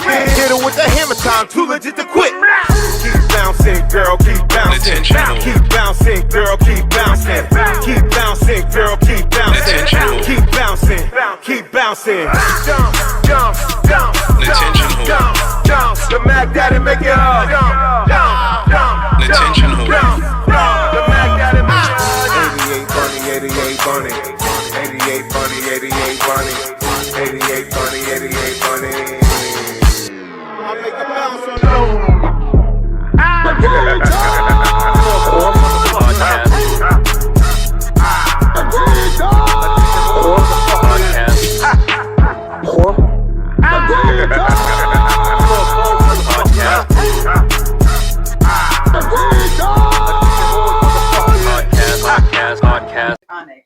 grip. Hit her with the hammer time, too legit to quit. Keep bouncing, girl, keep bouncing. Keep bouncing, girl, keep bouncing. Keep bouncing, girl, keep bouncing. Keep bouncing, keep bouncing. Jump, jump, jump, jump, jump, jump. The Mac Daddy make it hard. Jump, jump, jump, jump, jump. The Mac Daddy make it hard. 88 bunny, 88 bunny. 88 bunny, 88 bunny. 88 bunny, 88 bunny. I make a bounce on those.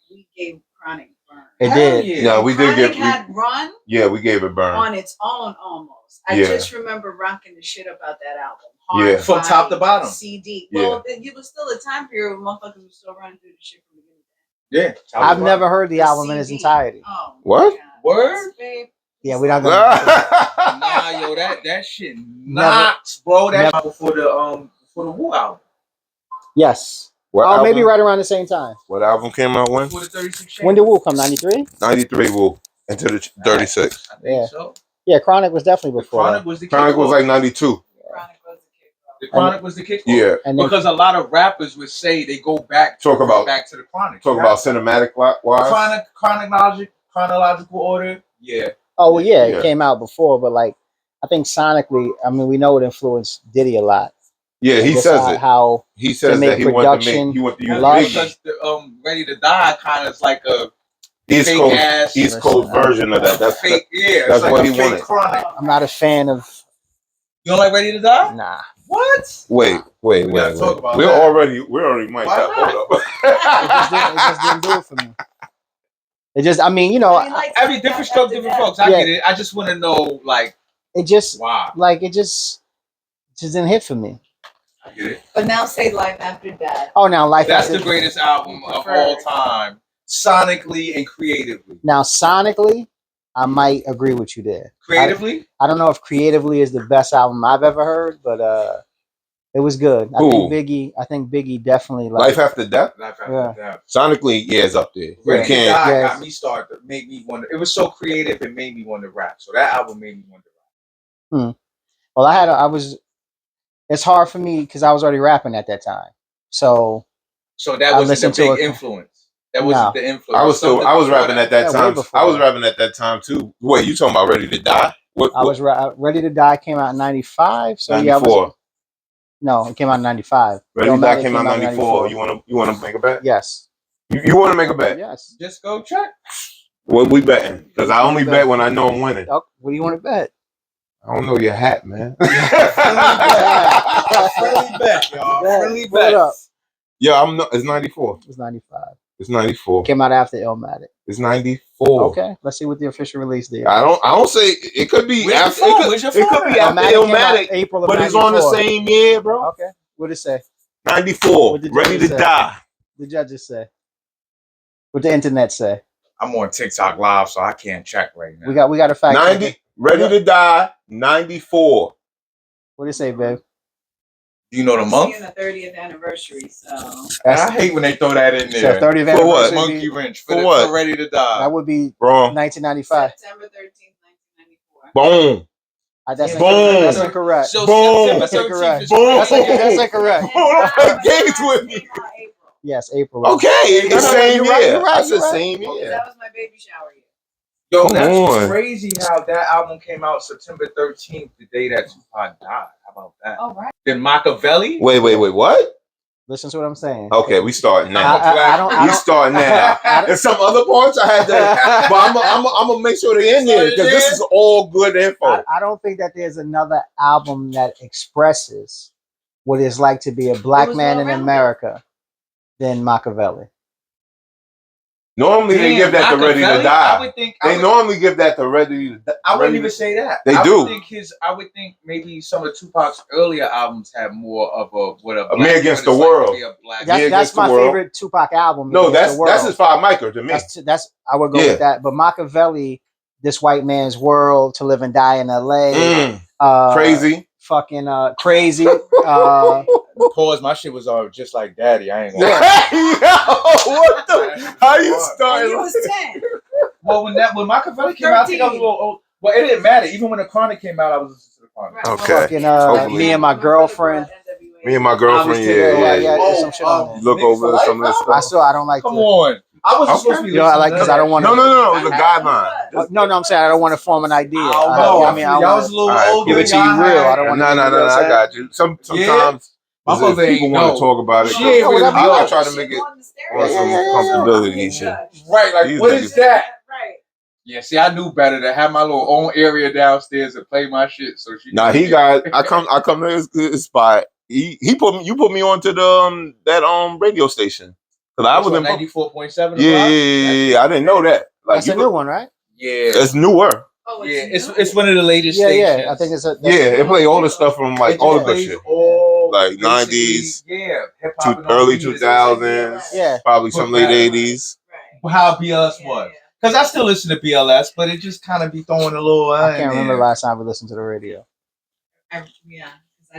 We gave Chronic burn. It did. Yeah. No, we did Chronic get. had run Yeah, we gave it burn. on its own almost. I just remember rocking the shit about that album. Yeah. Hard From top to Body, bottom. CD. Yeah. Well, it was still a time period where motherfuckers were still running through the shit from the beginning. Yeah. I've never heard the album in its CD. entirety. Oh, What? God. Word? Babe. Yeah, we're not gonna. Nah, yo, that shit knocks, bro. That's before the Wu album. Yes. What Maybe album? right around the same time. What album came out when? Before the 36 When did Wu come? 93? 93 Woo. Into the 36. I think Yeah. so. Yeah, Chronic was definitely before. Chronic was the Chronic was kickoff. like 92. Chronic was the kickoff. The Chronic was the kickoff. Yeah. And then, Because a lot of rappers would say they go back Talk about to the Chronic. talk about cinematic wise. Chronological order. Yeah. oh well, yeah, Yeah. it came out before, but like I think sonically, I mean, we know it influenced Diddy a lot. Yeah, he Just says how, it. How He says make that he wanted production, to use Love. Biggie. Because the Ready to Die kind of is like a East fake Coast, ass East Coast version of that. That's fake. Yeah, that's it's like what a he fake wanted. Chronic. I'm not a fan of. You don't like Ready to Die? Nah, What? Wait. We gotta talk about We're that. already mic'd Why up. not? Hold it just didn't do it for me. It just, I mean, you know, I mean, like, Every different stroke, different folks. I get it. I just want to know, like, it just why. like it just didn't hit for me. I get it. But now say Life After Death. Oh, now Life That's After the greatest album of all time, sonically and creatively. Now sonically, I might agree with you there. Creatively, I don't know if creatively is the best album I've ever heard, but it was good. I think Biggie definitely like. Life After Death. Life Yeah. After Death. Sonically, yeah, it's up there. You Ready to can't. Die Yes. got me started. Made me wonder. It was so creative. It made me want to rap. So that album made me want to rap. Well, it's hard for me because I was already rapping at that time. So So that I wasn't listened the to big it. influence. That wasn't the influence. I was rapping at that Yeah, way time. before I was that. rapping at that time too. Wait, you talking about Ready to Die? What? I was Ready to Die came out in 95. So 94. No, it came out in 95. Ready to Die Illmatic came out in 94. You wanna make a bet? Yes. You want to make a bet? Yes. Just go check. What we betting? Because I only bet when I know I'm winning. Oh, what do you want to bet? I don't know your hat, man. Friendly bet, y'all. Friendly Pull it bet. up. Yeah, it's 94. It was 95. It's 94. Came out after Illmatic. It's 94. Okay, let's see what the official release date. I don't say it could be Where's after. your phone? Where's your It could phone be at? after Illmatic came out Illmatic, April of but it's on the 94. same year, bro. Okay, what did it say? 94. What did the Ready to judges say? Die. The judges say. What the internet say? I'm on TikTok live, so I can't check right now. We got a fact. 90. Ready to Die. 94. What did it say, babe? Do you know the month? It's the 30th anniversary, so I hate when they throw that in So there. 30th For what? anniversary. Monkey wrench For for what? Ready to Die. That would be Wrong. 1995. September 13th, 1994. Boom. That's Boom. That's incorrect. So Boom. September 13th is Boom. That's incorrect. Don't play games with me. Came out April. Yes, April. Okay, it's No, the no, same you're year. right, you're right, That's the you're right. same That year. was my baby shower year. Yo, Come that's on. crazy how that album came out September 13th, the day that Tupac died. How about that? Oh, right. Then Machiavelli? Wait, what? Listen to what I'm saying. Okay, we starting now. I We don't. starting now. There's some other parts I had to, but I'm gonna make sure they're in there because this is all good info. I don't think that there's another album that expresses what it's like to be a black was man more in relevant. America than Machiavelli. Normally they give that to Ready to Machiavelli, Die. I would think. They normally give that to Ready to Die. I wouldn't even say that. They I do. Would think I would think maybe some of Tupac's earlier albums had more of a Me Against the World. That's Against the my World. favorite Tupac album. No, Against the that's World. his Five Micer to me. That's I would go Yeah. with that. But Machiavelli This White Man's World, To Live and Die in LA. Crazy. Fucking Crazy. Pause. My shit was just like Daddy. I ain't gonna. Yo, what the? How you starting? You was 10. Well, when Machiavelli came out, I think I was a little old. Well, it didn't matter. Even when the Chronic came out, I was listening to the Chronic. Okay. Fucking Me and My Girlfriend. Me and My Girlfriend. Yeah. There's some shit on there. Look over some of this stuff. I don't like. Come on. I was supposed to be. You know, I like because I don't want to. No. It was a guideline. No, I'm saying I don't want to form an idea. I mean, I was a little older. Give it to you real. I don't want to. No. I got you. Sometimes people want to talk about it. She ain't really. I try to make it on some comfortability and shit. Right, like what is that? Right. Yeah, see, I knew better to have my little own area downstairs and play my shit. So she. Nah, he got. I come to his spot. You put me onto the that radio station. Cause I was in 94.7. Yeah. I didn't know that. Like, that's a new one, right? Yeah, it's newer. Oh, yeah, it's one of the latest. Yeah. I think it's it play all the stuff from like all the good shit, like 90s, hip-hop early 2000s, probably some late 80s. Right. How BLS was. Because I still listen to BLS, but it just kind of be throwing a little. I can't remember the last time we listened to the radio. I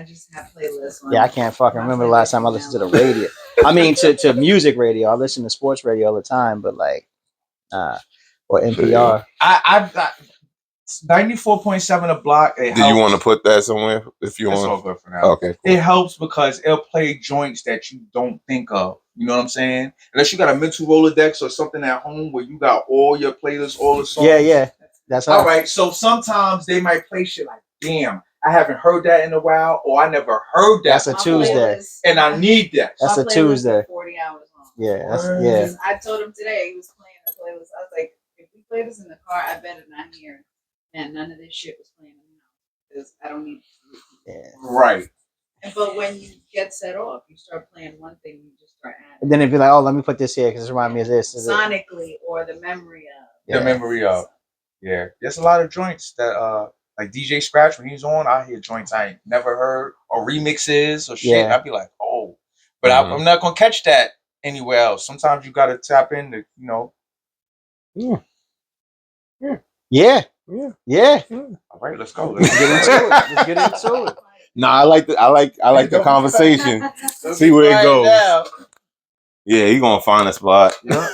just have playlists. Yeah, I can't fucking remember the last time I listened to the radio. I mean, to music radio. I listen to sports radio all the time, but like, or NPR. I've got 94.7 a block. Do you want to put that somewhere if you want? It's all good for now. Okay. Cool. It helps because it'll play joints that you don't think of. You know what I'm saying? Unless you got a mental Rolodex or something at home where you got all your playlists, all the songs. Yeah. That's all right. So sometimes they might play shit like, damn, I haven't heard that in a while, or I never heard that. That's a Tuesday, and I need that. That's a Tuesday. 40 hours long. Yeah. I told him today he was playing a playlist. I was like, if we play this in the car, I better not hear. And none of this shit was playing in the house because I don't need. Right. But when you get set off, you start playing one thing, you just start adding. And then it'd be like, oh, let me put this here because it reminds me of this. Sonically, or the memory of. The memory of. Yeah. There's a lot of joints that like DJ Scratch, when he's on, I hear joints I ain't never heard or remixes or shit. I'd be like, oh, but I'm not gonna catch that anywhere else. Sometimes you gotta tap into, you know. Yeah. All right, let's go. Let's get into it. Nah, I like the conversation. See where it goes. Now. Yeah, you gonna find a spot. Yeah.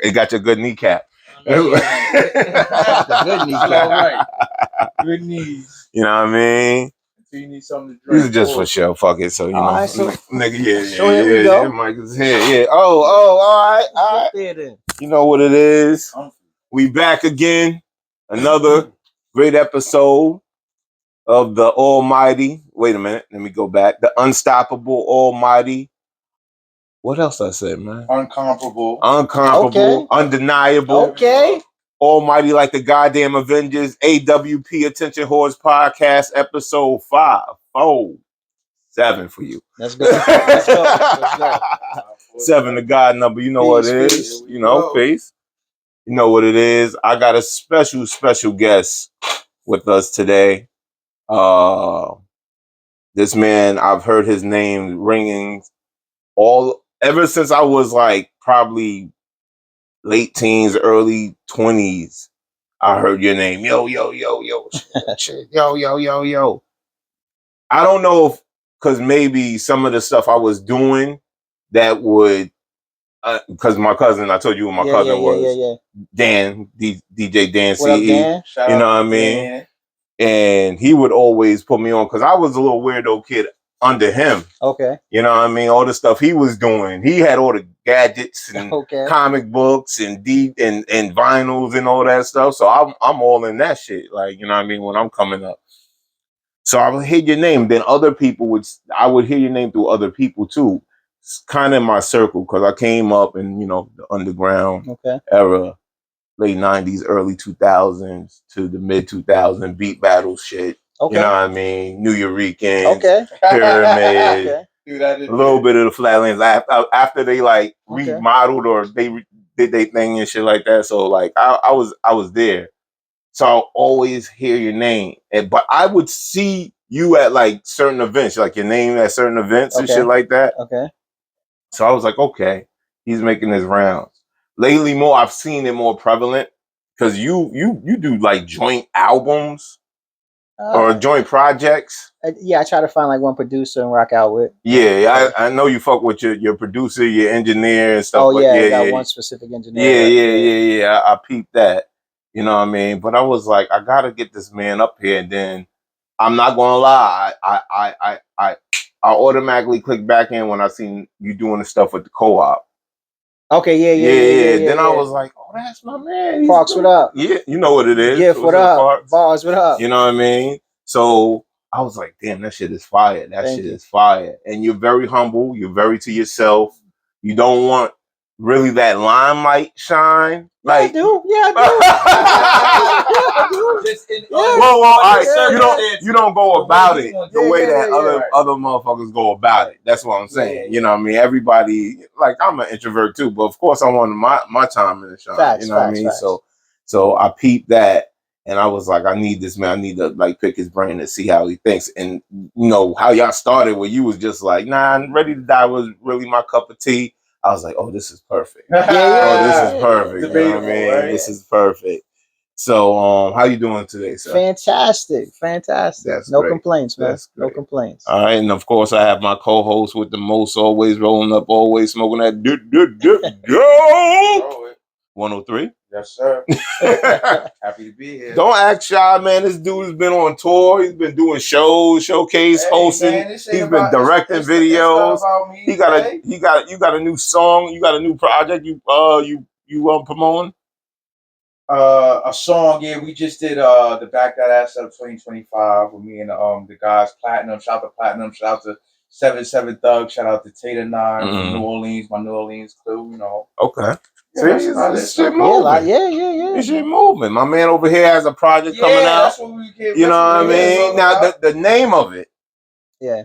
It got your good kneecap. The good kneecap. Right. Good knees. You know what I mean? So you need something to drink. This is just for show. Fuck it. So you know, nigga. Yeah. Mike is here. Yeah. Oh, all right. You know what it is? We back again. Another great episode of the Almighty. Wait a minute. Let me go back. The Unstoppable Almighty. What else I said, man? Uncomparable. Okay. Undeniable. Okay. Almighty like the goddamn Avengers. AWP Attention Horse Podcast episode 547 for you. Let's go. Let's go. 7 the God number. You know what it is. You know, peace. You know what it is. I got a special guest with us today. This man, I've heard his name ringing ever since I was like probably late teens, early 20s. I heard your name. Yo. Shit. Yo. I don't know if, because maybe some of the stuff I was doing that would, because my cousin, I told you who my cousin was. Dan, DJ Dan CE. Dan? You know what I mean? Dan. And he would always put me on because I was a little weirdo kid under him. Okay. You know what I mean? All the stuff he was doing. He had all the gadgets and comic books and vinyls and all that stuff. So I'm all in that shit. Like, you know what I mean? When I'm coming up. So I would hear your name. Then other people I would hear your name through other people too. It's kind of in my circle because I came up in, you know, the underground era, late 90s, early 2000s to the mid 2000s beat battle shit. Okay. You know what I mean? New Eurekans, Pyramid, a little bit of the Flatlands after they like remodeled or they did their thing and shit like that. So like I was there. So I'll always hear your name. But I would see you at like certain events, like your name at certain events and shit like that. Okay. So I was like, okay, he's making his rounds. Lately I've seen it more prevalent. because you do like joint albums or joint projects. Yeah, I try to find like one producer and rock out with. Yeah, I know you fuck with your producer, your engineer and stuff. Oh yeah, I got one specific engineer. Yeah. I peeped that. You know what I mean? But I was like, I gotta get this man up here. And then I'm not gonna lie, I automatically clicked back in when I seen you doing the stuff with the co-op. Okay, yeah. Then I was like, oh, that's my man. Parks, what up? Yeah, you know what it is. Gift, what up? Parks. Bars, what up? You know what I mean? So I was like, damn, that shit is fire. That shit is fire. And you're very humble. You're very to yourself. You don't want really that limelight shine. Like, I do. You don't go about it the way that other motherfuckers go about it. That's what I'm saying. You know what I mean? Everybody, like, I'm an introvert too, but of course I want my time in the shine. You know what I mean? So I peeped that. And I was like, I need this man. I need to like pick his brain and see how he thinks. And you know how y'all started, where you was just like, nah, Ready to Die was really my cup of tea. I was like, oh, this is perfect. Oh, this is perfect. You know what I mean? Right? This is perfect. So, how you doing today, sir? Fantastic. That's no great. complaints, man. No complaints. All right, and of course, I have my co-host with the most, always rolling up, always smoking that go 103. Yes, sir. Happy to be here. Don't act shy, man. This dude has been on tour. He's been doing shows, showcase, hosting. Man, he's been directing videos. You got a new song. You got a new project. You promoting? A song. Yeah, we just did the Back That Ass Up 2025 with me and the guys Platinum. Shout out to Platinum. Shout out to 77 Thug. Shout out to Tater 9 from New Orleans. My New Orleans crew. You know. Okay. Yeah, this shit moving. Yeah. This shit moving. My man over here has a project coming out. That's what we get. You know what I mean? Now the name of it. Yeah.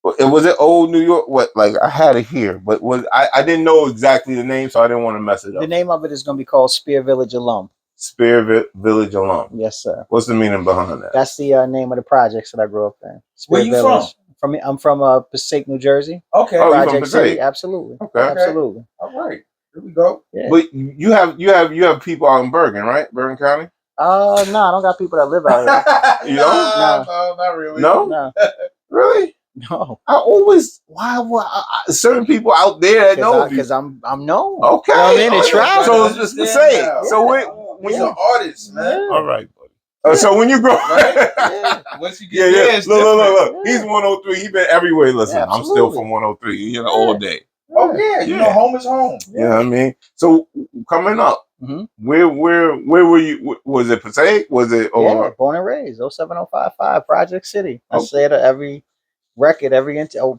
Was it Old New York? What? Like I had it here, but I didn't know exactly the name, so I didn't want to mess it up. The name of it is going to be called SPEER Village Alum. SPEER Village Alum. Yes, sir. What's the meaning behind that? That's the name of the projects that I grew up in. Where you Village. I'm from Passaic, New Jersey. Okay. Project City. Absolutely. Okay. Absolutely. All right. Here we go. Yeah. But you have people out in Bergen, right? Bergen County? No, I don't got people that live out here. You don't? No, not really. No? Really? No. I always certain people out there that know because I'm known. Okay. You know what I mean? They travel. So it's just to say. Yeah. So when you're an artist, man. Yeah. All right, buddy. So when you grow once you get look. He's 103. He been everywhere. Listen, I'm still from 103, all day. Oh yeah, you know, home is home. You know what I mean? So coming up, where were you? Was it Passaic? Was it born and raised 07055 Project City? I say it every record,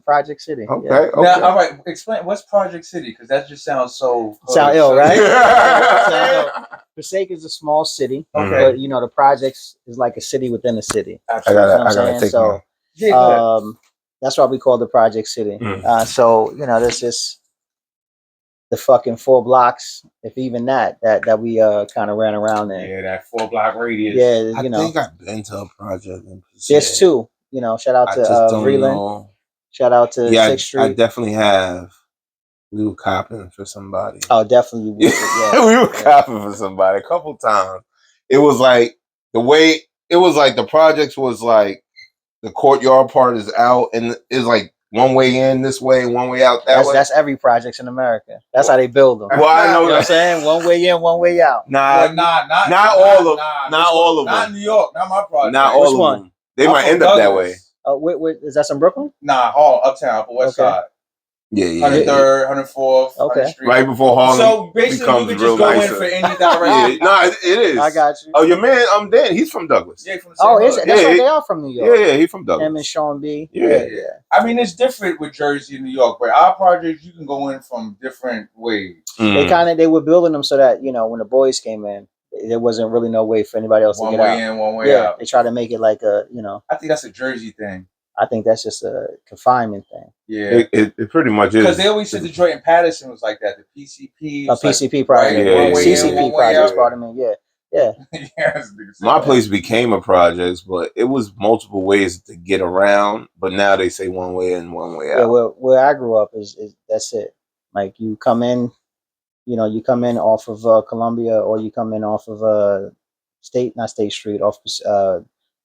Project City. Okay. Now, all right, explain what's Project City, because that just sounds so ill, right? Passaic is a small city, but you know the projects is like a city within a city. I gotta take so. That's why we call the Project City. So, you know, there's just the fucking 4 blocks, if even that we kind of ran around in. Yeah, that 4-block radius. Yeah, you know. I think I've been to a project in Passaic. There's 2. You know, shout out to Vreeland. Shout out to 6th Street. I definitely have. We were copping for somebody. Oh, definitely. We were copping for somebody a couple times. It was like the projects was like, the courtyard part is out, and it's like one way in this way, one way out that way. That's every projects in America. That's how they build them. Well, I know, you know what I'm saying? One way in, one way out. Not all of them. Not New York, not my project. Not all of them. They might end up that way. Is that some Brooklyn? Nah, Hall, Uptown, Upper West Side. Yeah. 103rd, 104th. Okay. 100th Street. Right before Harlem. So basically, you could just go in for any direction. It is. I got you. Oh, your man, Dan, he's from Douglas. Yeah, from the same is it? That's right. They are from New York. Yeah, he's from Douglas. Him and Sean B. Yeah. I mean, it's different with Jersey and New York, but our projects, you can go in from different ways. They were building them so that, you know, when the boys came in, there wasn't really no way for anybody else to get out. One way in, one way out. They try to make it like a, you know. I think that's a Jersey thing. I think that's just a confinement thing. Yeah, it pretty much is. Because they always said Detroit and Patterson was like that. The PCP, PCP project, CCP project, pardon me. Yeah. My place became a project, but it was multiple ways to get around. But now they say one way in, one way out. Yeah, where I grew up is that's it. Like you come in, You know, you come in off of Columbia, or you come in off of not State Street, off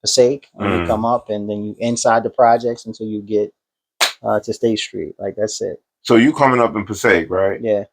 Passaic, and you come up, and then you inside the projects until you get to State Street. Like, that's it. So you coming up in Passaic, right? Yeah.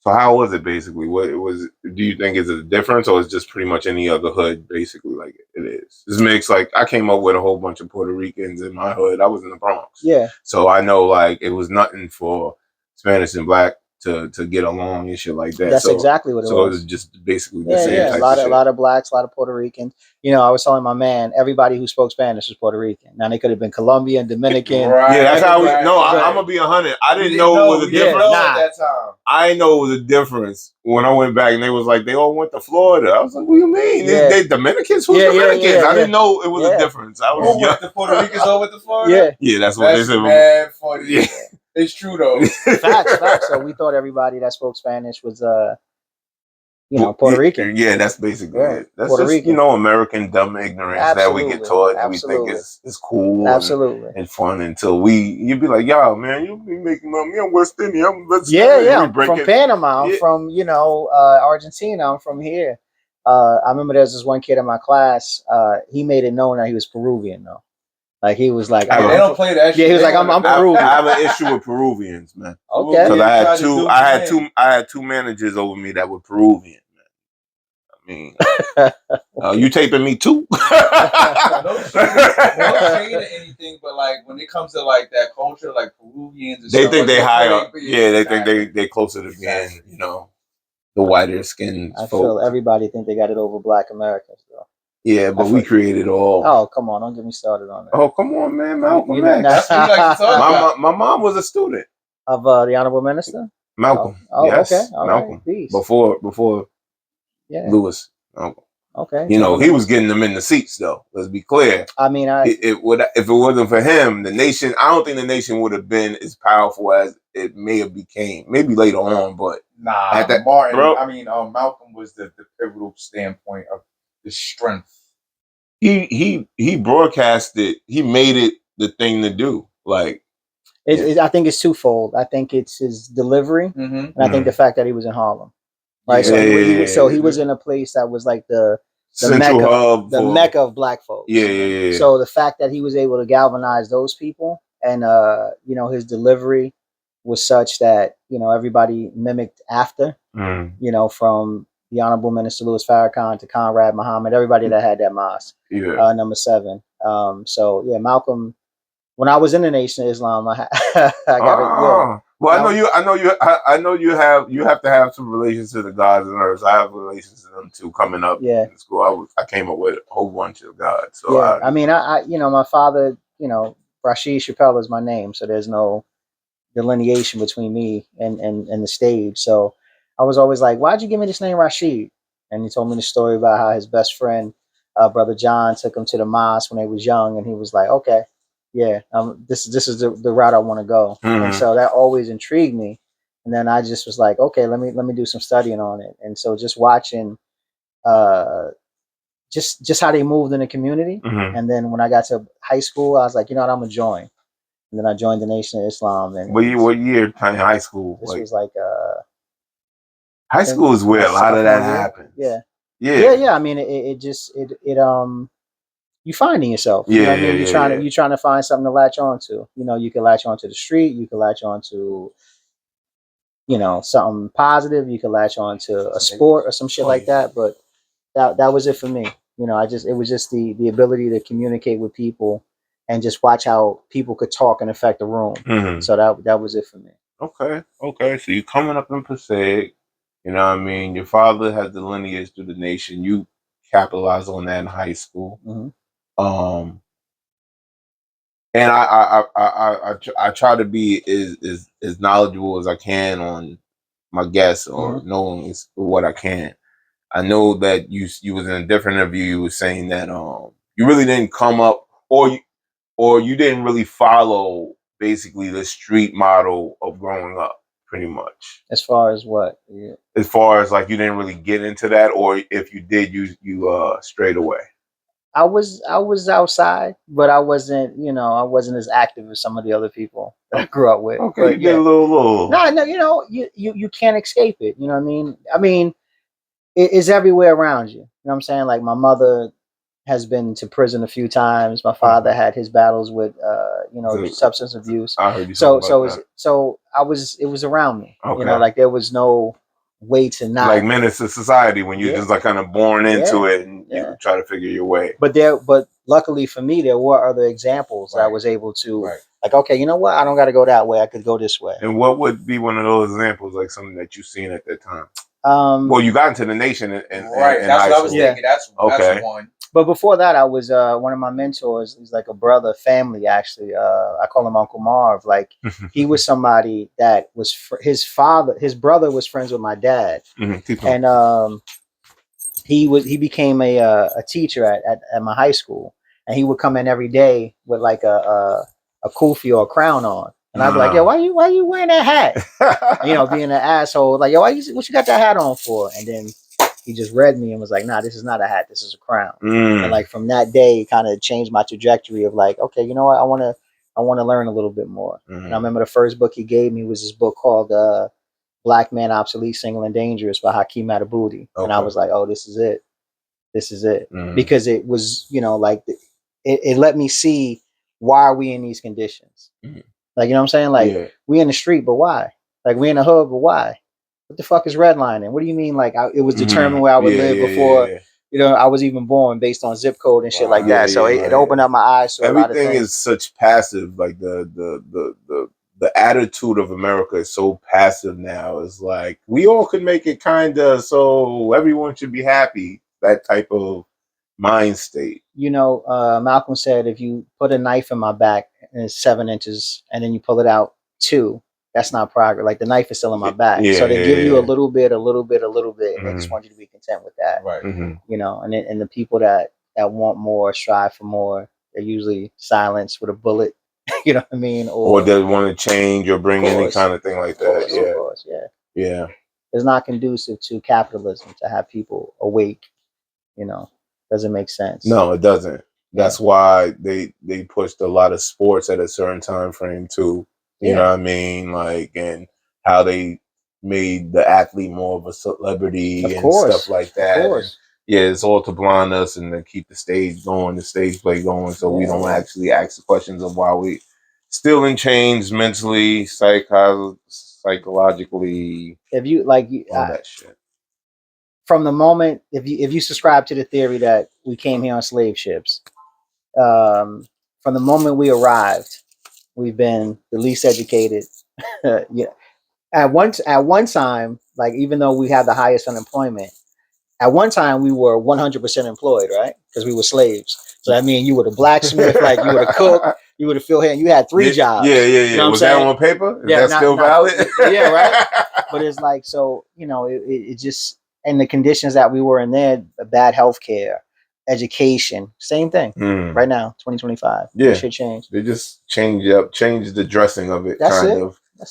So how was it basically? What it was? Do you think is it a difference, or is just pretty much any other hood basically like it is? This makes like I came up with a whole bunch of Puerto Ricans in my hood. I was in the Bronx, Yeah. So I know like it was nothing for Spanish and Black to get along and shit like that. That's exactly what it was. So it was just basically the same type a lot of shit. A lot of Blacks, a lot of Puerto Ricans. You know, I was telling my man, everybody who spoke Spanish was Puerto Rican. Now they could have been Colombian, Dominican. Right, yeah, that's how we. No, I'm gonna be 100. I didn't know it was a difference. At that time. I didn't know it was a difference when I went back, and they was like, they all went to Florida. I was like, what do you mean? They Dominicans? Who's Dominicans? I didn't know it was a difference. I was young. The Puerto Ricans over to Florida. Yeah, that's what they said. Mad funny. Yeah. It's true though. Facts. So we thought everybody that spoke Spanish was Puerto Rican. Yeah, that's basically it. That's Puerto just, Rican. American dumb ignorance that we get taught, and we think it's cool and fun until you'd be like, yo, man, you be making money. I'm West Indian. I'm from Panama. I'm from Argentina. I'm from here. I remember there's this one kid in my class. He made it known that he was Peruvian though. Like he was like, they don't play that shit. Yeah, he was like, I'm Peruvian. I have an issue with Peruvians, man. Okay. Because I had two managers over me that were Peruvian. I mean, you taping me too? No shade or anything, but like when it comes to like that culture, like Peruvians, they think they higher. Yeah, they think they closer to being, the whiter skin. I feel everybody think they got it over Black Americans though. Yeah, but we created all. Oh, come on. Don't get me started on that. Oh, come on, man. Malcolm X. My mom was a student. Of the Honorable Minister? Malcolm. Oh, yes. okay. All Malcolm. Right. Before Lewis. Okay. He was getting them in the seats, though. Let's be clear. I mean, if it wasn't for him, the nation, I don't think the nation would have been as powerful as it may have became. Maybe later on, but. Nah, Malcolm was the pivotal standpoint of the strength. He broadcasted. He made it the thing to do. Like, I think it's twofold. I think it's his delivery, and I think the fact that he was in Harlem, right? So he was in a place that was like the mecca of Black folks. Yeah. So the fact that he was able to galvanize those people, and his delivery was such that everybody mimicked after. From the Honorable Minister Louis Farrakhan to Conrad Muhammad, everybody that had that mosque. Yeah. Number 7. So yeah, Malcolm. When I was in the Nation of Islam, I got it. Yeah. Well, I know you have to have some relations to the gods and earths. I have relations to them too. Coming up in school, I came up with a whole bunch of gods. So yeah, I mean, my father, Rasheed Chappell is my name, so there's no delineation between me and the stage. So I was always like, why'd you give me this name Rasheed? And he told me the story about how his best friend, Brother John, took him to the mosque when they was young, and he was like, okay, yeah, this is the route I want to go. And so that always intrigued me. And then I just was like, okay, let me do some studying on it. And so just watching just how they moved in the community. And then when I got to high school, I was like, I'm gonna join. And then I joined the Nation of Islam. And what year in high school? This was like high school is where a lot of that happens. Yeah. I mean, it you finding yourself. You know what I mean? You're trying to find something to latch on to. You can latch on to the street. You can latch on to, something positive. You can latch on to a sport or some shit like that. But that was it for me. It was just the ability to communicate with people and just watch how people could talk and affect the room. So that was it for me. Okay. So you're coming up in Passaic. You know what I mean? Your father has the lineage through the nation. You capitalize on that in high school. And I try to be as knowledgeable as I can on my guests or knowing what I can. I know that you was in a different interview. You were saying that you really didn't come up or you didn't really follow basically the street model of growing up. Pretty much. As far as what? Yeah. As far as like you didn't really get into that, or if you did, you strayed away. I was outside, but I wasn't, I wasn't as active as some of the other people that I grew up with. Okay, but you did a little. No, you can't escape it. You know what I mean? I mean, it's everywhere around you. You know what I'm saying? Like my mother has been to prison a few times. My father had his battles with, substance abuse. I heard you. So it was around me. Okay. Like there was no way to not like menace to society when you're just like kind of born into it and you try to figure your way. But luckily for me, there were other examples that I was able to like. Okay, you know what? I don't got to go that way. I could go this way. And what would be one of those examples, like something that you've seen at that time? Well, you got into the nation and that's what I was thinking. That's one. But before that, I was one of my mentors. He's like a brother, family actually. I call him Uncle Marv. Like he was somebody that was his brother was friends with my dad, and he became a teacher at my high school, and he would come in every day with like a kufi or a crown on. And I'd be like, yo, why you wearing that hat? Being an asshole. Like, yo, what you got that hat on for? And then he just read me and was like, nah, this is not a hat. This is a crown. And like from that day, kind of changed my trajectory of like, okay, you know what? I want to learn a little bit more. And I remember the first book he gave me was this book called Black Man Obsolete, Single and Dangerous by Hakeem Adabudi. And I was like, oh, this is it. This is it. Because it was, like it let me see why are we in these conditions. Like, you know what I'm saying? Like, we in the street, but why? Like, we in the hood, but why? What the fuck is redlining? What do you mean? Like, it was determined where I would live before, I was even born based on zip code and shit like that. So it opened up my eyes to everything. A lot of things. Is such passive. Like the attitude of America is so passive now. It's like we all could make it kind of so everyone should be happy. That type of mind state. Malcolm said if you put a knife in my back and it's 7 inches and then you pull it out 2, that's not progress. Like the knife is still in my back. So they give you a little bit, and they just want you to be content with that. Right. And the people that want more, strive for more, they're usually silenced with a bullet. You know what I mean? Or they want to change or bring any kind of thing like that. Of course, yeah. It's not conducive to capitalism to have people awake. Doesn't make sense. No, it doesn't. That's why they pushed a lot of sports at a certain time frame too. You know what I mean? Like, and how they made the athlete more of a celebrity stuff like that. Of course. It's all to blind us and to keep the stage going, the stage play going, so we don't actually ask the questions of why we still in chains mentally, psychologically. If you all that shit. From the moment, if you subscribe to the theory that we came here on slave ships, from the moment we arrived, we've been the least educated. At one time, like even though we had the highest unemployment, at one time we were 100% employed, right? Because we were slaves. So that means you were the blacksmith, like you were the cook, you were the field hand. You had 3 jobs. Yeah. You know was that on paper? Is that still valid? Yeah, right. But it's like, so it just, and the conditions that we were in there, bad healthcare, education, same thing. Right now, 2025. Yeah, shit changed. They just change the dressing of it. That's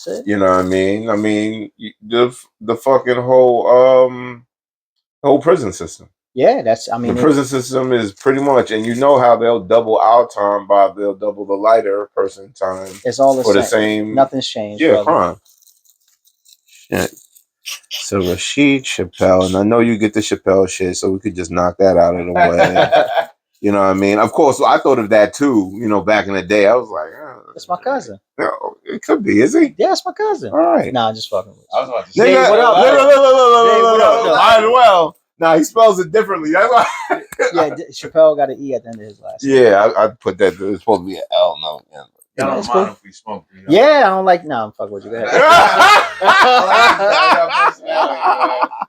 it. You know what I mean? I mean the fucking whole prison system. Yeah, the prison system is pretty much, and how they'll double our time they'll double the lighter person time. It's all the same. Nothing's changed. Yeah, crime. Shit. So Rasheed Chappell, and I know you get the Chappelle shit, so we could just knock that out of the way. You know what I mean? Of course, I thought of that too. Back in the day, I was like, "It's my cousin." No, it could be. Is he? Yeah, it's my cousin. All right. Nah, I'm just fucking with you. I was about to say, what up? Well, nah, he spells it differently. That's why. Yeah, Chappelle got an E at the end of his last name. Yeah, I put that. It's supposed to be an L. No. Y'all don't mind if we smoke. Yeah, I don't like. Nah, I'm fucking with you. Go ahead.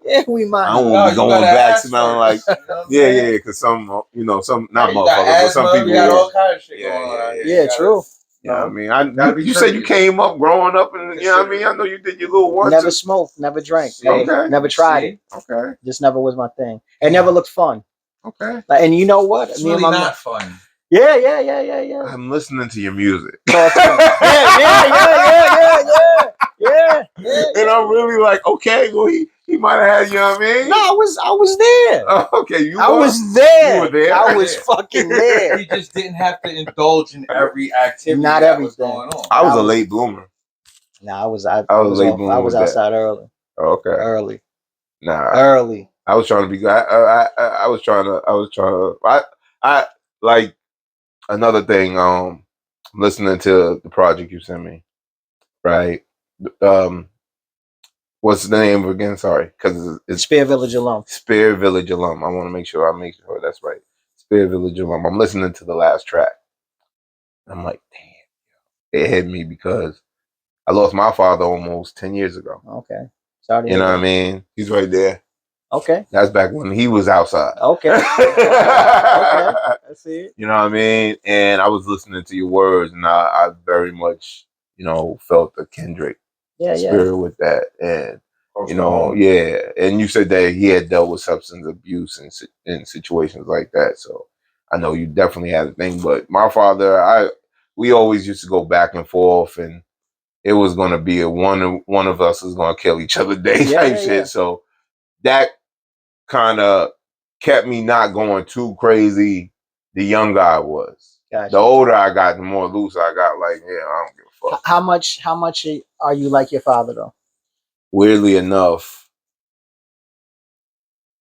Yeah, we might. I don't want to be going back smelling like. Yeah, because some not motherfuckers, but some people. Got all kind of shit going on. Yeah, true. Yeah, I mean, you said you came up growing up, and you know what I mean. I know you did your little once. Never smoked, never drank. Okay. Never tried it. Okay. Just never was my thing. It never looked fun. Okay. And you know what? It's really not fun. Yeah. I'm listening to your music. Yeah. And I'm really like, okay, well, he He might have had, you know what I mean? No, I was there. Oh, okay, I was there. You were there. I was fucking there. He just didn't have to indulge in every activity Not that everything was going on. I was a late bloomer. Nah, I was late bloomer. I was outside early. Oh, okay. Early. Nah. Early. I was trying to be good. I was trying to. I like another thing. Listening to the project you sent me, right? What's the name again? Sorry, because it's Speer Village Alum. Speer Village Alum. I want to make sure that's right. Speer Village Alum. I'm listening to the last track. I'm like, damn, it hit me because I lost my father almost 10 years ago. Okay. Sorry. You know what I mean? He's right there. Okay. That's back when he was outside. Okay. Okay. I see it. You know what I mean? And I was listening to your words, and I very much, felt the Kendrick spirit with that. And, and you said that he had dealt with substance abuse in situations like that. So I know you definitely had a thing. But my father, we always used to go back and forth, and it was going to be one of us is going to kill each other day type shit. Yeah. So that kind of kept me not going too crazy. The younger I was. Gotcha. The older I got, the more loose I got. Like, yeah, I don't give a fuck. How much are you like your father though? Weirdly enough,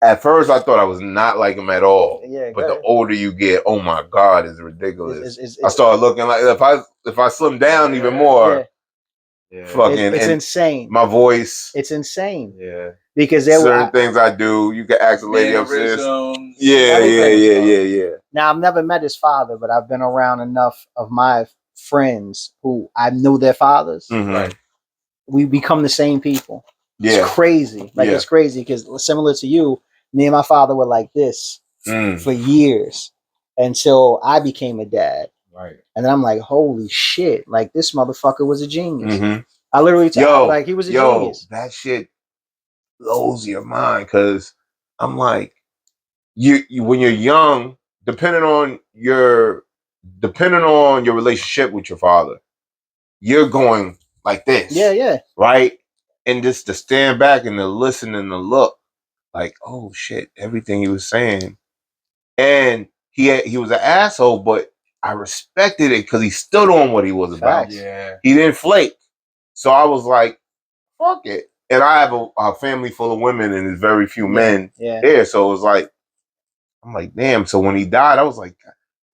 at first I thought I was not like him at all. Yeah, but the older you get, oh my God, it's ridiculous. I started looking like if I slim down even more, fucking, it's insane. My voice, it's insane. Yeah. Because certain things I do, you can ask the lady upstairs. Yeah. Now, I've never met his father, but I've been around enough of my friends who I knew their fathers. Mm-hmm. Right. We become the same people. Yeah. It's crazy. It's crazy because similar to you, me and my father were like this for years until I became a dad. Right. And then I'm like, holy shit, like this motherfucker was a genius. Mm-hmm. I literally tell like he was a genius. That shit blows your mind because I'm like, you when you're young, depending on your relationship with your father, you're going like this. Yeah. Right? And just to stand back and to listen and to look, like, oh shit, everything he was saying. And he was an asshole, but I respected it because he stood on what he was about. Yeah. He didn't flake. So I was like, fuck it. And I have a family full of women and there's very few men there. So it was like, I'm like, damn. So when he died, I was like,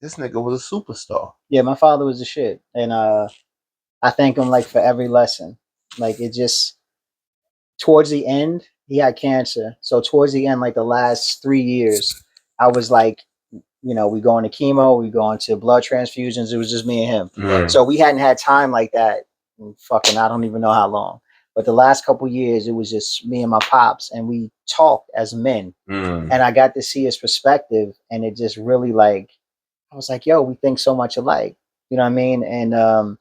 this nigga was a superstar. Yeah, my father was the shit. And I thank him like for every lesson. Like it just, towards the end, he had cancer. So towards the end, like the last 3 years, I was like, we going to chemo, we going to blood transfusions. It was just me and him. Mm. So we hadn't had time like that in fucking, I don't even know how long. But the last couple years, it was just me and my pops, and we talked as men. Mm. And I got to see his perspective, and it just really I was like, yo, we think so much alike. You know what I mean? And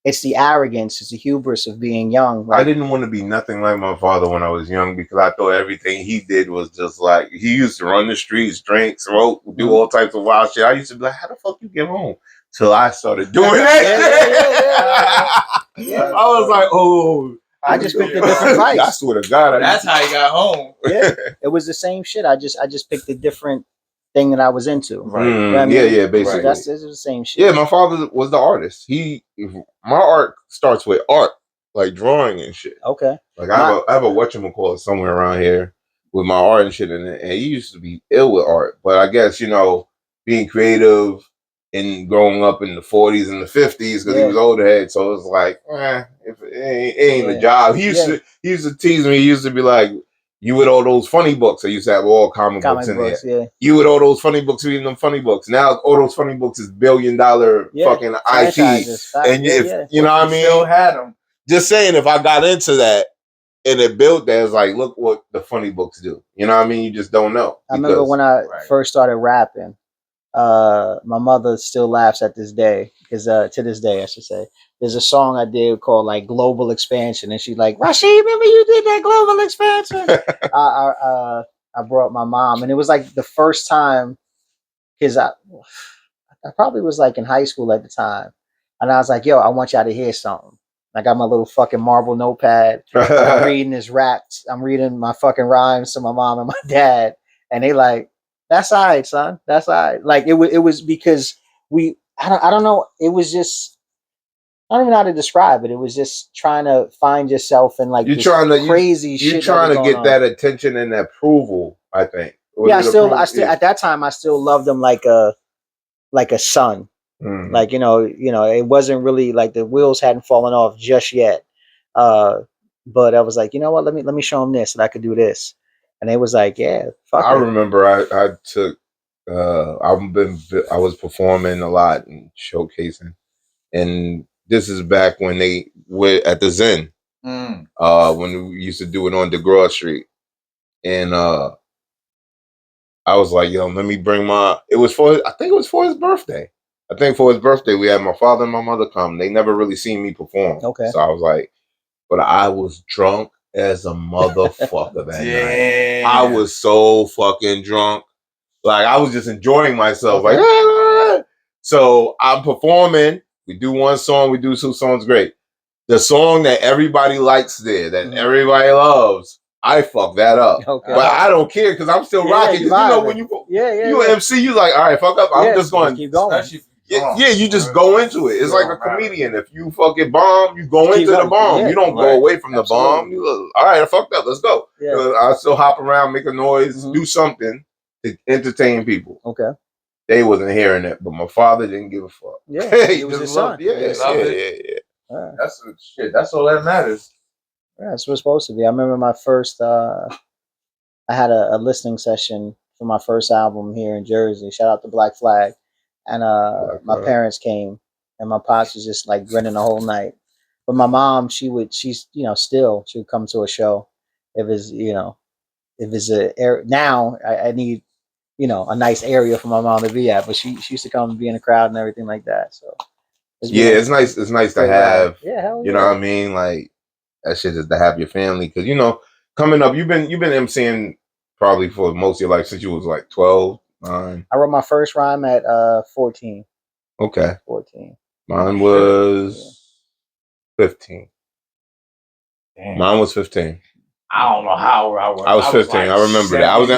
it's the arrogance, it's the hubris of being young. I didn't want to be nothing like my father when I was young because I thought everything he did was just like, he used to run the streets, drink, smoke, do all types of wild shit. I used to be like, how the fuck you get home? Till I started doing that. Yeah. I was like, oh. I just picked a different vice. I swear to God. That's how he got home. Yeah, it was the same shit. I just picked a different thing that I was into. Right. You know I mean? Yeah, basically. So that's the same shit. Yeah, my father was the artist. My art starts with art, like drawing and shit. Okay. Like I have a whatchamacallit somewhere around here with my art and shit in it. And he used to be ill with art. But I guess, being creative and growing up in the 40s and the 50s because he was older head. So it was like, if it ain't a job. He used to tease me. He used to be like, you with all those funny books. I used to have all comic books in there. Yeah. You with all those funny books, reading them funny books. Now all those funny books is $1 billion fucking IP. And you know what I mean? Still had them. Just saying, if I got into that and it built that, it's like, look what the funny books do. You know what I mean? You just don't know. I remember when I first started rapping, my mother still laughs at this day because to this day, I should say, there's a song I did called like Global Expansion, and she's like, Rasheed, remember you did that Global Expansion? I brought my mom, and it was like the first time because I probably was like in high school at the time, and I was like, yo, I want y'all to hear something. I got my little fucking marble notepad. And I'm reading this raps. I'm reading my fucking rhymes to my mom and my dad, and they like, "That's all right, son. That's all right." Like it was because I don't know. It was just I don't even know how to describe it. It was just trying to find yourself in like crazy shit. You're trying to get that attention and approval. I think. Yeah, I still at that time I still loved them like a son. Mm-hmm. Like, you know, it wasn't really like the wheels hadn't fallen off just yet. But I was like, you know what, let me show them this and I could do this. And they was like, yeah, fuck I remember I took I was performing a lot and showcasing. And this is back when they were at the Zen. When we used to do it on DeGraw Street. And I was like, yo, let me bring I think it was for his birthday. I think for his birthday, we had my father and my mother come. They never really seen me perform. Okay. So I was like, but I was drunk as a motherfucker that night. I was so fucking drunk. Like, I was just enjoying myself. Okay. Like, ah! So I'm performing. We do one song. We do 2 songs. Great. The song that everybody likes there, that everybody loves, I fuck that up. Okay. But I don't care because I'm still rocking. You know, when you MC, you like, all right, fuck up. I'm just going. Keep going. Yeah, you just go into it. It's like a comedian. If you fucking bomb, you go into the bomb. Yeah, you don't go away from the bomb. You look, all right, I fucked up. Let's go. Yeah. I still hop around, make a noise, do something to entertain people. Okay. They wasn't hearing it, but my father didn't give a fuck. Yeah, it was his son. Yeah. That's shit. That's all that matters. Yeah, that's what it's supposed to be. I remember my first. I had a listening session for my first album here in Jersey. Shout out to Black Flag. And my parents came, and my pops was just like grinning the whole night. But my mom, she would come to a show if it's now I need a nice area for my mom to be at. But she used to come and be in the crowd and everything like that. So it's nice. It's nice to have. You know what I mean? Like that shit is to have your family because coming up, you've been MCing probably for most of your life since you was like 12. I wrote my first rhyme at 14. Okay. 14. Mine was 15. Damn. Mine was 15. I don't know how I was 15. Like I remember that. I was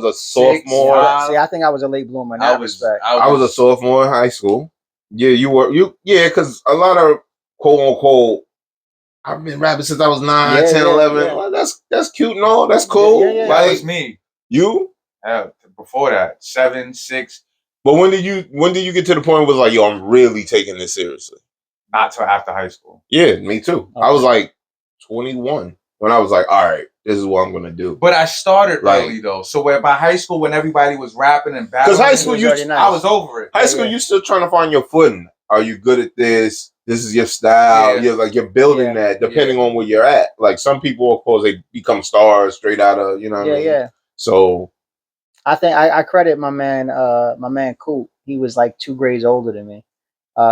a sophomore. See, I think I was a late bloomer in that respect. I was a sophomore in high school. Yeah, you were. Because a lot of quote unquote, I've been rapping since I was 9, 10, 11. Yeah. Well, that's cute and all. That's cool. Yeah. Like, that was me. You? Before that, 7, 6. But when did you get to the point where it was like, yo, I'm really taking this seriously? Not till after high school. Yeah, me too. Okay. I was like 21 when I was like, all right, this is what I'm gonna do. But I started early though. So by high school, when everybody was rapping and battling, because high school, I was over it. High school, you still trying to find your footing. Are you good at this? This is your style. Yeah. You're building that depending on where you're at. Like some people, of course, they become stars straight out of what I mean? Yeah. So I think I credit my man Coop. He was like 2 grades older than me.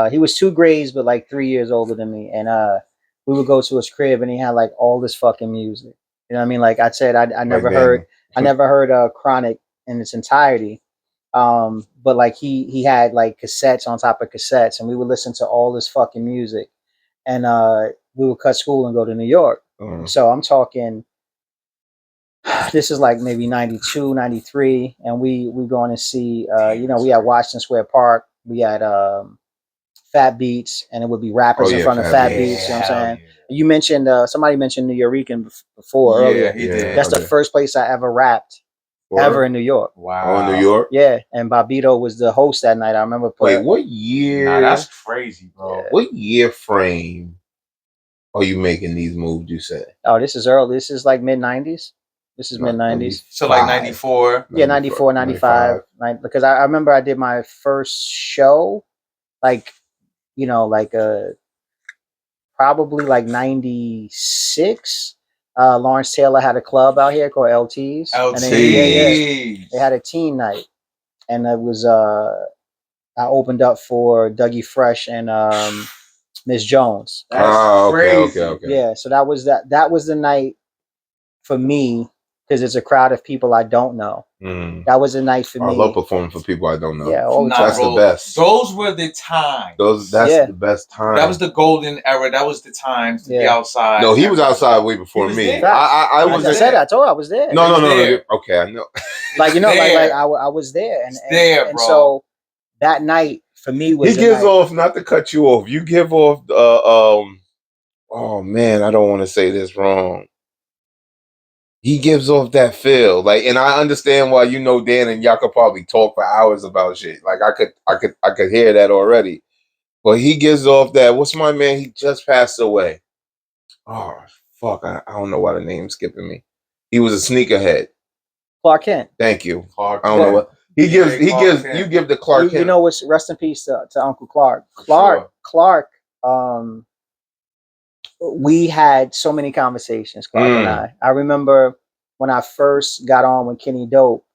He was 2 grades, but like 3 years older than me. And we would go to his crib, and he had like all this fucking music. You know what I mean? Like I said, I never heard Chronic in its entirety. But like he had like cassettes on top of cassettes, and we would listen to all this fucking music. And we would cut school and go to New York. Mm-hmm. So I'm talking. This is like maybe 92, 93, and we going to see, we had Washington Square Park, we had Fat Beats, and it would be rappers in front of Fat Beats, you know what I'm saying? Yeah. You mentioned, somebody mentioned New Yorican before earlier. He did. That's the first place I ever rapped, ever in New York. Wow. Oh, in New York? Yeah, and Bobito was the host that night, I remember playing. Wait, what year? Nah, that's crazy, bro. Yeah. What year frame are you making these moves, you said? Oh, this is early. This is like mid-90s. This is mid-90s. So like 94. Yeah, 94, 95. Because I remember I did my first show, probably like 96. Lawrence Taylor had a club out here called LT's. LT's. And they had a teen night. And it was, I opened up for Dougie Fresh and Miss Jones. That's crazy. Okay. Yeah, so that was the night for me because it's a crowd of people I don't know. That was a night for me. I love performing for people I don't know. Yeah, all the time. That's the best. Those were the times. That's the best time. That was the golden era. That was the time to be outside. No, he was outside way before me. I was. I said I told you I was there. No. Okay, I know. Like I was there, and so that night for me was. He gives off, not to cut you off. You give off oh man, I don't want to say this wrong. He gives off that feel, like, and I understand why, you know, Dan and y'all could probably talk for hours about shit. Like I could hear that already. But he gives off that. What's my man? He just passed away. Oh fuck, I don't know why the name's skipping me. He was a sneakerhead. Clark Kent. Thank you. Clark I don't know what he gives. He gives. Kent. You give the Clark Kent. You know what's, rest in peace to Uncle Clark. Clark. We had so many conversations, Clark and I. I remember when I first got on with Kenny Dope,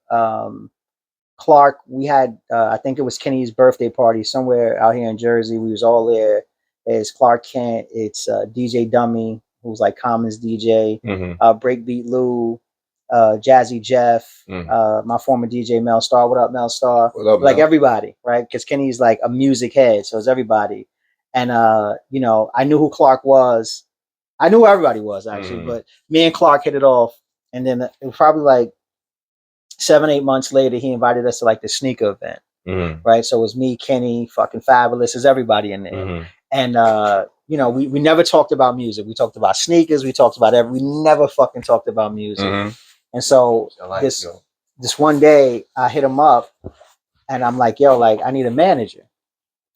Clark, we had, I think it was Kenny's birthday party somewhere out here in Jersey. We was all there. It's Clark Kent. It's DJ Dummy, who's like Common's DJ, Breakbeat Lou, Jazzy Jeff, my former DJ Mel Star. What up, Mel Star? What up, like Mel? Everybody, right? Because Kenny's like a music head, so it's everybody. And you know, I knew who Clark was. I knew who everybody was actually, but me and Clark hit it off. And then it was probably like 7-8 months later, he invited us to like the sneaker event, right? So it was me, Kenny, fucking Fabulous, there's everybody in there. And you know, we never talked about music. We talked about sneakers. We talked about we never fucking talked about music. And so this one day, I hit him up, and I'm like, yo, like I need a manager.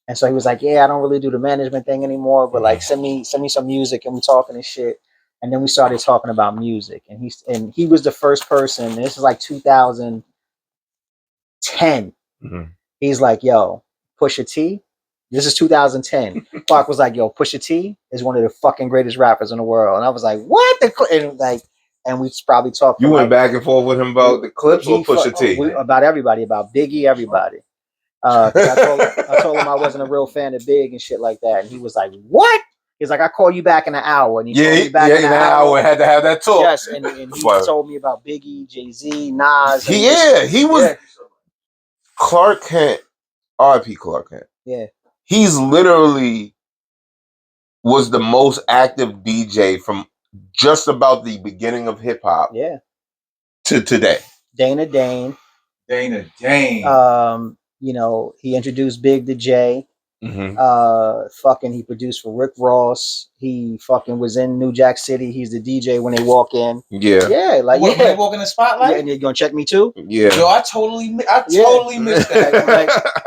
And so he was like, yeah, I don't really do the management thing anymore, but like send me some music, and we talking and shit. And then we started talking about music, and he was the first person. This is like 2010. He's like, yo, Pusha T. This is 2010. Clark was like, yo, Pusha T is one of the fucking greatest rappers in the world. And I was like, what? And we probably talked. You went back and forth with him about the clips or Pusha T? About everybody, about Biggie, everybody. I told him I wasn't a real fan of Big and shit like that. And he was like, what? He's like, I'll call you back in an hour. And he called me back in an hour. Had to have that talk. Yes, and he told me about Biggie, Jay-Z, Nas. He was Clark Kent, R.I.P. Clark Kent. Yeah. He's literally was the most active DJ from just about the beginning of hip hop. Yeah. To today. Dana Dane. You know, he introduced Big to Jay. Fucking, he produced for Rick Ross. He fucking was in New Jack City. He's the DJ when they walk in. Yeah, like when they walk in the spotlight. Yeah, and you're gonna check me too. Yeah, yo, I totally missed that.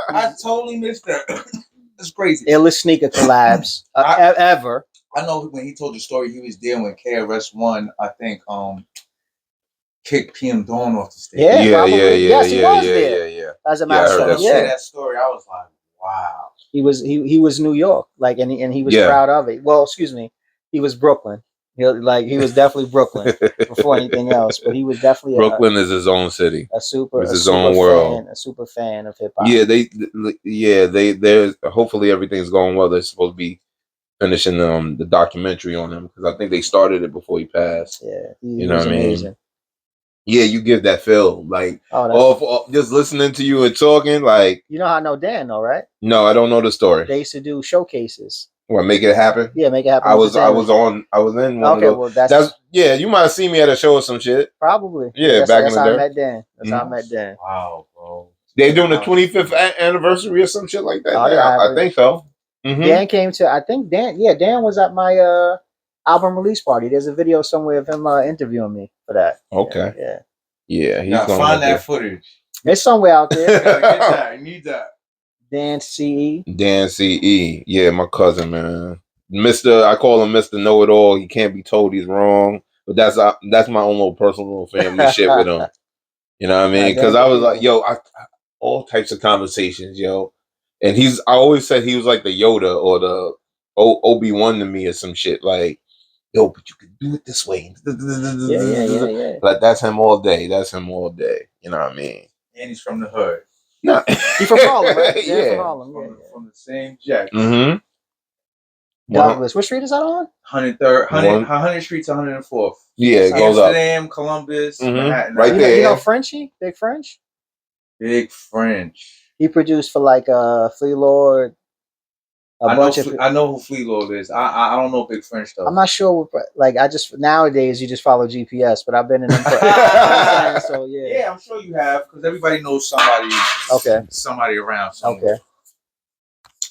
I totally missed that. It's crazy. Illest sneaker collabs ever. I know when he told the story, he was there when KRS-One, I think, kicked PM Dawn off the stage. Yeah. Yes, he was there. Yeah. As a matter of fact, that story, I was like, wow. He was New York, like, and he was proud of it. Well, excuse me, he was Brooklyn. He was definitely Brooklyn before anything else. But he was definitely Brooklyn is his own city. It's his own world. A super fan of hip hop. Yeah, they're hopefully everything's going well. They're supposed to be finishing the documentary on him, because I think they started it before he passed. Yeah, you know what I mean. Yeah, you give that feel like just listening to you and talking. Like, you know how I know Dan, though, right? No, I don't know the story. They used to do showcases. What, Make It Happen? Yeah, Make It Happen. I was in one of those. Well, that's yeah. You might have seen me at a show or some shit. Probably. Yeah, back in the day. That's how I met Dan. That's how I met Dan. Wow, bro. They're doing the 25th anniversary or some shit like that. I think so. Dan came to. I think Dan. Yeah, Dan was at my album release party. There's a video somewhere of him interviewing me for that. Okay. Yeah. He's gonna find that footage. It's somewhere out there. You gotta get that. You need that. Dan CE. Yeah, my cousin, man. I call him Mr. Know-It-All. He can't be told he's wrong. But that's my own little personal family shit with him. You know what I mean? Because I was like, yo, all types of conversations, yo. And I always said he was like the Yoda or the Obi-Wan to me or some shit. Like, yo, but you can do it this way. Yeah. Like, that's him all day. You know what I mean? And he's from the hood. No. He's from Harlem, right? Yeah. From Harlem. From the same jack. Douglas. What street is that on? 103rd, 100 Street to 104th. Yeah, it goes up. Amsterdam, Columbus, Manhattan. Right you there. Know, you know Frenchie? Big French? Big French. He produced for like Flea Lord. I know who Flea Lord is. I don't know Big French though. I'm not sure. Like I just nowadays you just follow GPS, but I've been in them. So yeah. Yeah, I'm sure you have because everybody knows somebody. Okay. Somebody around. Somewhere. Okay.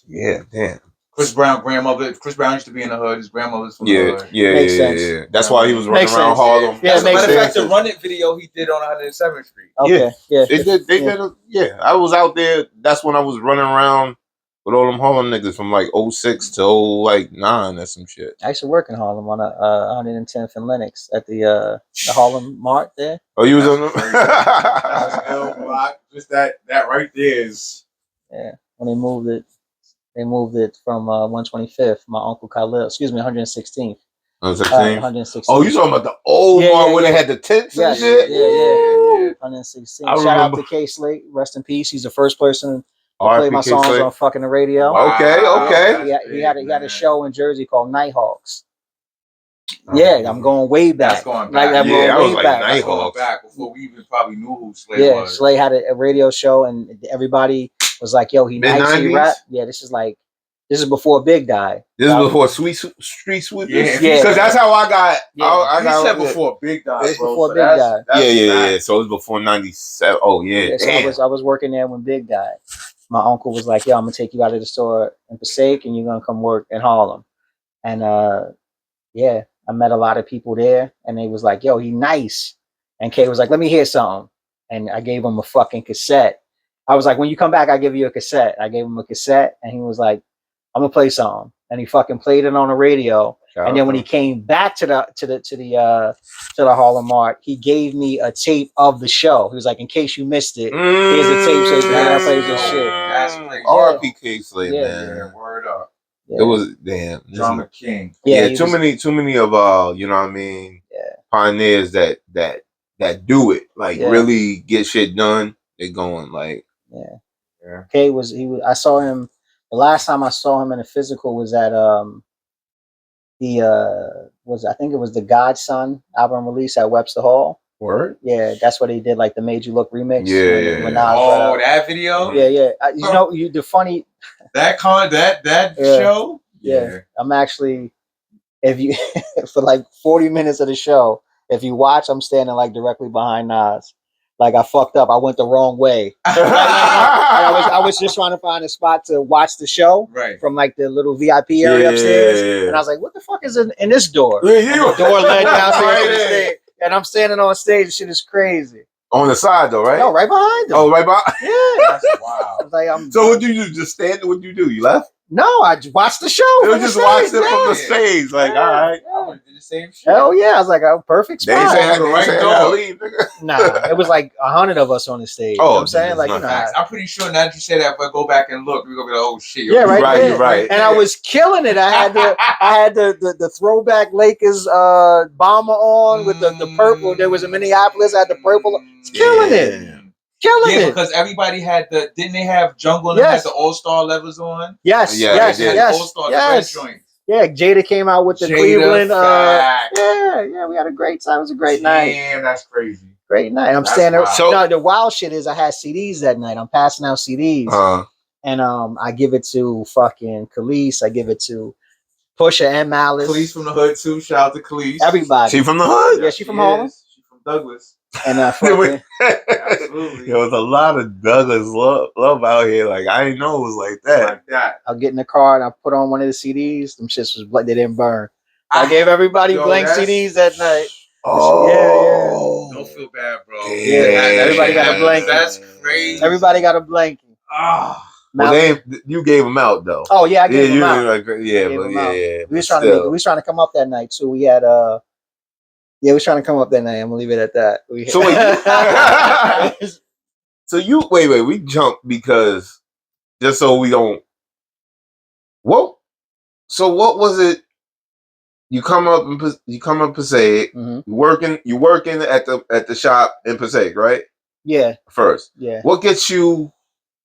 Yeah, damn. Chris Brown grandmother. Chris Brown used to be in the hood. His grandmother's from the hood. Yeah. That's why he was running around Harlem. Yeah, as a matter of fact, the Run It video he did on 107th Street. Okay. Yeah. They did. Yeah, I was out there. That's when I was running around with all them Harlem niggas from like 06 to 09 or some shit. I used to work in Harlem on 110th and Lenox at the Harlem Mart there. Oh, you was on the block. Just that right there is. Yeah, when they moved it from 125th. My uncle Khalil, 116th. 116th. Oh, you talking about the old one where they had the tents and shit? Yeah. 116th. Shout out to K Slate, rest in peace. He's the first person to play my songs on fucking the radio. Wow. Okay. He had a show in Jersey called Nighthawks. Yeah, I'm going way back. That's going back. I'm going way back. Nighthawks. Back before we even probably knew who Slay was. Yeah, Slay had a radio show, and everybody was like, "Yo, he nice, he rap." Yeah, this is before Big died. This is before Street Sweepers. Yeah, because that's how I got. Yeah. I got said before Big died. Before Big died. Yeah. So it was before 97. Oh yeah. So I was working there when Big died. My uncle was like, "Yo, I'm gonna take you out of the store in Passaic, and you're gonna come work in Harlem." And yeah, I met a lot of people there, and they was like, "Yo, he nice." And Kay was like, "Let me hear something," and I gave him a fucking cassette. I was like, "When you come back, I'll give you a cassette." I gave him a cassette, and he was like, "I'm gonna play something," and he fucking played it on the radio. And then when he came back to the Harlem Mart, he gave me a tape of the show. He was like, "In case you missed it, here's a tape so you can play this shit." That's crazy. RPK Slade, man. Yeah, word up. Yeah. It was damn. Drama King. Yeah, too many of you know what I mean? Yeah. Pioneers that do it. Like really get shit done. They're going like Kay I saw him the last time I saw him in a physical was at I think it was the Godson album release at Webster Hall. Word? Yeah, that's what he did, like the Made You Look remix. Yeah. That video? Yeah. The funny that show? Yeah. I'm actually, if you for like 40 minutes of the show, if you watch, I'm standing like directly behind Nas. Like I fucked up. I went the wrong way. I was just trying to find a spot to watch the show from like the little VIP area upstairs. And I was like, what the fuck is in this door? And the door led downstairs to the stage. And I'm standing on stage. Shit is crazy. On the side though, right? No, right behind them. Oh, right behind. Yeah. That's wild. Like, so what did you do? Just stand? What did you do? You left? No, I watched the show. You just watched it from the stage. Like, all right. I would do the same shit. Hell yeah. I was like, oh, perfect spot. They say I leave, nigga. Nah, it was like 100 of us on the stage. Oh, you know what I'm saying? Like, I'm pretty sure now that you say that, if I go back and look, we're gonna be like, oh shit. Yeah, You're right. And I was killing it. I had the throwback Lakers bomber on with the purple. There was a Minneapolis. I had the purple. It's killing it. Killing it. Because everybody had didn't they have Jungle and had the All-Star levels on? Yes. All-Star joints. Yeah, Jada came out with the Cleveland. We had a great time. It was a great night. Damn, that's crazy. Great night. I'm standing. So the wild shit is I had CDs that night. I'm passing out CDs. And I give it to fucking Khalees. I give it to Pusha and Malice. Khalees from the hood too. Shout out to Khalees. Everybody. She from the hood? Yeah, she from Harlem. She from Douglas. And absolutely. There was a lot of Douglas love out here. Like I didn't know it was like that. I'll get in the car and I put on one of the CDs. Them shits was like they didn't burn. I gave everybody blank CDs that night. Oh, yeah. Don't feel bad, bro. Yeah, everybody got a blanket. That's crazy. Everybody got a blanket. Well, you gave them out though. Oh yeah, I gave them out. We was trying to come up that night too. We had we was trying to come up that night. I'm gonna leave it at that. So you wait. We jumped because just so we don't. What? So what was it? You come up Passaic. Mm-hmm. You working at the shop in Passaic, right? Yeah. First. Yeah. What gets you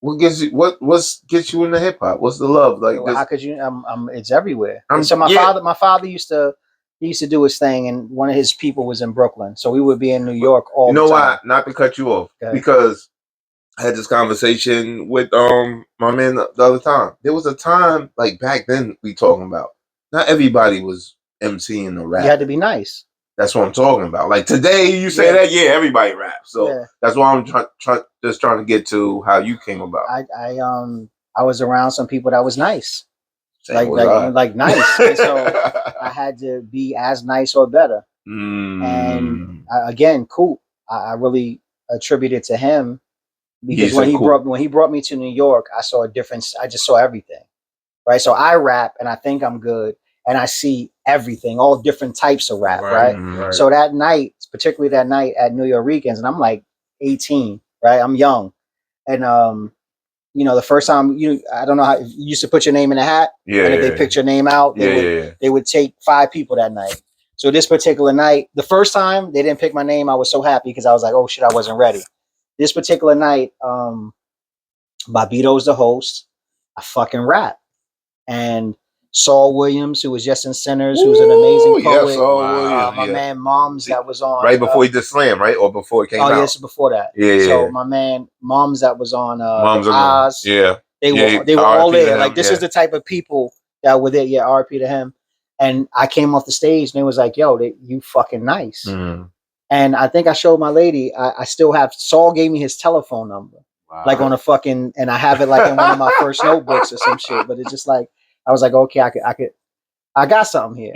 What gets you? What's gets you into hip hop? What's the love like? How could you? It's everywhere. I'm- So yeah. my father used to do his thing, and one of his people was in Brooklyn, so we would be in New York all You know the why? time. Not to cut you off, Okay. because I had this conversation with my man the other time. There was a time like back then we talking about. Not everybody was MCing the rap. You had to be nice. That's what I'm talking about. Like today, you say that, yeah, everybody raps. So that's why I'm just trying to get to how you came about. I was around some people that was nice, Same like nice, and so I had to be as nice or better. And again, Coop, I really attribute it to him, because when he brought me to New York, I saw a difference. I just saw everything, right? So I rap and I think I'm good, and I see everything, all different types of rap, right? So that night, particularly that night at New Yorkers, and I'm like 18, right? I'm young, and you know, the first time I don't know how you used to put your name in a hat, and if they picked your name out, they would take 5 people that night. So this particular night, the first time they didn't pick my name, I was so happy because I was like, oh shit, I wasn't ready. This particular night, Bobito's the host. I fucking rap. And Saul Williams, who was just in Sinners, who's an amazing poet. My man Moms, that was on right before he did Slam, right? Or before it came out? Oh, yes, before that. So my man Moms, that was on Oz. They were all there. Like, this is the type of people that were there. Yeah, RP to him. And I came off the stage and it was like, yo, you fucking nice. And I think I showed my lady, I still have, Saul gave me his telephone number. Like on a fucking, and I have it like in one of my first notebooks or some shit. But it's just like, I was like, okay, I got something here.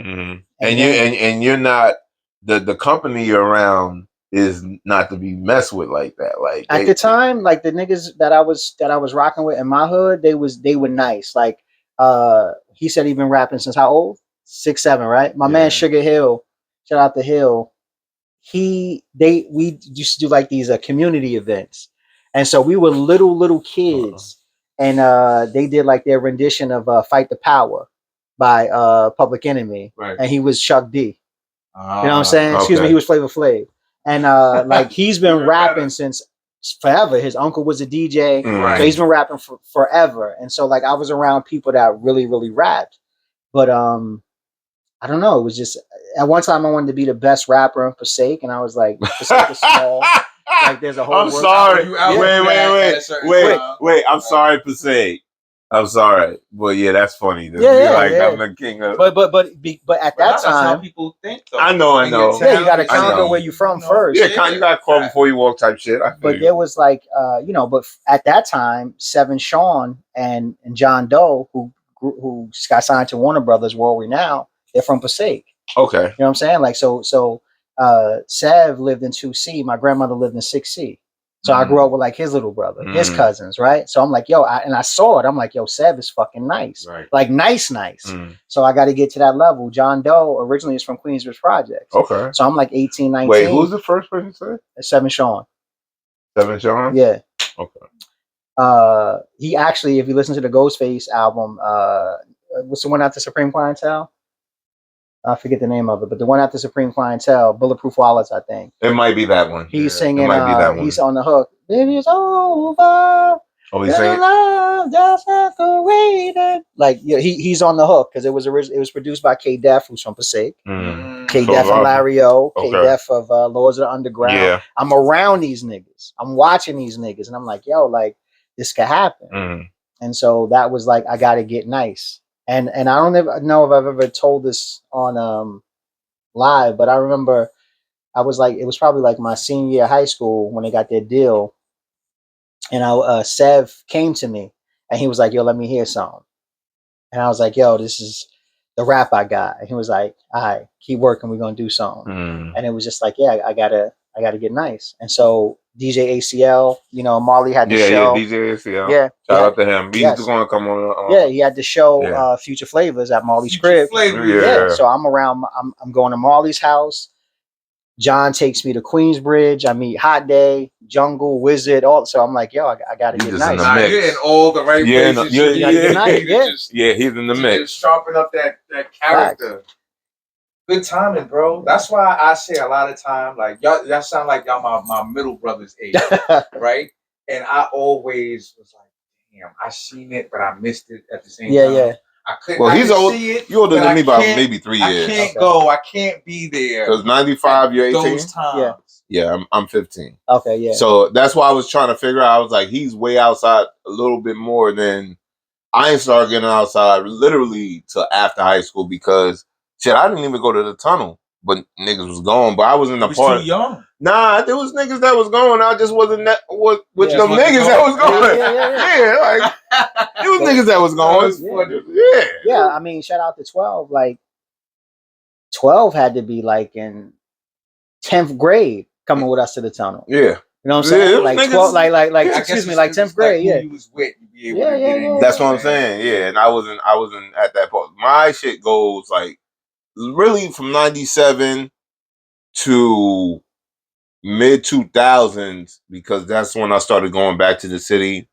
And you're not, the company you're around is not to be messed with like that. Like at the time, like the niggas that I was rocking with in my hood, they were nice. Like he said he'd been rapping since how old? 6, 7, right? My man Sugar Hill, shout out to Hill. We used to do like these community events, and so we were little kids, and they did like their rendition of "Fight the Power" by Public Enemy, and he was Chuck D. You know what I'm saying? Excuse me, he was Flavor Flav, and like he's been rapping since forever. His uncle was a DJ, so he's been rapping for forever. And so like I was around people that really rapped, but I don't know. It was just at one time I wanted to be the best rapper in Passaic, and I was like, Passaic is small. Like there's a whole. I'm sorry. Wait. I'm sorry, Passaic. I'm sorry, but yeah, that's funny. I'm the king of. But at that time, that's how people think. Though. I know. Yeah, you got to conquer where you from first. Yeah, you got to call before you walk type shit. But there was like, but at that time, Seven Sean and John Doe, who got signed to Warner Brothers, World Renown, they're from Passaic. Okay, you know what I'm saying? Like so. Sev lived in 2C. My grandmother lived in 6C. So I grew up with like his little brother, his cousins, right? So I'm like, yo, I saw it. I'm like, yo, Sev is fucking nice. Like nice. So I got to get to that level. John Doe originally is from Queensbridge Projects. Okay. So I'm like 18, 19. Wait, who's the first person you said? Seven Sean. Seven Sean? Yeah. Okay. He actually, if you listen to the Ghostface album, what's the one after Supreme Clientele? I forget the name of it, but the one after Supreme Clientele, Bulletproof Wallets, I think. It might be that one. He's singing, he's on the hook. Baby, it's over. Oh, he's singing? Love just decorated. Like, yeah, he's on the hook because it was produced by K Def, who's from Passaic. K Def and Larry O. K Def of Lords of the Underground. Yeah. I'm around these niggas. I'm watching these niggas, and I'm like, yo, like, this could happen. And so that was like, I got to get nice. And I don't ever know if I've ever told this on live, but I remember I was like, it was probably like my senior year of high school when they got their deal. And Sev came to me and he was like, yo, let me hear something. And I was like, yo, this is the rap I got. And he was like, all right, keep working. We're going to do something. And it was just like, yeah, I gotta get nice. And so DJ ACL, Marley had the show. Yeah, DJ ACL. Yeah. Shout out to him. He's going to come on. Yeah, he had the show Future Flavors at Marley's crib. Yeah. So I'm around, I'm going to Marley's house. John takes me to Queensbridge. I meet Hot Day, Jungle, Wizard, all. So I'm like, yo, I got to get nice. You're in all the right places. Yeah, he's in the mix. Just sharpen up that character. Right. Good timing, bro. That's why I say a lot of time, like y'all sound like y'all my middle brother's age, right? And I always was like, damn, I seen it, but I missed it at the same Yeah, time. yeah. I couldn't. Well, I he's could old. see it. You older but than I me by can't- maybe 3 years. I can't Okay. go. I can't be there. Because 95, you're 18. Those times. Yeah, I'm 15. Okay, yeah. So that's why I was trying to figure out. I was like, he's way outside a little bit more than I ain't started getting outside literally till after high school because shit, I didn't even go to the tunnel, but niggas was gone. But I was in the park. Too young. Nah, there was niggas that was going. I just wasn't that with Yeah, them niggas that was going. Yeah. Like there was niggas that was going. Yeah, I mean, shout out to 12. Like 12 had to be like in 10th grade coming with us to the tunnel. Yeah. You know what I'm saying? Like niggas, 12, like yeah, excuse me, like 10th grade, yeah. You was with, you be able to get in. That's what I'm saying. Yeah, and I wasn't at that point. My shit goes like really from 97 to mid 2000s because that's when I started going back to the city.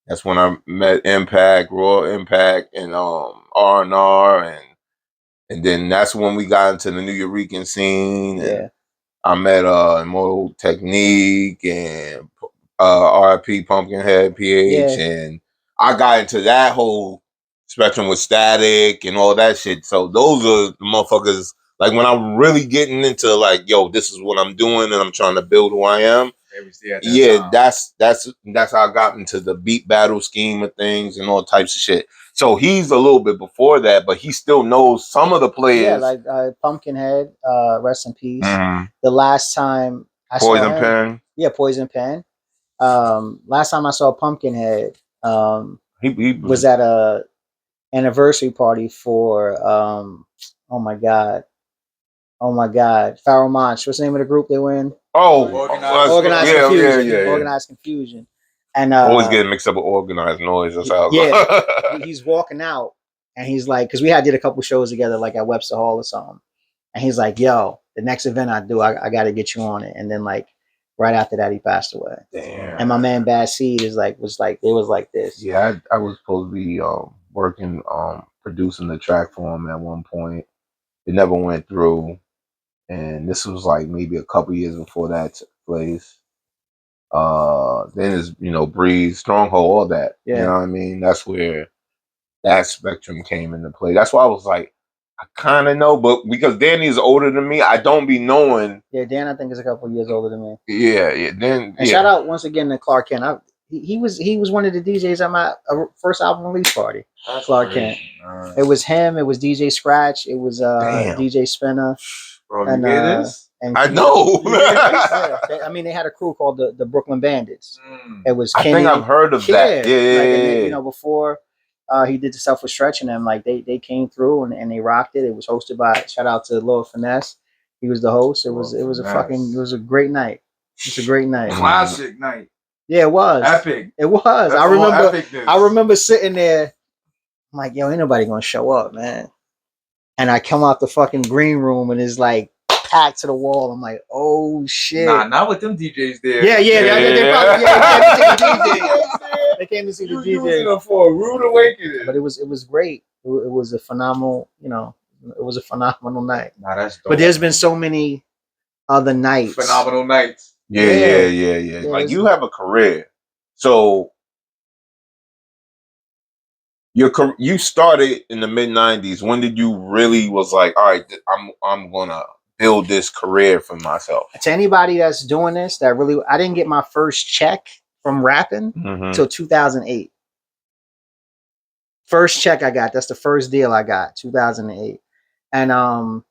That's when I met Impact, Royal Impact, and R&R, and then that's when we got into the New Eurekan scene. And I met Immortal Technique and RIP Pumpkinhead PH, and I got into that whole spectrum with Static and all that shit. So those are the motherfuckers. Like when I'm really getting into like, yo, this is what I'm doing, and I'm trying to build who I am. Yeah, that's how I got into the beat battle scheme of things and all types of shit. So he's a little bit before that, but he still knows some of the players. Yeah, like Pumpkinhead, rest in peace. The last time I saw him, Pen. Yeah, Poison Pen. Last time I saw Pumpkinhead, he was at a anniversary party for oh my god, Pharaoh Monch. What's the name of the group they were in? Organized Confusion. Organized Confusion. And always getting mixed up with Organized Noise. That's how. He's walking out, and he's like, because we had did a couple shows together, like at Webster Hall or something. And he's like, "Yo, the next event I do, I got to get you on it." And then like right after that, he passed away. Damn. And my man Bad Seed was like this. Yeah, I was supposed to be working producing the track for him at one point. It never went through, and this was like maybe a couple years before that took place. Then is Breeze, Stronghold, all that. Yeah. You know what I mean? That's where that spectrum came into play. That's why I was like, I kind of know, but because Danny is older than me, I don't be knowing. Yeah, Dan, I think is a couple years older than me. Yeah. And shout out once again to Clark Kent. He was one of the DJs at my first album release party. That's Clark Kent. It was him. It was DJ Scratch. It was DJ Spinner. Bro, and, you hear this? And I know. I mean, they had a crew called the Brooklyn Bandits. It was Kenny. I think I've heard of that. Yeah. Like, before he did the stuff with Stretch and them, like they came through and they rocked it. It was hosted by, shout out to Lord Finesse. He was the host. It was a great night. It was a great night. Classic night. Yeah, it was. Epic. It was. I remember sitting there. I'm like, yo, ain't nobody gonna show up, man. And I come out the fucking green room and it's like packed to the wall. I'm like, oh shit. Nah, not with them DJs there. They came to see the DJ. You was in there for a rude awakening. But it was great. It was a phenomenal, it was a phenomenal night. Nah, that's dope. But there's been so many other nights. Phenomenal nights. Yeah. Like you have a career. So you started in the mid-90s. When did you really was like, all right, I'm gonna build this career for myself? To anybody that's doing this, that really, I didn't get my first check from rapping till 2008. First check I got, that's the first deal I got, 2008. And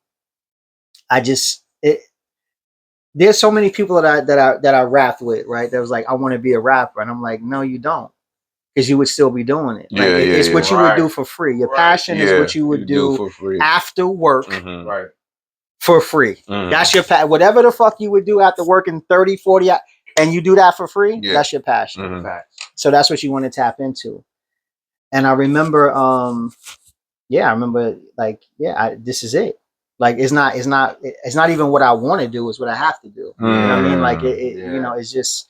there's so many people that I rapped with, right? That was like, I want to be a rapper. And I'm like, no, you don't. Because you would still be doing it. Like, it's what you would do for free. Your passion is what you would do for free after work for free. That's your passion. Whatever the fuck you would do after working 30, 40 hours, and you do that for free, that's your passion. So that's what you want to tap into. And I remember, this is it. Like, it's not even what I want to do, it's what I have to do. You know what I mean? Like, it's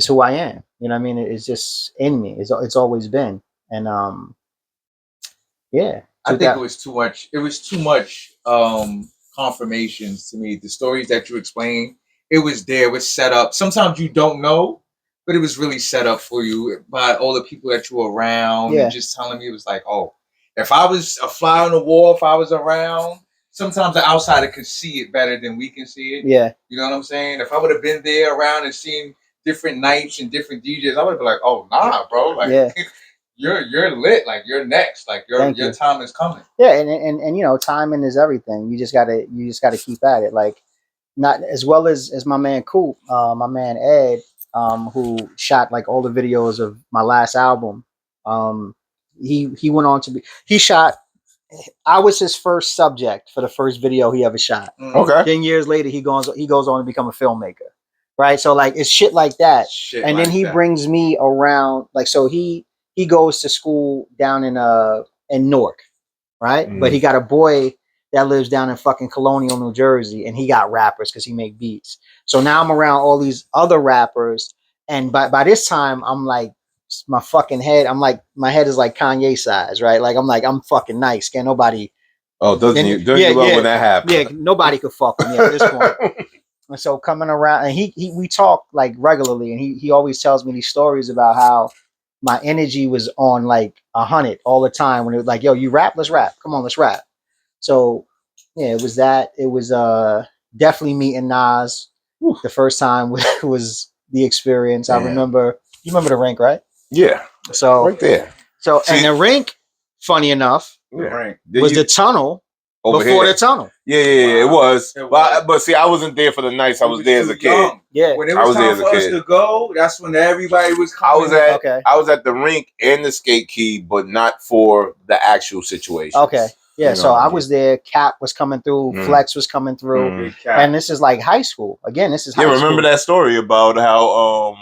who I am. You know what I mean? It's just in me. It's always been. And I think it was too much. It was too much confirmations to me. The stories that you explained, it was there, it was set up. Sometimes you don't know but it was really set up for you by all the people that you were around. Yeah. And just telling me, it was like, oh, if I was a fly on the wall, if I was around, sometimes the outsider could see it better than we can see it. Yeah. You know what I'm saying? If I would have been there around and seen different nights and different DJs, I would have been like, oh, nah, bro. Like, Yeah. you're lit. Like, you're next. Like, your time is coming. Yeah, and you know, timing is everything. You just gotta keep at it. Like, not as well as my man Coop, my man Ed, who shot like all the videos of my last album. He went on to be, he shot, I was his first subject for the first video he ever shot. Okay. 10 years later, he goes on to become a filmmaker. Right. So like, it's shit like that. And then he brings me around, like, so he goes to school down in Newark. Right. But he got a boy that lives down in fucking Colonial, New Jersey, and he got rappers because he make beats. So now I'm around all these other rappers, and by this time I'm like, my fucking head, I'm like, my head is like Kanye size, right? Like I'm fucking nice. Can't nobody. Oh, doesn't you love when that happens? Yeah, nobody could fuck with me at this point. And so coming around, and we talk like regularly, and he always tells me these stories about how my energy was on like 100 all the time when it was like, yo, you rap, let's rap. Come on, let's rap. So yeah, it was that. It was definitely meeting Nas. The first time was the experience. I remember, you remember the rink, right? Yeah. So right there. So and the rink, funny enough, was the tunnel before the tunnel. Yeah, it was. But see, I wasn't there for the nights. I was there as a kid. Yeah, when it was time for us to go, that's when everybody was coming. I was at the rink and the skate key, but not for the actual situation. Okay. Yeah, so I was there. Cap was coming through. Flex was coming through. And this is like high school. Again, this is high school. Remember that story about how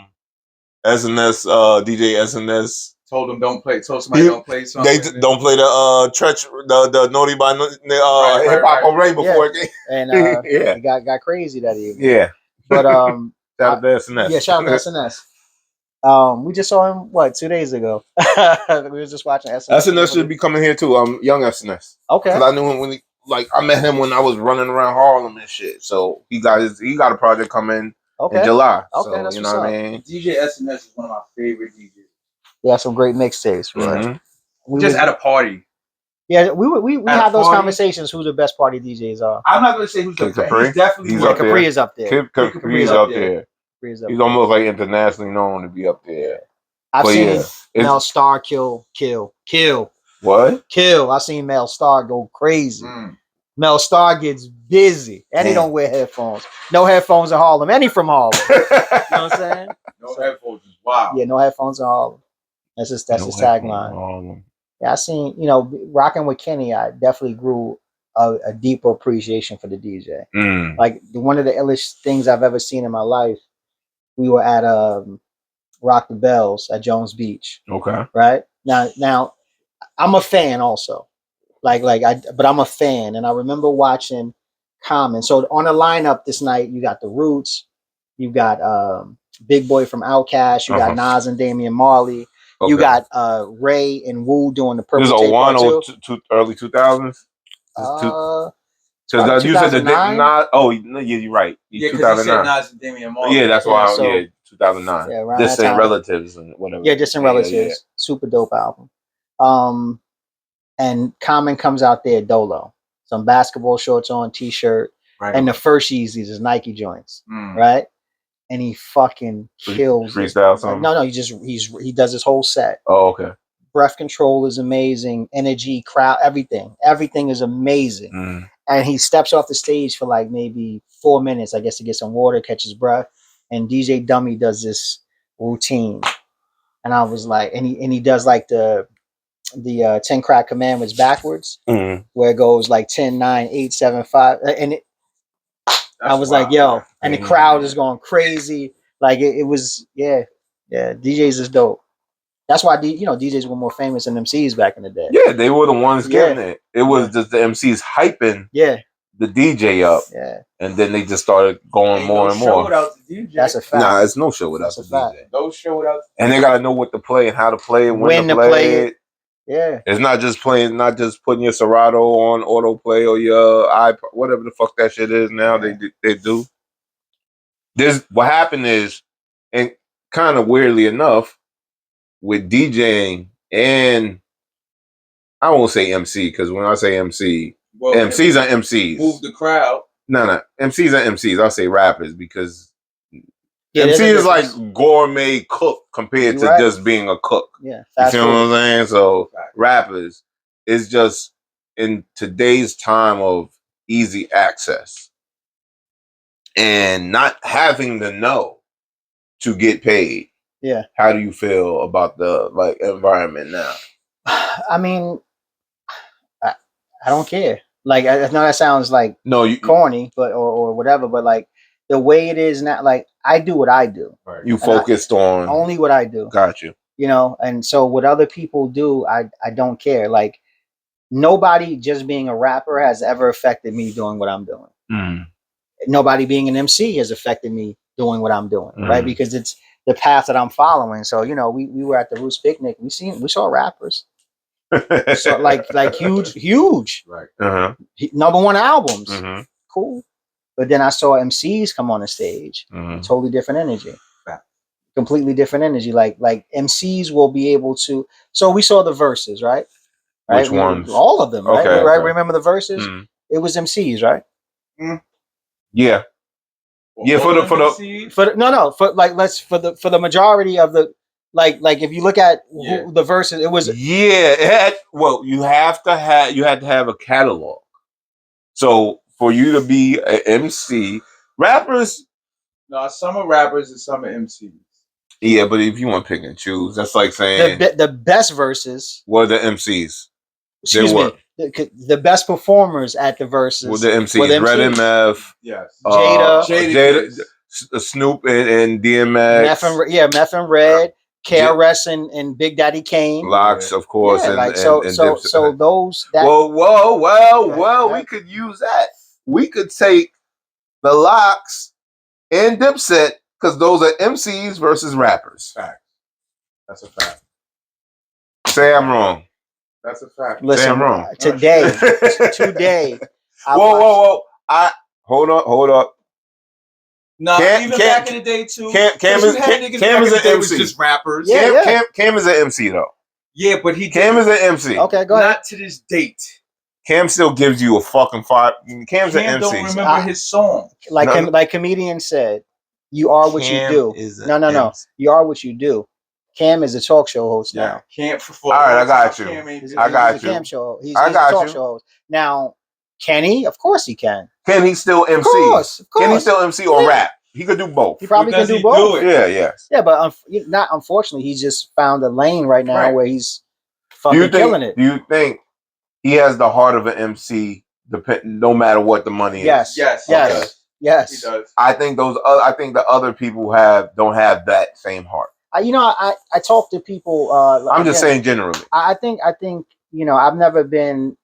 SNS, DJ SNS told somebody don't play something. They don't play the Naughty by Hip Hop Array before it. And it got crazy that evening. Yeah. But shout out to SNS. Yeah, shout out to SNS. We just saw him 2 days ago. We were just watching SNS. SNS should be coming here too. Young SNS. Okay. Because I knew him when I met him when I was running around Harlem and shit. So he got a project coming in July. Okay, so, that's you know what I mean. DJ SNS is one of my favorite DJs. Yeah, some great mixtapes. Right? We just at a party. Yeah, we have those conversations. Who the best party DJs are? I'm not going to say who's the best. He's definitely Capri is up there. Capri's up there. He's almost like internationally known to be up there. I've seen Mel Star kill. What? Kill. I've seen Mel Star go crazy. Mel Star gets busy, and he don't wear headphones. No headphones in Harlem. And he from Harlem. You know what I'm saying? No headphones is wild. Yeah, no headphones in Harlem. That's his tagline. Yeah, I seen, rocking with Kenny, I definitely grew a deeper appreciation for the DJ. Like one of the illest things I've ever seen in my life, we were at Rock the Bells at Jones Beach. Okay. Right? Now I'm a fan also. But I'm a fan, and I remember watching Common. So on the lineup this night, you got The Roots, you got Big Boy from Outkast, you got Nas and Damian Marley. Okay. You got Ray and Wu doing the Purple Tape Part 2. Early 2000s? Because you said the Nas. Oh, no, yeah, you're right. Yeah, because you said Nas and Damian Marley. Yeah, that's why. 2009. Yeah, Distant Relatives and whatever. Yeah, Distant Relatives. Yeah. Super dope album. And Common comes out there dolo. Some basketball shorts on, t-shirt. Right. And the first Yeezys is Nike joints. Right? And he fucking kills freestyle something. No, he does his whole set. Oh, okay. Breath control is amazing. Energy, crowd, everything is amazing. And he steps off the stage for like maybe 4 minutes, I guess, to get some water, catch his breath. And DJ Dummy does this routine, and I was like, and he does like the 10 Crack Commandments backwards, where it goes like 10, 9, 8, 7, 5, and I was like, yo, and the crowd is going crazy. Like it was, yeah. DJs is dope. That's why DJs were more famous than MCs back in the day. Yeah, they were the ones getting it. It was just the MCs hyping the DJ up. Yeah. And then they just started going more and more. That's a fact. Nah, it's no show without the DJ. No show without. And they gotta know what to play and how to play and when to play it. Yeah. It's not just putting your Serato on autoplay or your iPod, whatever the fuck that shit is now. They do. What happened is, and kind of weirdly enough, with DJing and I won't say MC because when I say MC, well, MCs are MCs. Move the crowd. No, MCs are MCs. I'll say rappers because MC is like gourmet cook compared to just being a cook. Yeah, you feel what I'm saying? So rappers is just in today's time of easy access and not having to know to get paid. Yeah. How do you feel about the like environment now? I mean, I don't care. Like, I know that sounds like corny, but or whatever. But like the way it is now, like I do what I do. Right. You focused on only what I do. Got you. You know, and so what other people do, I don't care. Like nobody just being a rapper has ever affected me doing what I'm doing. Mm. Nobody being an MC has affected me doing what I'm doing, right? Because it's the path that I'm following. So you know, we were at the Roots picnic. We saw rappers. So like huge, right? Number one albums, cool. But then I saw MCs come on the stage, totally different energy, completely different energy. Like MCs will be able to. So we saw the verses, right? Which ones? All of them, right? Okay, right. Remember the verses? It was MCs, right? Yeah. Yeah, for the majority of the. Like if you look at the verses, it was you had to have a catalog. So for you to be an MC, rappers. No, some are rappers and some are MCs. Yeah, but if you want to pick and choose, that's like saying the best verses were the MCs. Excuse me. The best performers at the verses were the MCs. Red MF, yes, Jada, Snoop and DMX, Meth and Red. KRS and Big Daddy Kane, Locks, of course, and so those. Whoa! We could use that. We could take the Locks and Dipset because those are MCs versus rappers. Fact. That's a fact. Say I'm wrong. That's a fact. Listen, say I'm wrong. Today. Whoa! Hold up. No, even back in the day too. Cam is an MC. Just rappers. Cam is an MC though. Yeah, but Cam is an MC. Okay, go ahead. Not to this date. Cam still gives you a fucking fire. Cam's an MC. Don't remember his song. Like comedian said, you are what you do. No. You are what you do. Cam is a talk show host now. Cam all right, I got you. I got you. Cam show. He's a talk show host. Now, can he? Of course he can. Can he still MC? Of course. Can he still MC or rap? He could do both. He probably can do both. Yeah, but not unfortunately, he's just found a lane right now where he's fucking killing it. Do you think he has the heart of an MC, no matter what the money is? Yes. He does. I think the other people don't have that same heart. I talk to people. I'm just saying generally. I think I've never been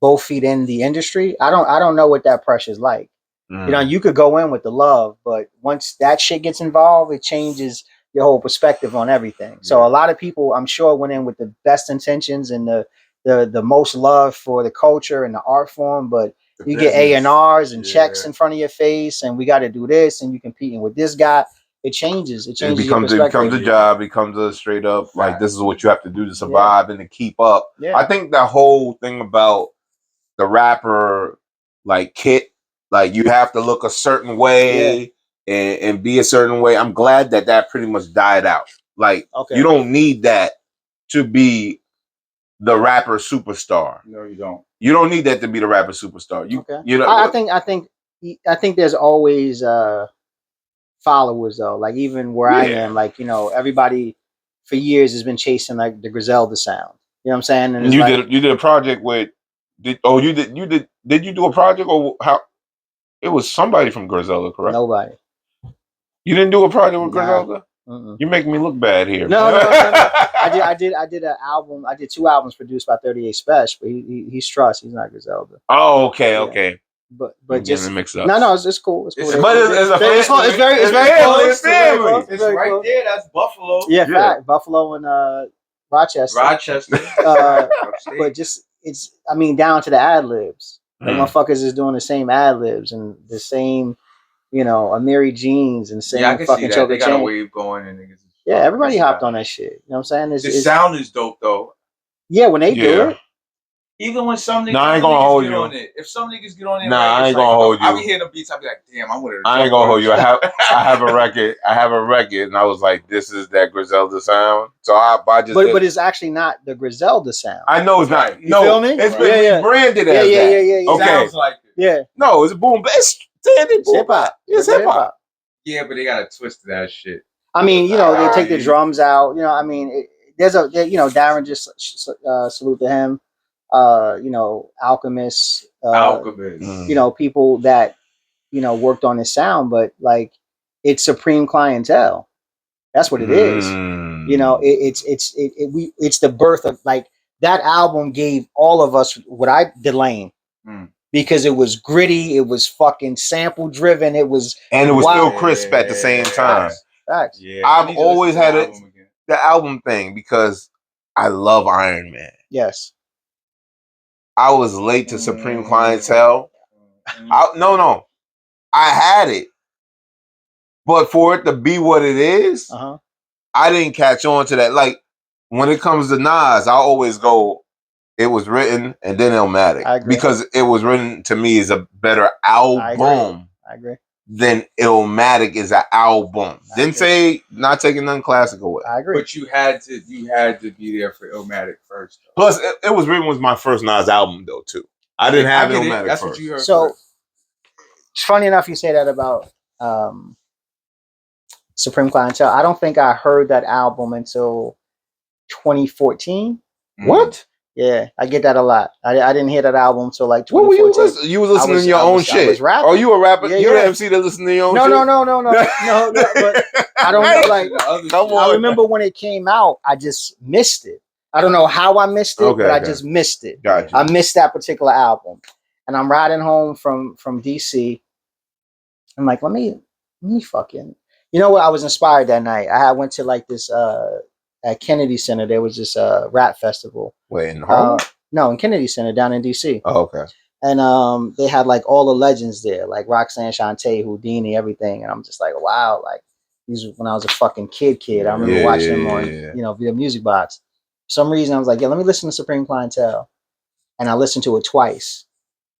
both feet in the industry. I don't know what that pressure's like. You could go in with the love, but once that shit gets involved, it changes your whole perspective on everything. So a lot of people, I'm sure, went in with the best intentions and the most love for the culture and the art form, but you get A&Rs and checks in front of your face, and we got to do this, and you competing with this guy. It changes. It becomes a job. It becomes a straight up like this is what you have to do to survive and to keep up. Yeah. I think that whole thing about the rapper like kit. Like you have to look a certain way and be a certain way. I'm glad that pretty much died out. Like you don't need that to be the rapper superstar. No, you don't. You don't need that to be the rapper superstar. I think there's always followers though. Like even where I am, like everybody for years has been chasing like the Griselda sound. You know what I'm saying? And you did a project with. Did you do a project or how? It was somebody from Griselda, correct? Nobody. You didn't do a project with Griselda? You're making me look bad here. No. I did an album. I did 2 albums produced by 38 Special, but he's Trust. He's not Griselda. Oh, okay. But just mixed up. No, it's cool. It's cool. It's very close. It's right there. That's Buffalo. Yeah, fact. Buffalo and Rochester. But just down to the ad libs. The motherfuckers is doing the same ad libs and the same, you know, Amiri Jeans and sing I can fucking see that. Chocolate They got a Chain. wave going and niggas. Yeah, everybody hopped on that shit. You know what I'm saying? The sound is dope though. Yeah, when they do it. Even when some niggas, I ain't gonna hold you on it. If some niggas get on it, I ain't gonna hold you. I be hearing the beats. I be like, damn, I want to. I ain't gonna hold you. I have a record. I have a record, and I was like, this is that Griselda sound. So I just. But it's actually not the Griselda sound. I know it's not. You feel me? It's been rebranded as that. Yeah. Okay. Sounds like it. Yeah. No, it's boom. It's hip hop. It's hip hop. Yeah, but they got a twist to that shit. I mean, you know, they take the drums out. You know, I mean, you know, Darren just salute to him. You know, Alchemist. You know, people that, you know, worked on his sound, but like, it's Supreme Clientele. That's what it is. You know, it's the birth of, like, that album gave all of us what Delane. Because it was gritty, it was fucking sample driven, it was still crisp at the same time. Facts. Yeah, I've always had the album thing because I love Iron Man. Yes. I was late to Supreme Clientele. No. I had it. But for it to be what it is, I didn't catch on to that. Like, when it comes to Nas, I always go, it was written and then Illmatic. Because it was written to me as a better album. I agree. Than Illmatic is an album. Didn't say not taking nothing classic away. I agree. But you had to be there for Illmatic first. Though. Plus, it was written was my first Nas album though too. I didn't have Illmatic That's first. what you heard. So, it's funny enough you say that about Supreme Clientele. I don't think I heard that album until 2014. What? Yeah, I get that a lot. I didn't hear that album until like 2014. What were you listening? You was listening to your own shit. I was rapping. Oh, you a rapper? Yeah, You're an MC that listen to your own shit? No. But I don't know. Like, I remember when it came out, I just missed it. I don't know how I missed it, but I just missed it. Gotcha. I missed that particular album. And I'm riding home from DC. I'm like, let me fucking. You know what? I was inspired that night. I went to like this at Kennedy Center. There was this rap festival. Wait, in Harlem? No, in Kennedy Center down in DC. Oh, okay. And they had like all the legends there, like Roxanne Shante, Houdini, everything. And I'm just like, wow, like these when I was a fucking kid. I remember watching them on, you know, via Music Box. For some reason I was like, yeah, let me listen to Supreme Clientele. And I listened to it twice.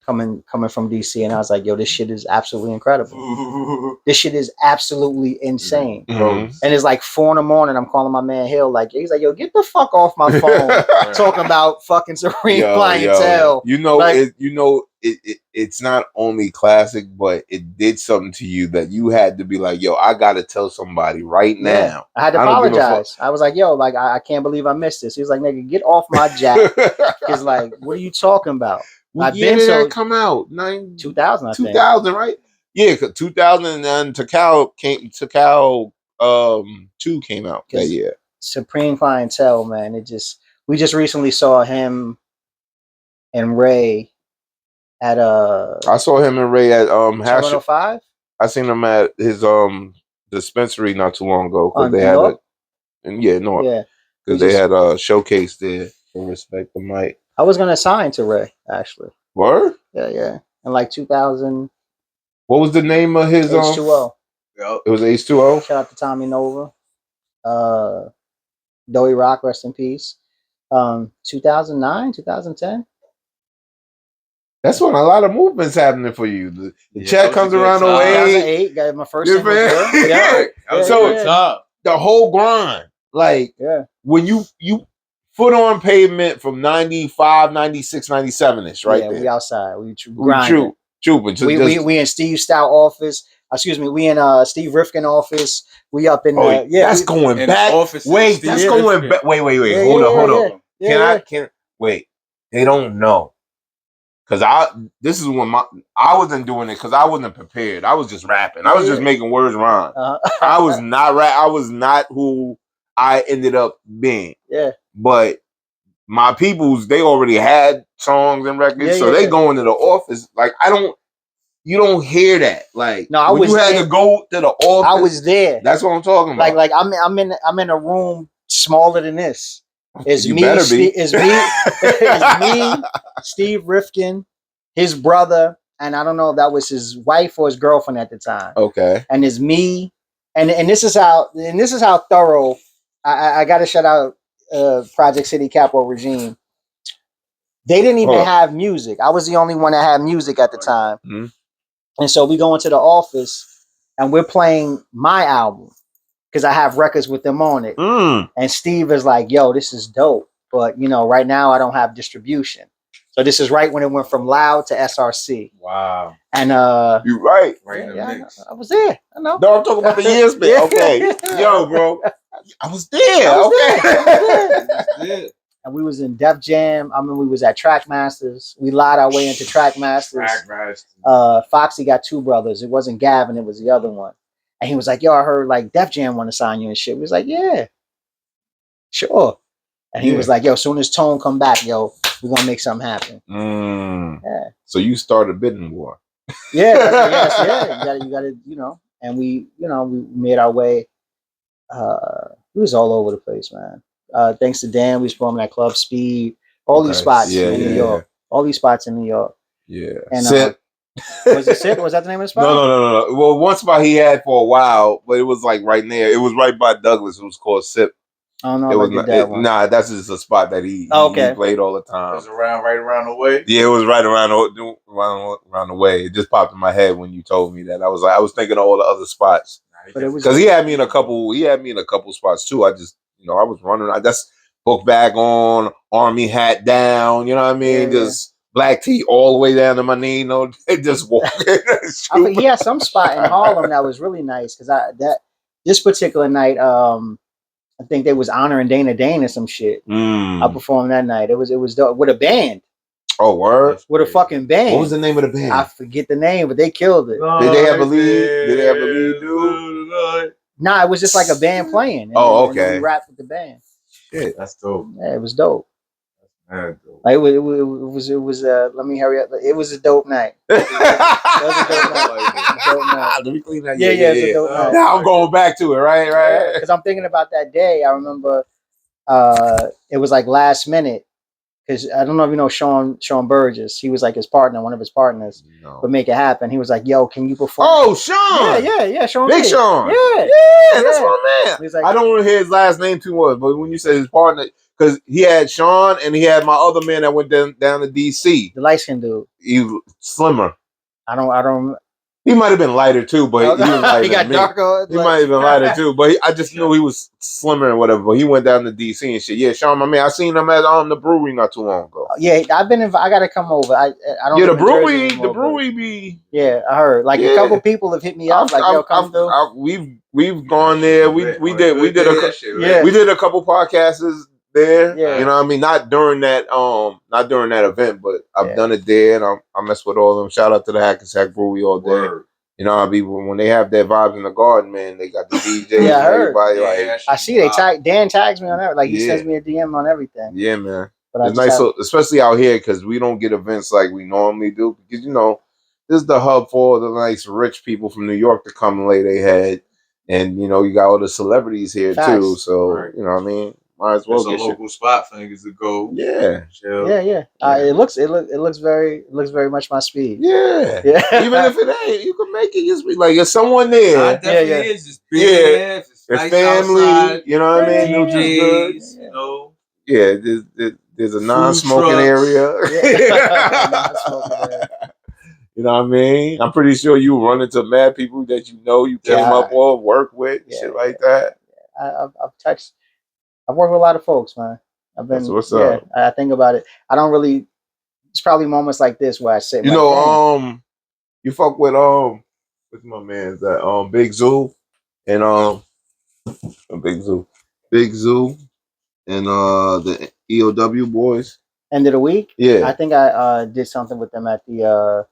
Coming from DC, and I was like, yo, this shit is absolutely incredible. This shit is absolutely insane. And it's like 4 a.m. I'm calling my man Hill, like, he's like, yo, get the fuck off my phone talking about fucking Supreme Clientele. You know, like, it's not only classic, but it did something to you that you had to be like, yo, I gotta tell somebody right now. I had to apologize. I was like, yo, like, I can't believe I missed this. He was like, nigga, get off my jack. He's like, what are you talking about? What year did that come out? 2000, I think. 2000, right? Yeah, 2000, and then Takao 2 came out that year. Supreme Clientele, man. We just recently saw him and Ray at I saw him and Ray at 705. I seen him at his dispensary not too long ago because they had North? because they had a showcase there for Respect the Mic. I was gonna sign to Ray, actually. Word? Yeah. In like 2000. What was the name of his H2O? It was H2O. Shout out to Tommy Nova. Doey Rock, rest in peace. 2009, 2010. That's when a lot of movements happening for you. The check comes around 2008. Got my first single. The whole grind. Like when you foot on pavement from 95, 96, 97-ish, right there. We outside. We grinding. Trooping. We in Steve Stout office. Excuse me. We in Steve Rifkin office. We up in that's going back. Wait, that's going back. Wait. Hold on. Wait. They don't know. Cause this is when I wasn't doing it because I wasn't prepared. I was just rapping. I was just making words rhyme. I was not I was not who I ended up being. Yeah. But my peoples, they already had songs and records, so they go into the office. Like you don't hear that. Like when you had to go to the office. I was there. That's what I'm talking about. Like I'm in a room smaller than this. It's me. It's me, Steve Rifkin, his brother, and I don't know if that was his wife or his girlfriend at the time. Okay. And it's me, and this is how thorough. I got to shout out Project City Capo Regime. They didn't even have music. I was the only one that had music at the time. Mm-hmm. And so we go into the office and we're playing my album because I have records with them on it. And Steve is like, yo, this is dope. But, you know, right now I don't have distribution. So this is right when it went from Loud to SRC. Wow. And you're right. Right in the mix. I was there. I know. No, I'm talking about the years, man. Okay. Yo, bro. I was there. Okay. And we was in Def Jam. I mean, we was at Trackmasters. We lied our way into Trackmasters. Foxy got two brothers. It wasn't Gavin, it was the other one. And he was like, yo, I heard like Def Jam want to sign you and shit. We was like, yeah, sure. And he was like, yo, as soon as Tone come back, yo, we're gonna make something happen. Yeah. So you started a bidding war. Yeah. You gotta, you know, and we made our way. We was all over the place, man. Thanks to Dan, we was performing at Club Speed, all these spots in New York. All these spots in New York. Yeah. And was it Sit? Was that the name of the spot? No. Well, one spot he had for a while, but it was like right there. It was right by Douglas. It was called Sip. I don't know. It was that one. Nah, that's just a spot that he played all the time. It was right around the way. Yeah, it was right around the way. It just popped in my head when you told me that. I was thinking of all the other spots. But it was because he had me in a couple spots too. I just, you know, I was running. I just book bag on, army hat down. You know what I mean? Just black tee all the way down to my knee. You know, just walking. I mean, he had some spot in Harlem that was really nice because this particular night, I think they was honoring Dana Dane or some shit. I performed that night. It was dope with a band. Oh, word! With a fucking band. What was the name of the band? I forget the name, but they killed it. Did they have a lead? Did they have a lead, dude? Nah, it was just like a band playing. Okay. And we rapped with the band. Shit, that's dope. Yeah, it was dope. That's dope. Like it was. Let me hurry up. It was a dope night. It was a dope night. Let me clean that. Yeah. It's a dope night. Now I'm going back to it, right? Because I'm thinking about that day. I remember it was like last minute. Because I don't know if you know Sean Burgess. He was like his partner, one of his partners, would make it happen. He was like, yo, can you perform? Oh, Sean. Yeah, Sean. Big Sean. Yeah, that's my man. He's like, I don't want to hear his last name too much, but when you say his partner, because he had Sean and he had my other man that went down to DC. The light-skinned dude. He was slimmer. I don't. He might have been lighter too, but he was lighter. He got darker. He might have been lighter too, but I just knew he was slimmer and whatever. But he went down to DC and shit. Yeah, Sean, my man, I seen him at the brewery not too long ago. Yeah, I've been. I gotta come over. I don't. Yeah, the brewery be. Yeah, I heard. Like a couple people have hit me up. Yo, come through. We've gone there. We did a couple podcasts there. Yeah. You know what I mean? Not during that event, but I've done it there and I mess with all of them. Shout out to the Hackensack Brewery all day. Word. You know, I mean, when they have their vibes in the garden, man, they got the DJs and everybody. I see Dan tags me on everything. Like he sends me a DM on everything. Yeah, man. But it's nice, especially out here, because we don't get events like we normally do. Because, you know, this is the hub for all the nice rich people from New York to come and lay their head. And, you know, you got all the celebrities here too. So, you know what I mean? Might as well it's a local spot for niggas to go. Yeah. Chill. Yeah. It looks very much my speed. Yeah. Even if it ain't, you can make it just be like there's someone there. Definitely is. Just be there. Your family. Outside, you know what I mean? DJs, you know. Yeah, there's a non-smoking area. You know what I mean? I'm pretty sure you run into mad people that you came up with, work with, shit like that. I've worked with a lot of folks, man. That's what's up. I think about it. I don't really. It's probably moments like this where I sit. You know, you fuck with what's my man's that Big Zoo and Big Zoo and the EOW boys. End of the week. Yeah, I think I did something with them at the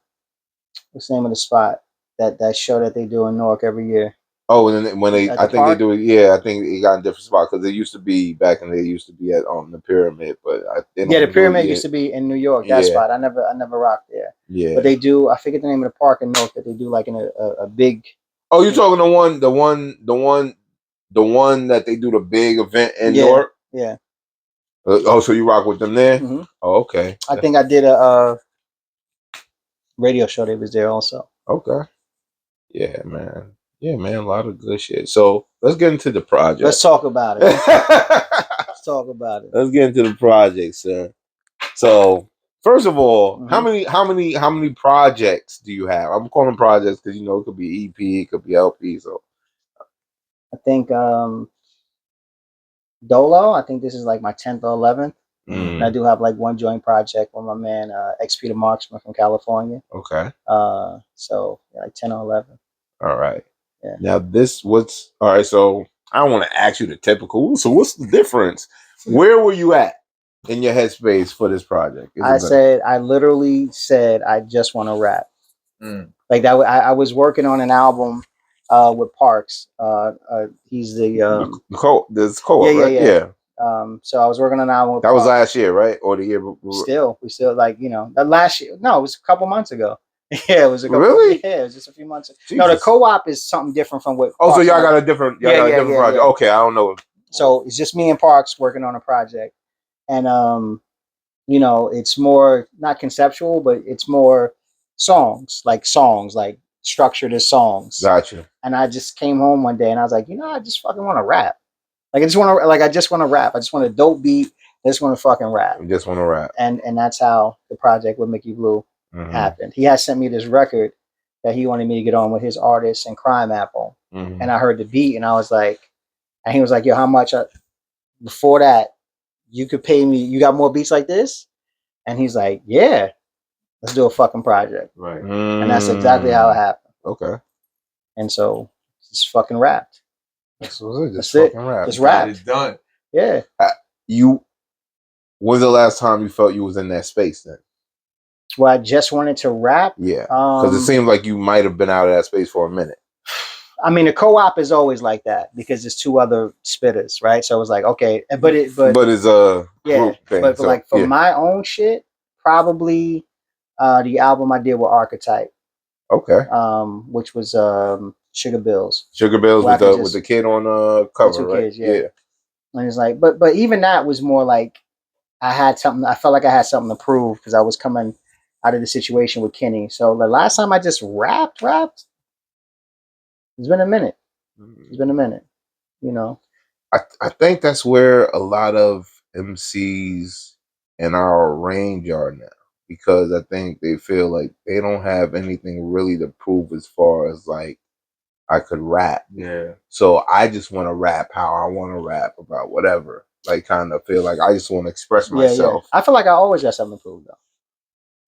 what's the name of the spot that show that they do in Newark every year. Oh, and then when I think they do it. Yeah, I think it got in different spots because they used to be back in the day. Used to be at the Pyramid, but the Pyramid used to be in New York. That spot I never rocked there. Yeah, but they do. I forget the name of the park in Newark that they do like in a big. Oh, you're talking the one that they do the big event in Newark. Yeah. So you rock with them there? Mm-hmm. Oh, okay. I think I did radio show. They was there also. Okay. Yeah, man. Yeah, man. A lot of good shit. So let's get into the project. Let's talk about it. Let's talk about it. Let's get into the project, sir. So first of all, how many projects do you have? I'm calling them projects because it could be EP, it could be LP. So I think Dolo. I think this is like my 10th or 11th. And I do have like one joint project with my man XP the Marksman from California. Okay. So like 10 or 11. All right. Yeah. Now all right. So I don't want to ask you the typical. So what's the difference? Where were you at in your headspace for this project? I literally said I just want to rap. Like that. I was working on an album with Parks. He's the co-op, right? Yeah. So I was working on an album with that Parks. was last year, right? Or the year before? We still like, that last year. No, it was a couple months ago. Yeah, it was a couple. Really? Yeah, it was just a few months ago. No, the co-op is something different from what. Oh, so y'all got a different project. Yeah. Okay, I don't know. So it's just me and Parks working on a project, and it's more not conceptual, but it's more songs like structured as songs. Gotcha. And I just came home one day and I was like, I just fucking want to rap. Like I just want to rap. I just want a dope beat. I just want to fucking rap. You just want to rap. And that's how the project with Mickey Blue happened. He had sent me this record that he wanted me to get on with his artist and Crime Apple. And I heard the beat and I was like, and he was like, yo, how much before that you could pay me? You got more beats like this? And he's like, yeah, let's do a fucking project. Right. And that's exactly how it happened. Okay. And so just fucking rapped. That's it. Just fucking rap. Just rap. It's done. Yeah. When's the last time you felt you was in that space then? Well, I just wanted to rap. Yeah. Because it seems like you might have been out of that space for a minute. I mean, the co-op is always like that because there's two other spitters, right? So it was like, okay, but it's a group thing. But like for my own shit, probably the album I did with Archetype. Okay. Which was Sugar Bills. Sugar Bills with the kid on the cover, right? Kids, yeah. And it's like, but even that was more like I felt like I had something to prove because I was coming out of the situation with Kenny. So the last time I just rapped, it's been a minute. It's been a minute, I think that's where a lot of MCs in our range are now. Because I think they feel like they don't have anything really to prove as far as like I could rap. Yeah. So I just want to rap how I want to rap about whatever. Like kind of feel like I just want to express myself. Yeah. I feel like I always got something to prove though.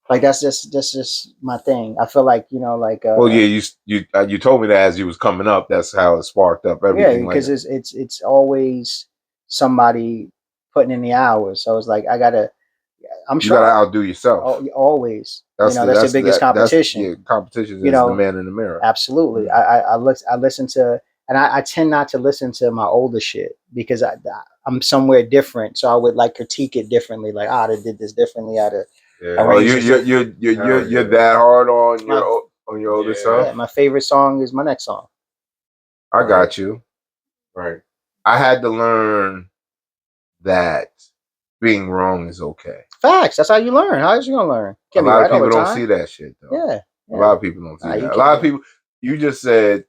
Like that's just my thing. I feel like well, yeah, you told me that as you was coming up. That's how it sparked up everything. Yeah, because it's always somebody putting in the hours. So it's like I gotta. I'm sure you gotta outdo yourself. Always. That's the biggest competition. Competition is the man in the mirror. Absolutely. I listen to, and I tend not to listen to my older shit because I'm somewhere different. So I would like critique it differently. Like, they did this differently. Oh, you're that hard on your older stuff. Yeah, my favorite song is my next song. I got you. Right. I had to learn that being wrong is okay. Facts. That's how you learn. How else you gonna learn? A lot of people don't see that shit though. Yeah. A lot of people don't see that. A lot of people. You just said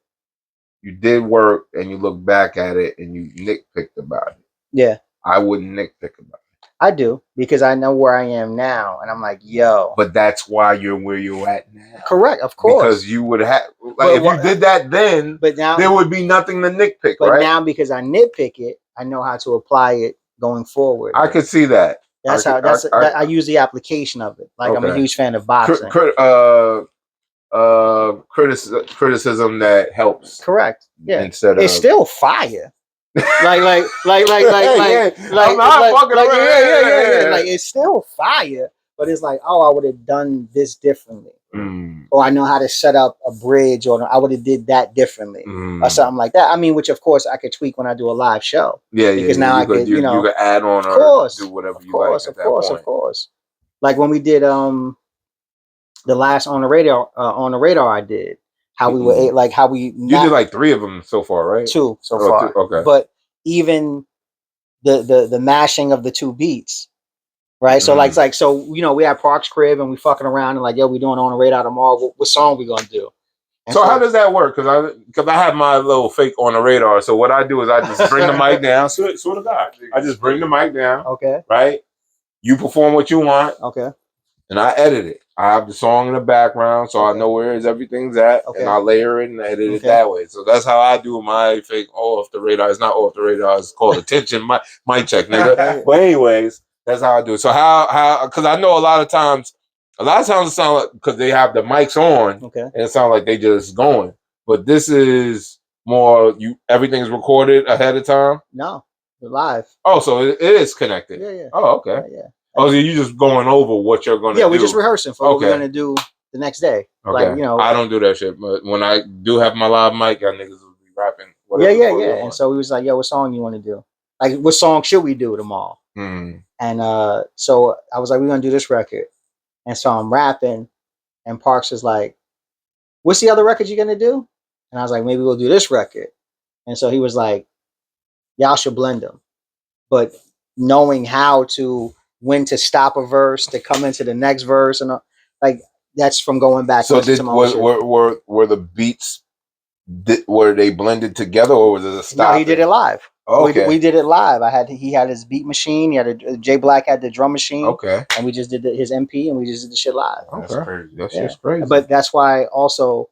you did work and you look back at it and you nitpicked about it. Yeah. I wouldn't nitpick about it. I do because I know where I am now, and I'm like, yo. But that's why you're where you're at now. Correct, of course. Because you would have, if you did that then, but now there would be nothing to nitpick. But right? now, because I nitpick it, I know how to apply it going forward. I could see that. That's I use the application of it. Like I'm a huge fan of boxing. Criticism that helps. Correct. Yeah. Instead it's still fire. Like it's still fire, but it's like, I would have done this differently, or I know how to set up a bridge, or I would have did that differently, or something like that. I mean, which of course I could tweak when I do a live show. Yeah, because now I could, you could add on, or do whatever you like. Of course. Like when we did the last on the radar I did. How we were you did like 3 of them so far, right? 2 so far. 2, okay. But even the mashing of the 2 beats, Right. So like, so, you know, we at Park's crib and we fucking around and like, yo, we doing On the Radar tomorrow. What song we gonna do? And so how does that work? Because I have my little fake On the Radar. So what I do is I just bring the mic down. Sort of God. I just bring the mic down. Okay. Right. You perform what you want. Okay. And I edit it. I have the song in the background, so I know where everything's at, and I layer it and edit it that way. So that's how I do my fake off the radar. It's not off the radar. It's called attention. Mic check, nigga. But anyways, that's how I do it. So how? Because I know a lot of times it sounds like because they have the mics on, and it sounds like they just going. But this is more everything's recorded ahead of time. No, we're live. Oh, so it is connected. Yeah. Oh, okay. Yeah. Oh, so you just going over what you're going to do? Yeah, we're just rehearsing for what we're going to do the next day. Okay. Like, you know. I don't do that shit, but when I do have my live mic, y'all niggas will be rapping. Yeah. And so we was like, yo, what song you want to do? Like, what song should we do tomorrow? And so I was like, we're going to do this record. And so I'm rapping, and Parks is like, what's the other record you're going to do? And I was like, maybe we'll do this record. And so he was like, y'all should blend them. But knowing when to stop a verse, to come into the next verse, and like that's from going back. So were the beats were they blended together, or was it a stop? No, he did it live. Okay, we did it live. He had his beat machine. He had Jay Black had the drum machine. Okay, and we just did his MP, and we just did the shit live. Okay, that's crazy. That's just crazy. But that's why also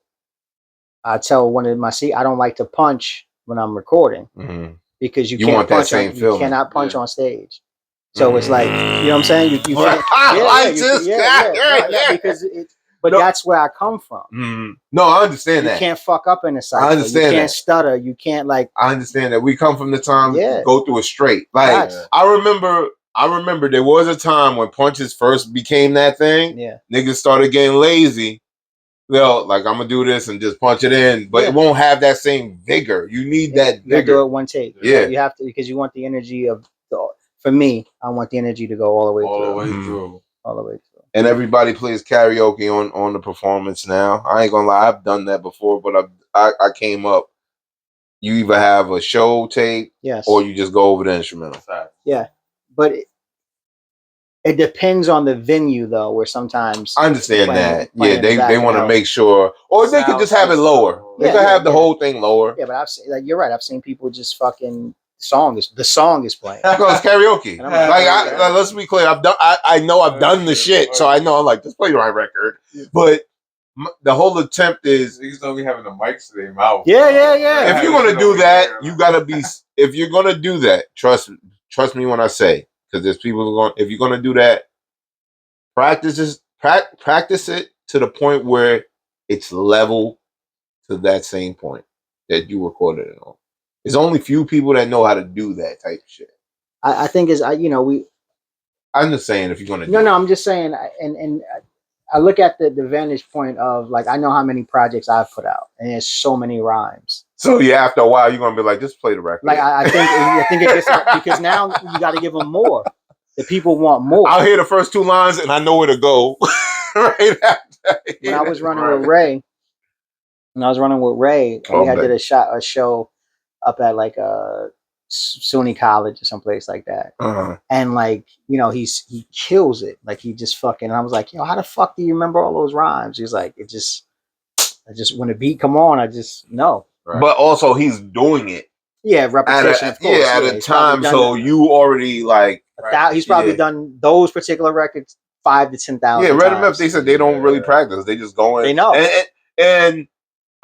I tell one of my I don't like to punch when I'm recording because you can't want punch that same feeling. You cannot punch on stage. So it's like, you know what I'm saying? You can't, because that's where I come from. No, I understand that. You can't fuck up in the cycle. I understand You can't stutter. You can't like. I understand that. We come from the time go through it straight. Like I remember there was a time when punches first became that thing. Yeah, niggas started getting lazy. Well, like I'm gonna do this and just punch it in, but it won't have that same vigor. You need that vigor. You do it one take. Yeah, you have to because you want the energy of the. For me, I want the energy to go all the way through. All the way through. And everybody plays karaoke on the performance now. I ain't gonna lie, I've done that before, but I came up. You either have a show tape, or you just go over the instrumental. Yeah, but it depends on the venue, though. Where sometimes I understand that. Yeah, they want to make sure, or they could just have it lower. They could have the whole thing lower. Yeah, but I've seen, like, you're right. I've seen people just fucking. The song is playing. No, it's karaoke. Let's be clear. I know I've done the shit, so I know I'm like, just play my record. But the whole attempt is niggas don't be having the mics to their mouth. Yeah. If you're gonna do that, you gotta be. If you're gonna do that, trust me when I say, because there's people who going. If you're gonna do that, practice it to the point where it's level to that same point that you recorded it on. There's only few people that know how to do that type of shit. I think I'm just saying if you're gonna. No, I'm just saying, and I look at the vantage point of like I know how many projects I've put out, and there's so many rhymes. So after a while, you're gonna be like, just play the record. Like I think it gets because now you got to give them more. The people want more. I'll hear the first two lines and I know where to go. Right after. When I was running with Ray, we did a show up at like SUNY College or someplace like that. And like, he kills it. Like he just fucking, and I was like, yo, how the fuck do you remember all those rhymes? He's like, I just when the beat come on, I just know. Right. But also he's doing it. Yeah, repetition, of course. Yeah, at a time, so you already like. He's probably done those particular records 5,000 to 10,000. Yeah, Red MF, they said they don't really practice. They just go in. They know. And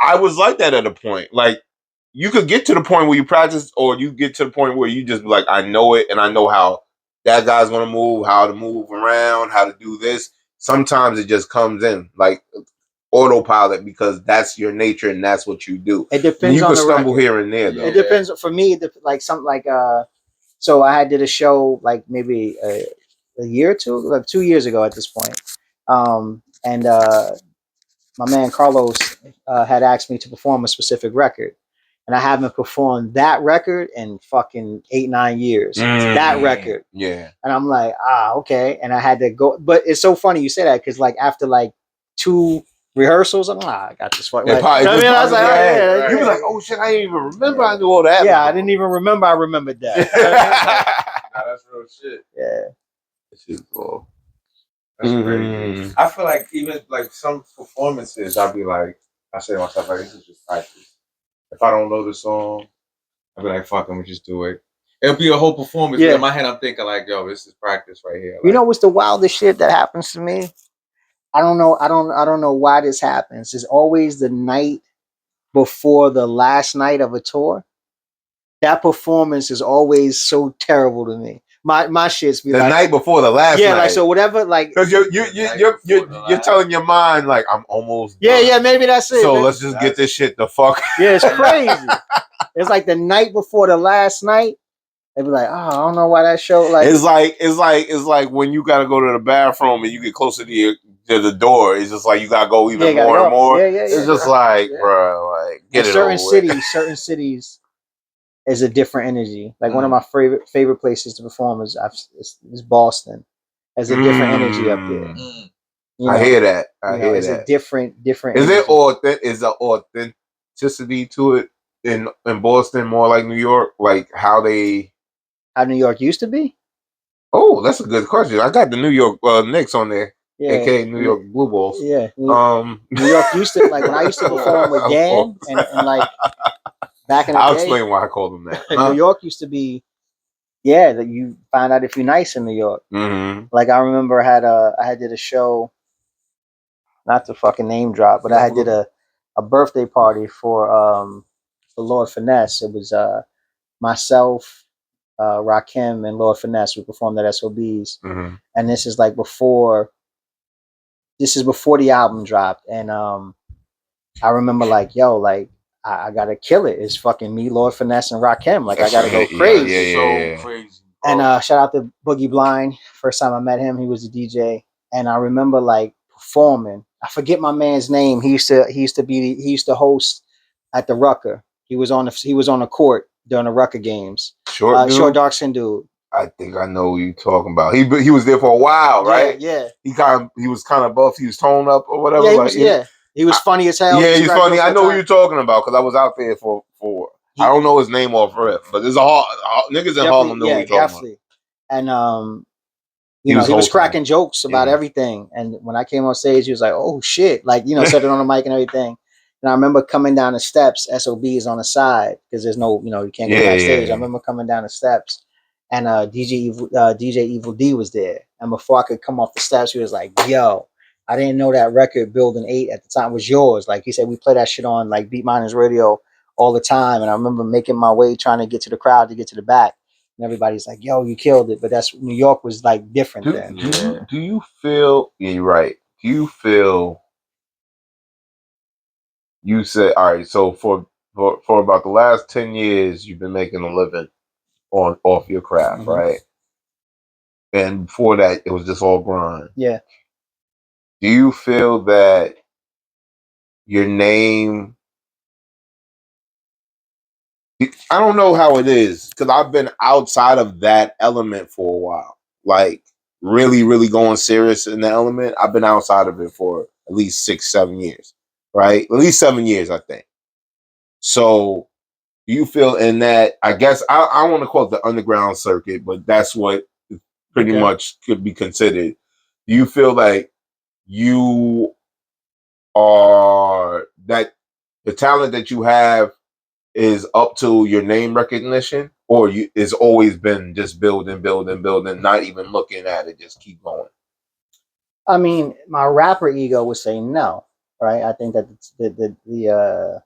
I was like that at a point. Like, you could get to the point where you practice, or you get to the point where you just be like, I know it, and I know how that guy's going to move, how to move around, how to do this. Sometimes it just comes in, like autopilot, because that's your nature and that's what you do. It depends you on can the stumble record. here and there, though. It depends. For me, like something like, so I did a show like maybe a year or two, like 2 years ago at this point. And my man Carlos had asked me to perform a specific record. And I haven't performed that record in fucking 8-9 years. That record. Yeah. And I'm like, okay. And I had to go. But it's so funny you say that, because like after like 2 rehearsals, I'm like, I got this fucking. I was like, you was like, oh shit, I didn't even remember I knew all that. Yeah, I didn't even remember I remembered that. Nah, that's real shit. Yeah. Shit, cool. That's crazy. I feel like even like some performances, I'll be like, I say to myself, like, this is just practice. If I don't know the song, I'll be like, fuck, let me just do it. It'll be a whole performance. Yeah. But in my head, I'm thinking like, yo, this is practice right here. Like, you know what's the wildest shit that happens to me? I don't know. I don't know why this happens. It's always the night before the last night of a tour. That performance is always so terrible to me. My shit's be the like, night before the last yeah, night. like so whatever, like because you're telling your mind like I'm almost yeah done. yeah maybe that's it. So let's just get this shit the fuck. Yeah, it's crazy. It's like the night before the last night. They'd be like, oh, I don't know why that show like it's like when you gotta go to the bathroom and you get closer to the door. It's just like you gotta go even more and more. Yeah. It's just like, bro, like get it certain over with. Certain cities is a different energy. Like one of my favorite places to perform is Boston. There's a different energy up there. You know, I hear that. I hear it's that. a different. Is energy. Is the authenticity to it in Boston more like New York? Like how New York used to be? Oh, that's a good question. I got the New York Knicks on there. Yeah, aka New York Blue Balls. Yeah. New York used to, like when I used to perform with Dan and like back in the day. I'll explain why I called them that. New York used to be, yeah, that you find out if you're nice in New York. Like I remember I did a show, not to fucking name drop, but I did a birthday party for Lord Finesse. It was myself, Rakim, and Lord Finesse. We performed at SOBs, and this is before the album dropped, and I remember like, yo, like I gotta kill it. It's fucking me, Lord Finesse, and Rakim. Like I gotta go crazy. So crazy. And shout out to Boogie Blind. First time I met him, he was a DJ, and I remember like performing. I forget my man's name. He used to host at the Rucker. He was on the court during the Rucker games. Short dark skin dude. I think I know who you're talking about. He was there for a while, right? Yeah. He was kind of buff. He was toned up or whatever. Yeah, he was funny as hell. Yeah, he's funny. I know who you're talking about because I was out there for. I don't know his name off rip, but there's niggas in Harlem know who you're talking about. And you know, he was cracking jokes about everything. And when I came on stage, he was like, "Oh shit!" Like, you know, said it on the mic and everything. And I remember coming down the steps. SOB is on the side because there's no, you know, you can't go backstage. I remember coming down the steps, and DJ Evil D was there. And before I could come off the steps, he was like, "Yo, I didn't know that record Building 8 at the time was yours." Like he said, we play that shit on like Beat Miners Radio all the time. And I remember making my way trying to get to the crowd to get to the back. And everybody's like, "Yo, you killed it." But that's New York was like different then. Do you feel? Yeah, you're right. Do you feel? You said, all right. So for about the last 10 years, you've been making a living off your craft, right? And before that, it was just all grind. Yeah. Do you feel that your name? I don't know how it is because I've been outside of that element for a while. Like really, really going serious in the element. I've been outside of it for at least 6-7 years, right? At least 7 years, I think. So do you feel in that? I guess I want to call it the underground circuit, but that's what pretty much could be considered. Do you feel like you are that the talent that you have is up to your name recognition, or it's always been just building, not even looking at it, just keep going? I mean, my rapper ego would say no, right? I think that the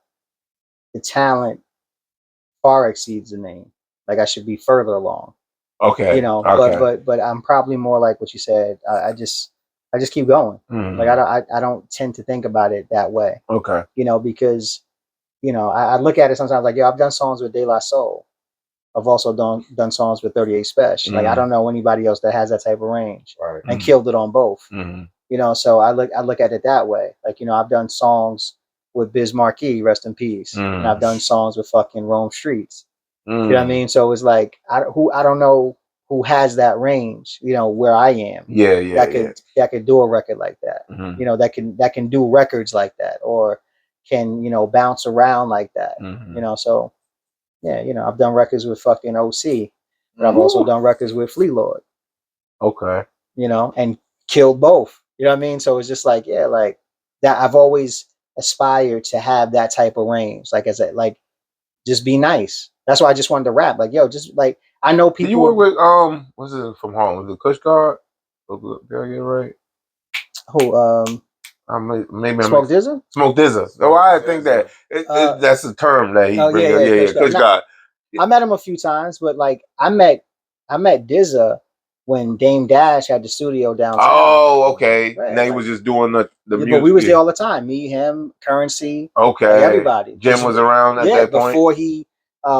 talent far exceeds the name. Like I should be further along. Okay. You know, but I'm probably more like what you said. I just keep going. Like I don't tend to think about it that way. Okay. You know, because you know, I look at it sometimes like, yo, I've done songs with De La Soul. I've also done songs with 38 Special. Like I don't know anybody else that has that type of range and killed it on both. You know, so I look at it that way. Like, you know, I've done songs with Biz Markie, rest in peace, and I've done songs with fucking Rome Streets. You know what I mean? So it's like I don't know who has that range. You know, where I am. That could do a record like that. You know, that can do records like that, or can, you know, bounce around like that. You know, so yeah, you know, I've done records with fucking OC, but I've also done records with Flea Lord. Okay. you know, and killed both. You know what I mean? So it's just like, yeah, like that. I've always aspired to have that type of range. Like I said, like just be nice. That's why I just wanted to rap. Like, yo, just like I know people. Did you work with what's it from home? Was it Kush Guard? Did I get it right? Who maybe Smoke Dizza? Smoke Dizza. Oh, I think that that's the term that he brings. Yeah, Kush Guard. I met him a few times, but like I met Dizza when Dame Dash had the studio downtown. Oh, okay. Right, Now he was just doing the music. But we was there all the time. Me, him, Currency. Okay. Like everybody. Jim was around at that point.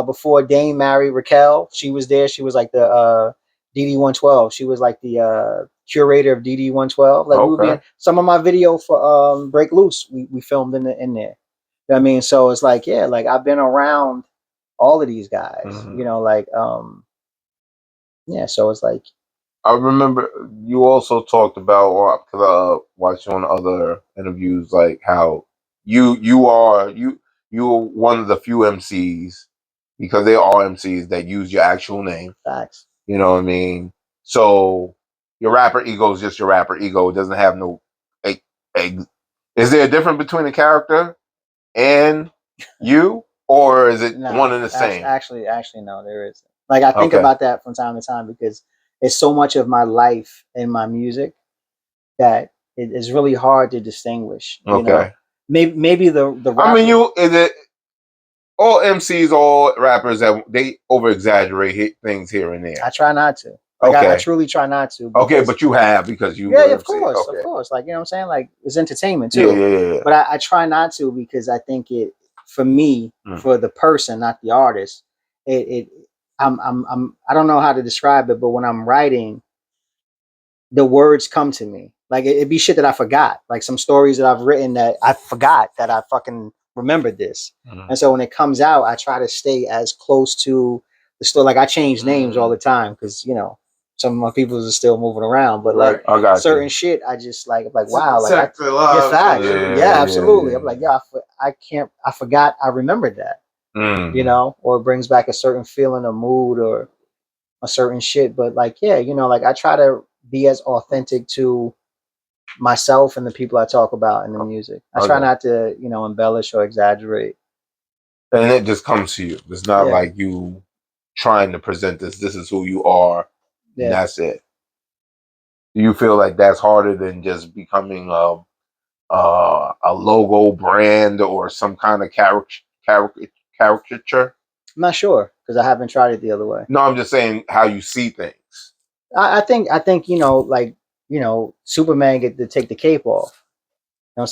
Before Dame married Raquel, she was there. She was like the DD112. She was like the curator of DD112. Like we would be in some of my video for Break Loose. We filmed in there. You know what I mean? So it's like, yeah, like I've been around all of these guys. You know, like yeah. So it's like. I remember you also talked about, because I watched you on other interviews, like how you are one of the few MCs, because they are MCs that use your actual name. Facts. You know what I mean? So your rapper ego is just your rapper ego. It doesn't have no. Is there a difference between a character and you, or is it one and the same? Actually, no, there isn't. Like I think about that from time to time because it's so much of my life in my music that it is really hard to distinguish. You know? Maybe the rapper, I mean, is it all MCs, all rappers that they over exaggerate things here and there? I try not to. Like I truly try not to. Okay, but you have because you. Yeah, of course. Like you know what I'm saying. Like it's entertainment too. Yeah. But I try not to because I think it for me for the person, not the artist. I don't know how to describe it, but when I'm writing, the words come to me. Like it'd be shit that I forgot. Like some stories that I've written that I forgot that I fucking remembered this. And so when it comes out, I try to stay as close to the story. Like I change names all the time because you know some of my people are still moving around. But like certain shit, I just like wow, like absolutely. I'm like I forgot I remembered that. You know, or it brings back a certain feeling or mood or a certain shit. But like, yeah, you know, like I try to be as authentic to myself and the people I talk about in the music. I try not to, you know, embellish or exaggerate. And it just comes to you. It's not like you trying to present this is who you are. And that's it. Do you feel like that's harder than just becoming a logo brand or some kind of caricature? I'm not sure because I haven't tried it the other way. No, I'm just saying how you see things. I think you know, like you know, Superman get to take the cape off. You know,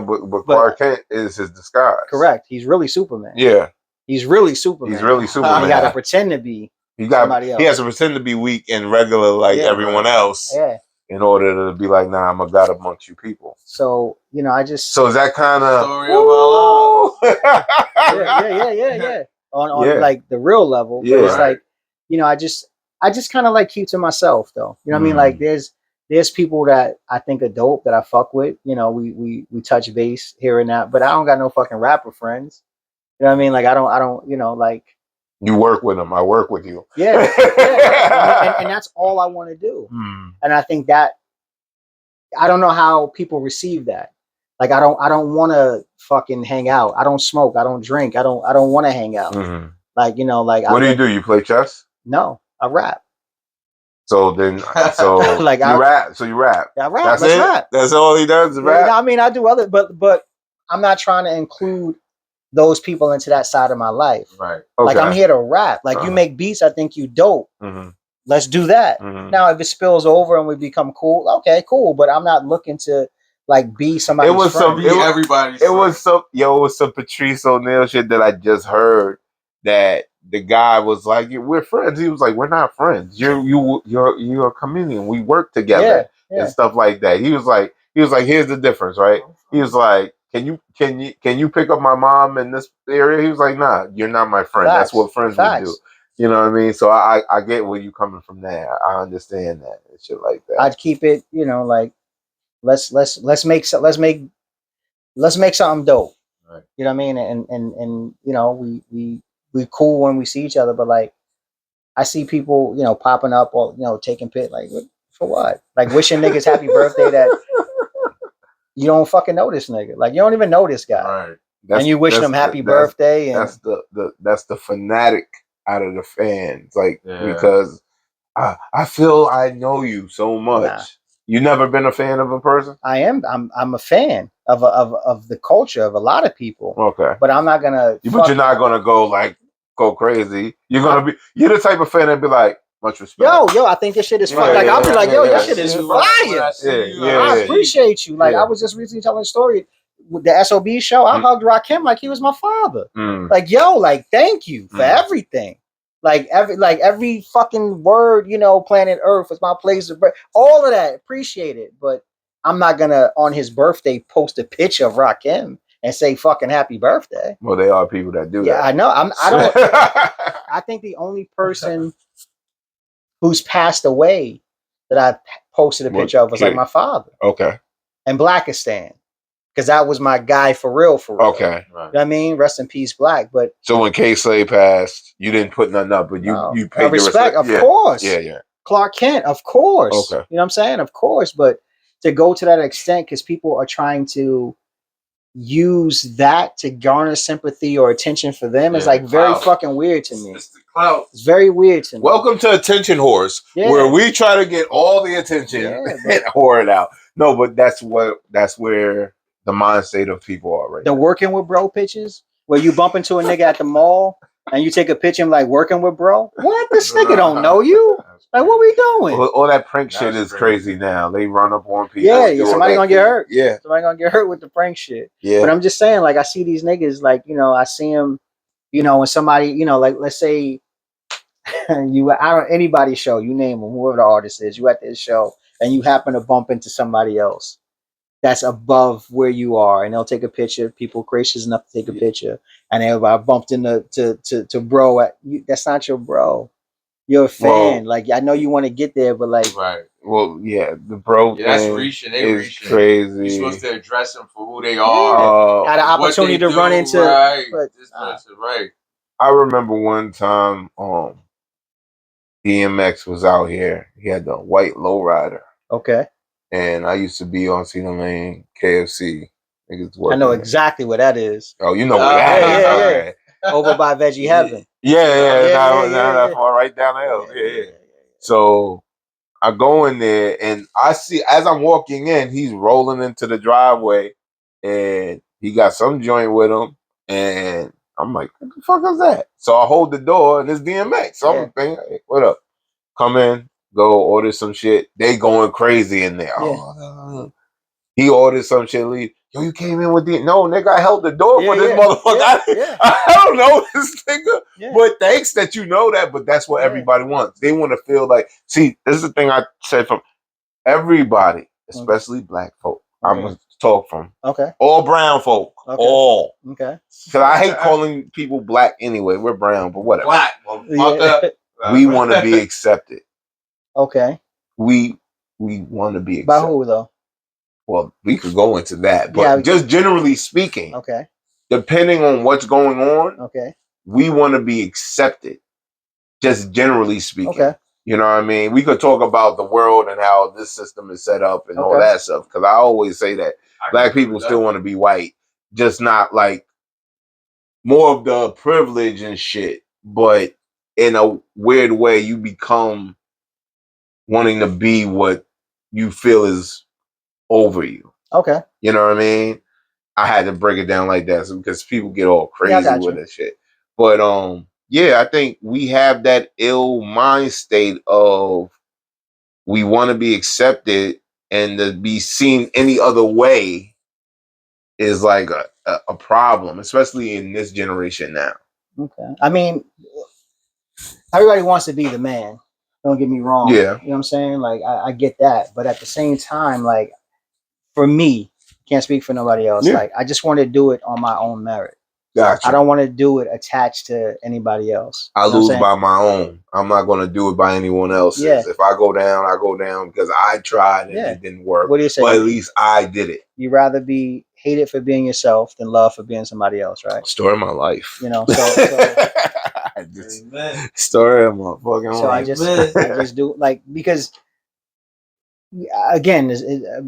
but Clark Kent is his disguise. Correct. He's really Superman. Yeah. He's really Superman. He got to pretend to be somebody else. He has to pretend to be weak and regular like everyone else. Yeah. In order to be like, nah, I'm a god amongst you people. So, you know, I just... So is that kind of... Story of our lives. Yeah. On like the real level. But it's like, you know, I just kind of like keep to myself though. You know what I mean? Like there's people that I think are dope that I fuck with. You know, we touch base here and that, but I don't got no fucking rapper friends. You know what I mean? Like I don't, you know, like... You work with them. I work with you. Yeah. And that's all I want to do. And I think that I don't know how people receive that. Like I don't want to fucking hang out. I don't smoke. I don't drink. I don't want to hang out. Like you know, like what do? You play chess? No, I rap. So then, like you rap. So you rap. I rap. That's rap. That's all he does is rap. I mean, I do other, but I'm not trying to include those people into that side of my life. Right. Okay. Like I'm here to rap. Like you make beats, I think you dope. Let's do that. Now, if it spills over and we become cool, okay, cool. But I'm not looking to like be somebody's friend. It was some Patrice O'Neal shit that I just heard that the guy was like, we're friends. He was like, we're not friends. You're a comedian. We work together and stuff like that. He was like, here's the difference, right? He was like, can you pick up my mom in this area? He was like, nah, you're not my friend. That's what friends would do. You know what I mean? So I get where you coming from there. I understand that and shit like that. I'd keep it, you know, like let's make something dope. Right. You know what I mean? And you know, we cool when we see each other, but like I see people, you know, popping up or, you know, taking pit like, for what? Like wishing niggas happy birthday that you don't fucking know this nigga. Like you don't even know this guy. Right. And you wishing him happy birthday. And that's the fanatic out of the fans. Like, because I feel I know you so much. Nah. You never been a fan of a person? I am. I'm a fan of the culture of a lot of people. Okay. But I'm not gonna. But you're not gonna go crazy. You're the type of fan that be like, much respect. Yo, I think this shit is fire. Like I'll be like, yo, that shit is fire. I appreciate you. Like I was just recently telling a story with the SOB show. I hugged Rakim like he was my father. Like, yo, like thank you for everything. Like every fucking word, you know, planet Earth was my place of birth. All of that, appreciate it. But I'm not gonna on his birthday post a picture of Rakim and say fucking happy birthday. Well, there are people that do that. Yeah, I know. I don't. I think the only person who's passed away that I posted a picture of was like my father. Okay. And Blackistan. Because that was my guy for real. Okay. Right. You know what I mean? Rest in peace, Black. But so when K-Slay passed, you didn't put nothing up, but you paid respect, your respect. Of course. Yeah. Clark Kent, of course. Okay. You know what I'm saying? Of course. But to go to that extent, because people are trying to use that to garner sympathy or attention for them is like very fucking weird to me. It's the clout. It's very weird to me. Welcome to Attention Horse, where we try to get all the attention and whore it out. No, but that's where the mindset of people are right now. The working with bro pitches where you bump into a nigga at the mall and you take a picture of him like working with bro. What? This nigga don't know you. Like, what we doing? All that prank shit is crazy now. They run up on people. Yeah, somebody gonna get hurt. Yeah. Somebody gonna get hurt with the prank shit. Yeah. But I'm just saying, like, I see these niggas, like, you know, I see them, you know, when somebody, you know, like, let's say anybody's show, you name them, whoever the artist is, you at this show and you happen to bump into somebody else that's above where you are, and they'll take a picture. People gracious enough to take a picture, and everybody bumped into to bro. That's not your bro. You're a fan. Like I know you want to get there, but like Well, yeah, the bro thing that's reaching. Is crazy. You're supposed to address them for who they are. Had an opportunity to run into this person, right? I remember one time, DMX was out here. He had the white lowrider. Okay. And I used to be on Cedar Lane, KFC. I know exactly where that is. Oh, you know where that is. Yeah. Over by Veggie Heaven. Not far, right down the hill. Yeah. So I go in there and I see, as I'm walking in, he's rolling into the driveway and he got some joint with him. And I'm like, what the fuck is that? So I hold the door and it's DMX. So I'm thinking, hey, what up? Come in. Go order some shit. They going crazy in there. Yeah. He ordered some shit. Leave. Yo, you came in with the no nigga. I held the door for this motherfucker. I don't know this nigga, but thanks that you know that. But that's what everybody wants. They want to feel like. See, this is the thing I said from everybody, especially black folk. I'm gonna talk from all brown folk, all because I hate calling people black anyway. We're brown, but whatever. Black, we want to be accepted. Okay. We want to be accepted. By who though? Well, we could go into that, but just generally speaking, depending on what's going on, we want to be accepted. Just generally speaking, you know what I mean? We could talk about the world and how this system is set up and all that stuff. Because I always say that black people still want to be white, just not like more of the privilege and shit, but in a weird way, you become wanting to be what you feel is over you. Okay. You know what I mean? I had to break it down like that because people get all crazy with this shit. But I think we have that ill mind state of we want to be accepted, and to be seen any other way is like a problem, especially in this generation now. Okay. I mean, everybody wants to be the man. Don't get me wrong. Yeah. You know what I'm saying? Like, I get that. But at the same time, like, for me, can't speak for nobody else. Yeah. Like, I just want to do it on my own merit. Gotcha. I don't want to do it attached to anybody else. I lose by my own. I'm not going to do it by anyone else's. Yeah. If I go down, I go down because I tried and it didn't work. What do you say? But at least I did it. You'd rather be hate it for being yourself than love for being somebody else, right? Story of my life. You know, story of my fucking life. I just do like, because again,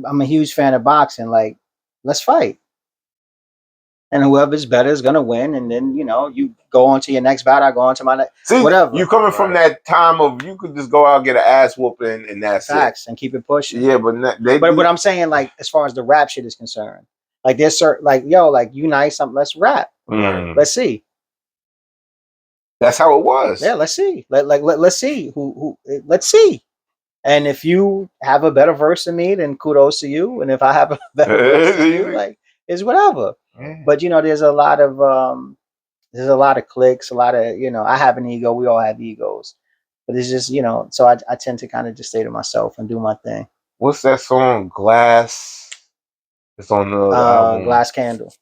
I'm a huge fan of boxing. Like, let's fight. And whoever's better is gonna win, and then you go on to your next battle. I go on to my next. See, whatever. You coming from that time of you could just go out and get an ass whooping and that's facts and keep it pushing. Yeah, but but I'm saying, like, as far as the rap shit is concerned, like there's certain, like, yo, like, you nice, something, let's rap. Let's see. That's how it was. Yeah, let's see. Let's see who. Let's see. And if you have a better verse than me, then kudos to you. And if I have a better verse than you, like, it's whatever. But there's a lot of clicks, a lot of I have an ego. We all have egos, but it's just So I tend to kind of just stay to myself and do my thing. What's that song? Glass. It's on the album. Glass Candle.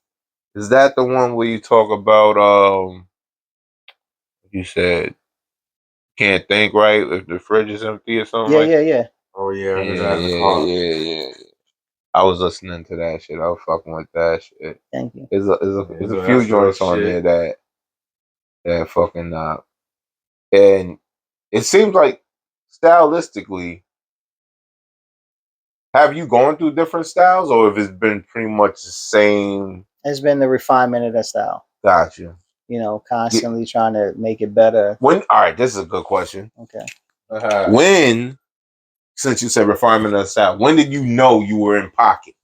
Is that the one where you talk about you said can't think right if the fridge is empty or something? Yeah. Oh yeah, yeah. I was listening to that shit. I was fucking with that shit. Thank you. There's a few joints on there that fucking and it seems like stylistically, have you gone through different styles, or if it's been pretty much the same? It's been the refinement of that style. Gotcha. Constantly trying to make it better. All right, this is a good question. Okay. When, since you said refinement of the style, when did you know you were in pocket?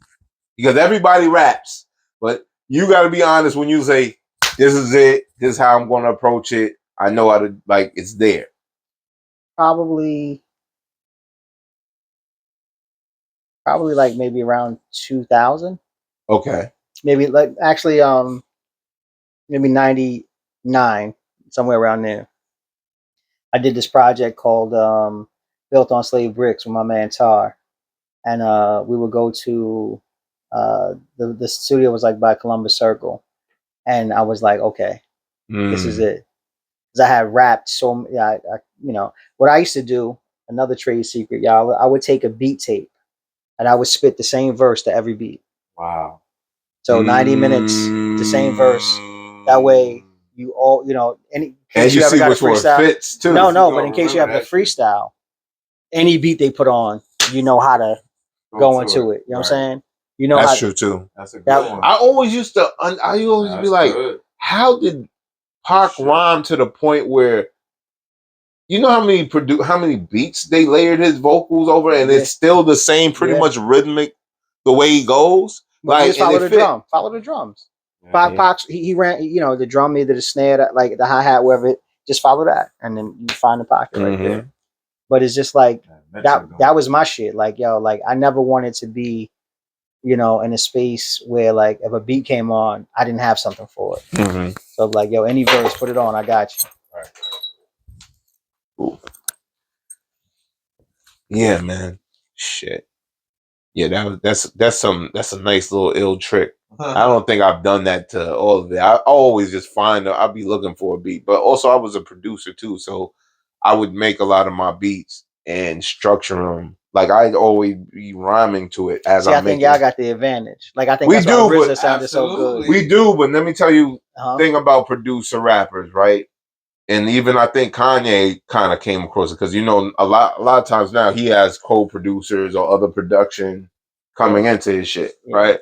Because everybody raps, but you got to be honest when you say, this is it, this is how I'm going to approach it. I know how to, like, it's there. Probably like maybe around 2000. Okay. Maybe maybe 99, somewhere around there. I did this project called Built on Slave Bricks with my man Tar. And we would go to the studio was like by Columbus Circle. And I was like, okay, this is it. Because I had rapped so what I used to do, another trade secret, y'all, I would take a beat tape and I would spit the same verse to every beat. Wow. So 90 minutes, the same verse. That way you all, in case you ever got a freestyle. Fits too. No, but in case you have a freestyle, any beat they put on, you know how to go into it. You know what I'm saying? That's true too. That's a good one. I always used to be like, how did Pac rhyme to the point where how many beats they layered his vocals over, and it's still the same, pretty much rhythmic, the way he goes. Like, just follow the drum. Follow the drums. Pac, he ran, the drum, either the snare, like the hi-hat, wherever. Just follow that, and then you find the pocket right there. But it's just like that was my shit. Like, yo, like I never wanted to be, in a space where, like, if a beat came on, I didn't have something for it. So like, yo, any verse, put it on, I got you. Right. Cool. Yeah, man. Shit. Yeah, that's a nice little ill trick. I don't think I've done that to all of it. I always just I'll be looking for a beat. But also I was a producer too, so I would make a lot of my beats and structure them. Like, I'd always be rhyming to it as I think y'all got the advantage. Like, I think that's why RZA sounded so good. We do, but let me tell you thing about producer rappers, right? And even I think Kanye kind of came across it, because a lot of times now he has co-producers or other production coming into his shit, right?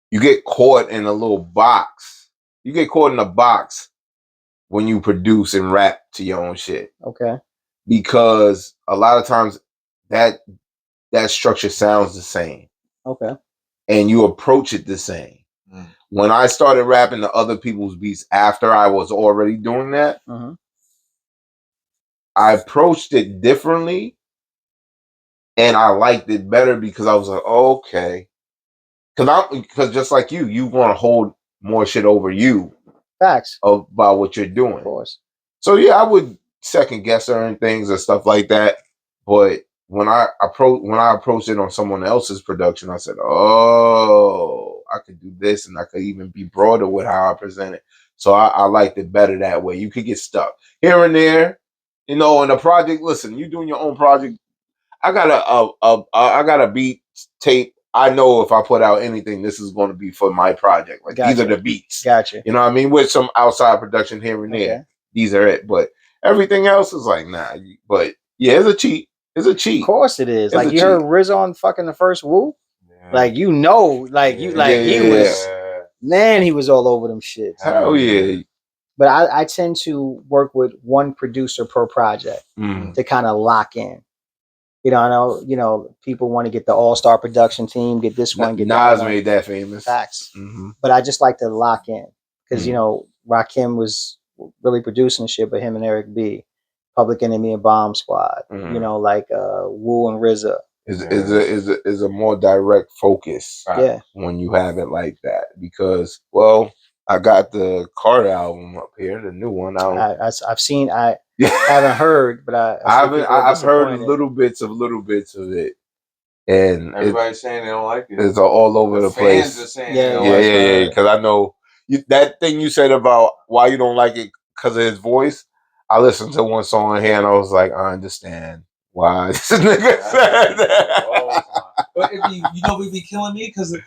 You get caught in a little box. You get caught in a box when you produce and rap to your own shit. Okay. Because a lot of times that structure sounds the same. Okay. And you approach it the same. When I started rapping to other people's beats after I was already doing that, I approached it differently, and I liked it better because I was like, oh, okay. Because just like you want to hold more shit over you. Facts. About what you're doing. Of course. So yeah, I would second guess certain things and stuff like that. But when I approached it on someone else's production, I said, oh, I could do this, and I could even be broader with how I present it. So I liked it better that way. You could get stuck here and there, in a project. Listen, you doing your own project. I got a beat tape I know if I put out anything, this is going to be for my project. Like these are the beats. Gotcha. You know what I mean? With some outside production here and there. These are it. But everything else is like, nah. But yeah, it's a cheat. It's a cheat. Of course it is. It's like you heard RZA on fucking the first Woo. Yeah. Like he was, man, he was all over them shits. Hell yeah. But I tend to work with one producer per project to kind of lock in. You know, I know, people want to get the all-star production team, get this one, get that one. Nas made that famous. Facts. But I just like to lock in because, you know, Rakim was really producing shit, but him and Eric B, Public Enemy and Bomb Squad, you know, like Wu and RZA. Is a more direct focus when you have it like that. Because, well, I got the Carter album up here, the new one. I've seen, I haven't heard, but I've heard little bits of it, and everybody's saying they don't like it. It's all over the place. Are saying yeah. Because I know that thing you said about why you don't like it because of his voice. I listened to one song in here and I was like, I understand why this nigga said that. But we be killing me because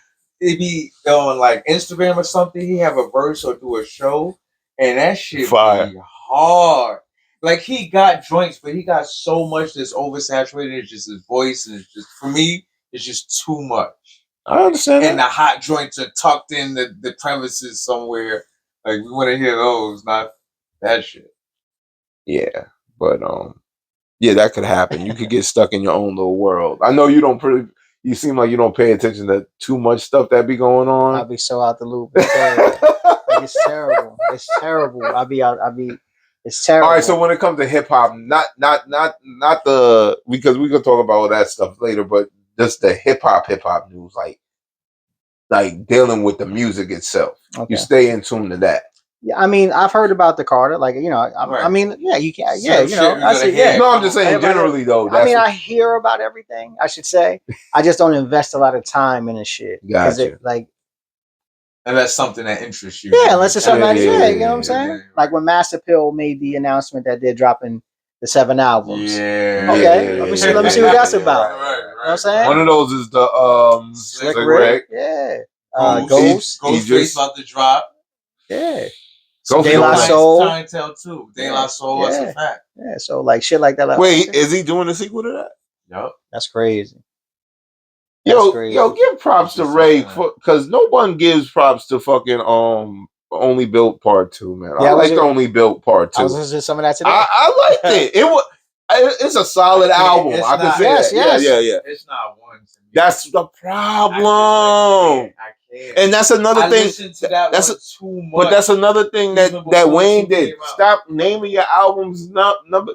it be on like Instagram or something. He have a verse or do a show, and that shit be hard. Like he got joints, but he got so much that's oversaturated. It's just his voice, and it's just for me, it's just too much. I understand. And the hot joints are tucked in the premises somewhere. Like we want to hear those, not that shit. Yeah, but yeah, that could happen. You could get stuck in your own little world. I know you don't you seem like you don't pay attention to too much stuff that be going on. I'll be so out the loop. It's terrible. It's terrible. It's terrible. It's terrible. All right, so when it comes to hip hop, not the, because we can talk about all that stuff later, but just the hip hop news, like dealing with the music itself. Okay. You stay in tune to that. Yeah, I mean, I've heard about the Carter, like, you know, I mean, yeah, you can, yeah, you know, I see, yeah. No, I'm just saying generally though. I mean, I hear about everything, I should say. I just don't invest a lot of time in this shit. Gotcha. And that's something that interests you. Yeah, unless it's something you know what I'm saying? Yeah. Like when Master Pill made the announcement that they're dropping the 7 albums. Yeah. Okay. Let me see what that's about. You know what I'm saying? One of those is the Slick Rick. Yeah. Ghost. Ghostface about to drop. Yeah. De La Soul. Clientele too. De La Soul, that's a fact. Yeah, so like shit like that. Like, wait, is he doing a sequel to that? Yep. That's crazy. Yo, give props to Ray because no one gives props to fucking Only Built Part 2, man. Yeah, I like Only Built Part 2. I was listening to some of that today. I liked it. It's a solid album. I can say that. Yeah. It's not one. That's the problem. I can't. And that's another thing. I listened to that one too much. But that's another thing that Wayne did. Stop naming your albums number.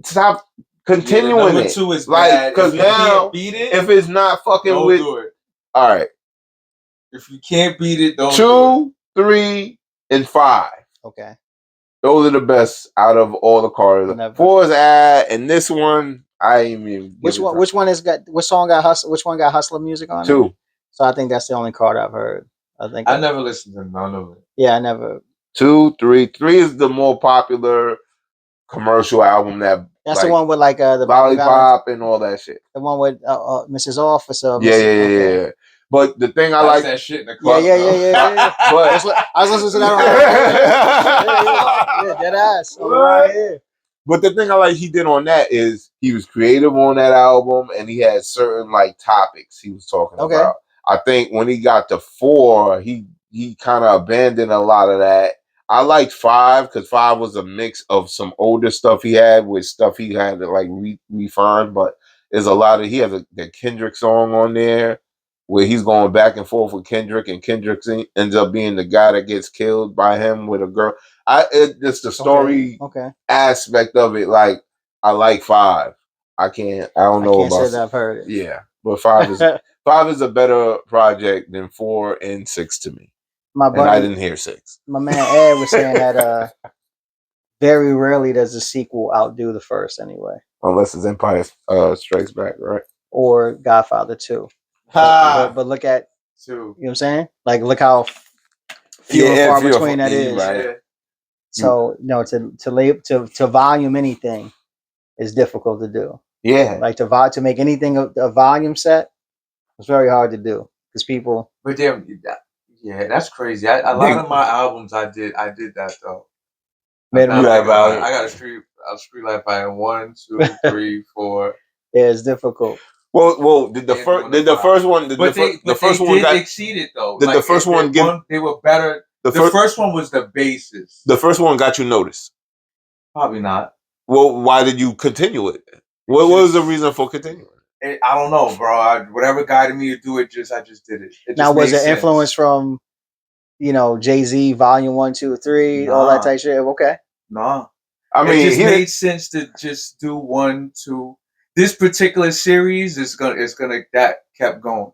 Stop continuing number it. 2 is like, because now if it's not fucking don't with, do it. All right. If you can't beat it, don't 2, 3, and 5. Okay. Those are the best out of all the Carters. 4 is and this one I ain't even. Which song got Hustler? Which one got Hustler music on it? 2. So I think that's the only Carter I've heard. I never listened to none of it. Yeah, I never. 2, 3 is the more popular commercial album that's the one with like the Lollipop and all that shit. The one with Mrs. Officer. Yeah. But the thing I like that shit in the club. Yeah. But I was listening to that. Yeah, dead ass. Right here. But the thing I like he did on that is he was creative on that album and he had certain like topics he was talking about. I think when he got to 4, he kind of abandoned a lot of that. I liked 5 because 5 was a mix of some older stuff he had with stuff he had to like refine. But there's a lot of he has the Kendrick song on there where he's going back and forth with Kendrick, and Kendrick ends up being the guy that gets killed by him with a girl. It's the story aspect of it. Like I like 5. I don't know about. Say that I've heard it. Yeah, but 5 is a better project than 4 and 6 to me. And I didn't hear 6. My man Ed was saying that very rarely does a sequel outdo the first anyway. Unless it's Empire Strikes Back, right? Or Godfather 2. But look at 2. You know what I'm saying? Like look how few and far between that is. Right? So no, to volume anything is difficult to do. Yeah. Like to make anything a volume set It's very hard to do because people. But then, yeah, that's crazy. A lot of my albums, I did that though. I got a street life volume 1, 2, 3, 4. Yeah, it's difficult. Well, did the first one exceed it though? Did the first one they were better. The first one was the basis. The first one got you noticed. Probably not. Well, why did you continue it? What was the reason for continuing? I don't know, bro. Whatever guided me to do it, I just did it. Now, was it influence from, Jay-Z, Volume 1, 2, 3, all that type shit? Okay. Nah. I mean, it just made sense to just do 1, 2. This particular series that kept going.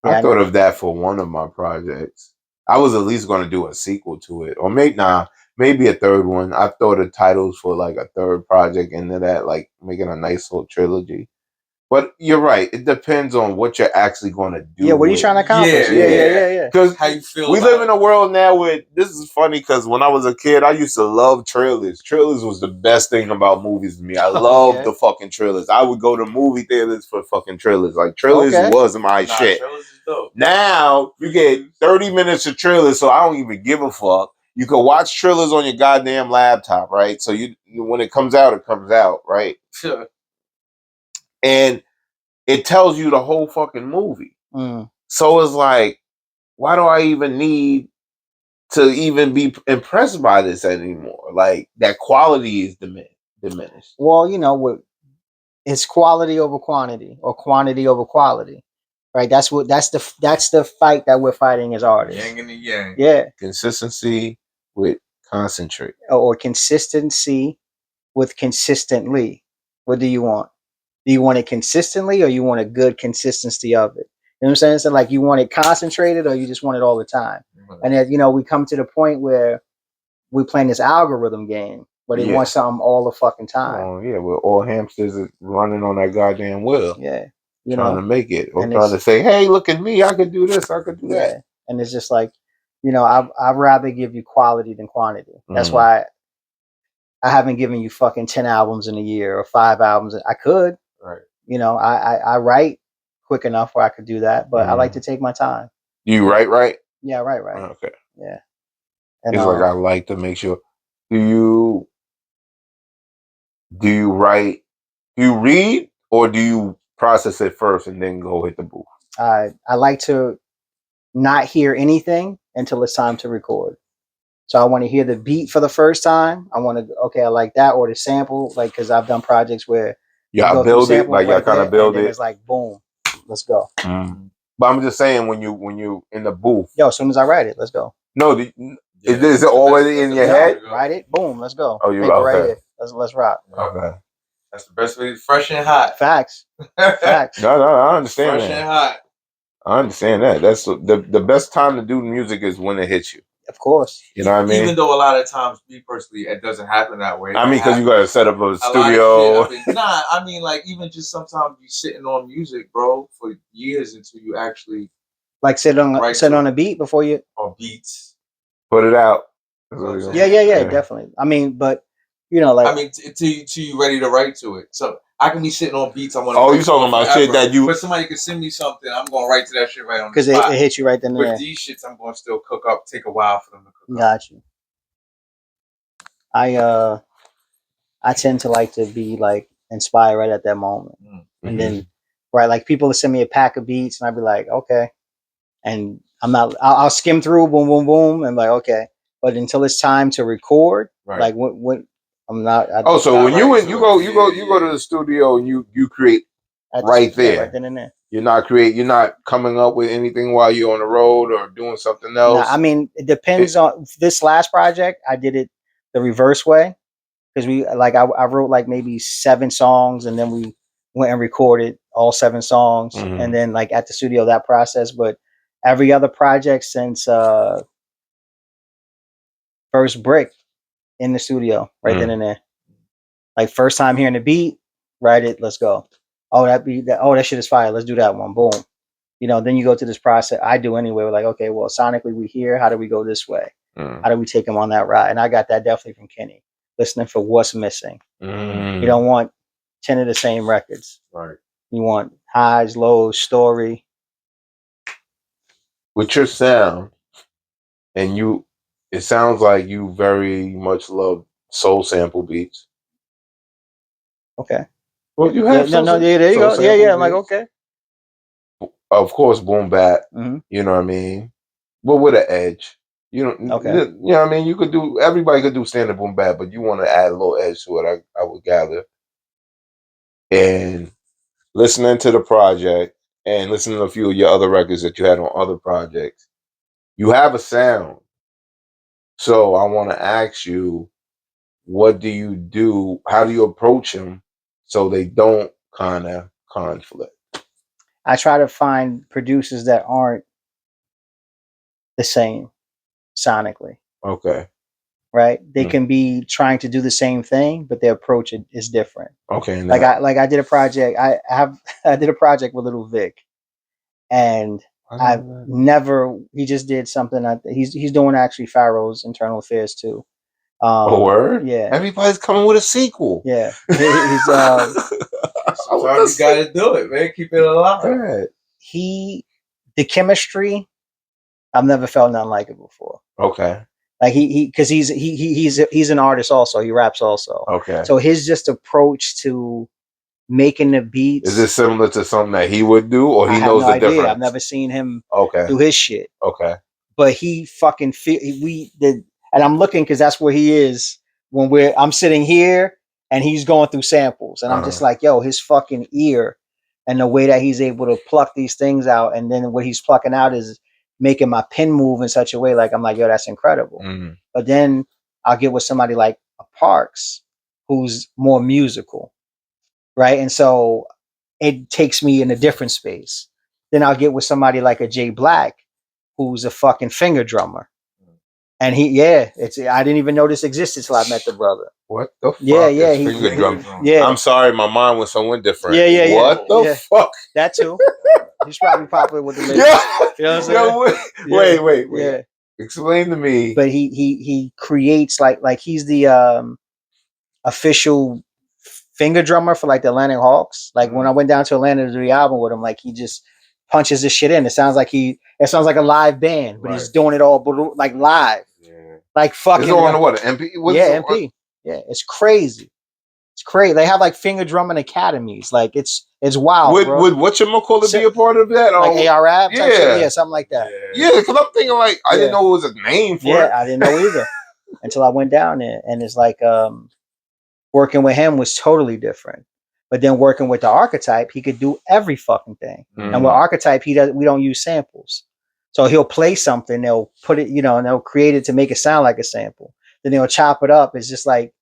I thought of that for one of my projects. I was at least going to do a sequel to it, or maybe a third one. I thought of titles for like a third project into that, like making a nice little trilogy. But you're right. It depends on what you're actually going to do. Yeah, what are you trying to accomplish? Yeah. Because how you feel? We live in a world now where this is funny. Because when I was a kid, I used to love trailers. Trailers was the best thing about movies to me. I loved the fucking trailers. I would go to movie theaters for fucking trailers. Like trailers was my shit. Trailers is dope. Now you get 30 minutes of trailers, so I don't even give a fuck. You can watch trailers on your goddamn laptop, right? So when it comes out, right? Sure. And it tells you the whole fucking movie. So it's like, why do I even need to even be impressed by this anymore? Like, that quality is diminished. Well, it's quality over quantity, or quantity over quality, right? That's the fight that we're fighting as artists. Yang and the yang. Yeah. Consistency with concentrate. Or consistency with consistently. What do you want? Do you want it consistently, or you want a good consistency of it? You know what I'm saying? So like, you want it concentrated, or you just want it all the time? And then, we come to the point where we're playing this algorithm game where they want something all the fucking time. Oh yeah, we're all hamsters running on that goddamn wheel. Yeah. Trying to make it, or trying to say, hey, look at me, I could do this, I could do that. And it's just like, I'd rather give you quality than quantity. That's why I haven't given you fucking 10 albums in a year or 5 albums. I could. Right. I write quick enough where I could do that, but I like to take my time. You write? Yeah, right. Okay. Yeah. And it's like, I like to make sure. Do you write? Do you read, or do you process it first and then go hit the booth? I like to not hear anything until it's time to record. So I want to hear the beat for the first time. I want to, I like that, or the sample, like, because I've done projects where y'all build it, like y'all kind of build it. It's like, boom, let's go. But I'm just saying, when you in the booth, as soon as I write it, let's go. No, is it already in your head? Write it, boom, let's go. Oh, you right here. Let's rock. Okay, that's the best way. Fresh and hot. Facts. No, I understand. Fresh and hot. I understand that. That's the best time to do music is when it hits you. Of course. You know what I mean? Even though a lot of times, me personally, it doesn't happen that way. I mean, because you got to set up a studio. I mean, like, even just sometimes you sitting on music, bro, for years until you actually like sit on a beat before you or beats. Put it out. Yeah, definitely. I mean, but till you ready to write to it. So I can be sitting on beats. You talking about shit that you? But somebody can send me something. I'm gonna write to that shit right on the spot. Because it hits you right then and there. With these shits, I'm gonna still cook up. Take a while for them to cook up. Got you. I tend to like to be like inspired right at that moment, and then like people will send me a pack of beats, and I'd be like, okay, and I'll skim through, boom, boom, boom, and like, okay, but until it's time to record, like when I'm not. So when you go to the studio and you create right there. Right then and there. You're not coming up with anything while you're on the road or doing something else. I mean, it depends on this last project. I did it the reverse way, because I wrote like maybe 7 songs, and then we went and recorded all 7 songs, and then like at the studio, that process. But every other project since First Brick, in the studio, right then and there. Like, first time hearing the beat, write it, let's go. Oh, that shit is fire. Let's do that one. Boom. Then you go to this process. I do anyway. We're like, okay, well, sonically we here. How do we go this way? How do we take them on that ride? And I got that definitely from Kenny. Listening for what's missing. You don't want 10 of the same records. Right. You want, highs, lows, story. With your sound, and it sounds like you very much love soul sample beats. Okay. Well, you have there you go. Yeah. I'm like, okay. Of course, boom bap. Mm-hmm. You know what I mean? But with an edge. You know, okay. You know what I mean? You could do, everybody could do standard boom bap, but you want to add a little edge to it, I would gather. And listening to the project and listening to a few of your other records that you had on other projects, you have a sound. So I want to ask you, what do you do? How do you approach them so they don't kind of conflict? I try to find producers that aren't the same sonically. Okay. Right? They can be trying to do the same thing, but their approach is different. Okay. Like I did a project. I did a project with Little Vic, and I've never. He just did something. He's doing actually Pharaoh's internal affairs too. Word? Yeah. Everybody's coming with a sequel. Yeah. He's sometimes you gotta do it, man. Keep it alive. Right. The chemistry, I've never felt nothing like it before. Okay. Like because he's an artist also. He raps also. Okay. So his just approach to making the beats. Is it similar to something that he would do, or he knows the difference? I've never seen him okay. do his shit. Okay. But he fucking and I'm looking because that's where he is when I'm sitting here and he's going through samples, and I'm just like, yo, his fucking ear and the way that he's able to pluck these things out, and then what he's plucking out is making my pen move in such a way, like I'm like, yo, that's incredible. Mm-hmm. But then I'll get with somebody like a Parks, who's more musical, right? And so it takes me in a different space. Then I'll get with somebody like a Jay Black, who's a fucking finger drummer. And I didn't even know this existed till I met the brother. What the fuck? Yeah, finger drum. Yeah. I'm sorry, my mind was somewhere different. Yeah. What the fuck? That too. He's probably popular with the ladies. You know what I'm saying? Wait. Yeah. Explain to me. But he creates like he's the official finger drummer for like the Atlantic Hawks. Like when I went down to Atlanta to do the album with him, like he just punches this shit in. It sounds like a live band, but he's doing it all like live. Yeah. Like fucking. It's on what, an MP? MP. Yeah, it's crazy. It's crazy. They have like finger drumming academies. Like it's wild. Bro. Would whatchamacallit be a part of that? Like ARAB? Yeah, something like that. Yeah, because I'm thinking like I didn't know it was a name for it. Yeah, I didn't know either until I went down there, and it's like working with him was totally different. But then working with the Archetype, he could do every fucking thing. Mm. And with Archetype, we don't use samples. So he'll play something, they'll put it, and they'll create it to make it sound like a sample. Then they'll chop it up. It's just like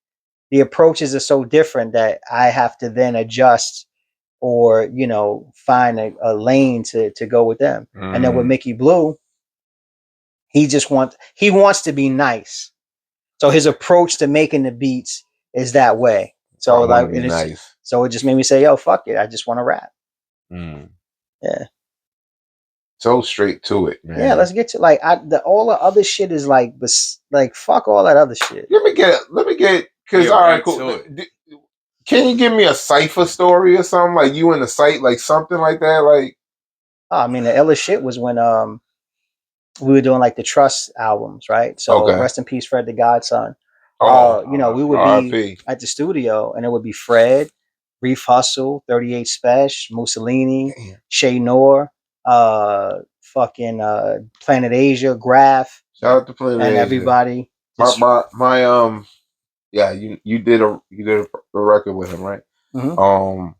the approaches are so different that I have to then adjust or, find a lane to go with them. Mm. And then with Mickey Blue, he wants to be nice. So his approach to making the beats is that way. So like nice. So it just made me say, yo, fuck it. I just want to rap. Mm. Yeah. So straight to it, man. Yeah, let's get to all the other shit is like fuck all that other shit. Let me get because all right, cool. Can you give me a cipher story or something? Like you in the site, like something like that? Like I mean the illest shit was when we were doing like the Trust albums, right? So rest in peace, Fred the Godson. We would be at the studio and it would be Fred, Reef Hustle, 38 Special, Mussolini, Shay Noor, fucking Planet Asia, Graph. Shout out to Planet and Asia. Everybody. You did a record with him, right? Mm-hmm.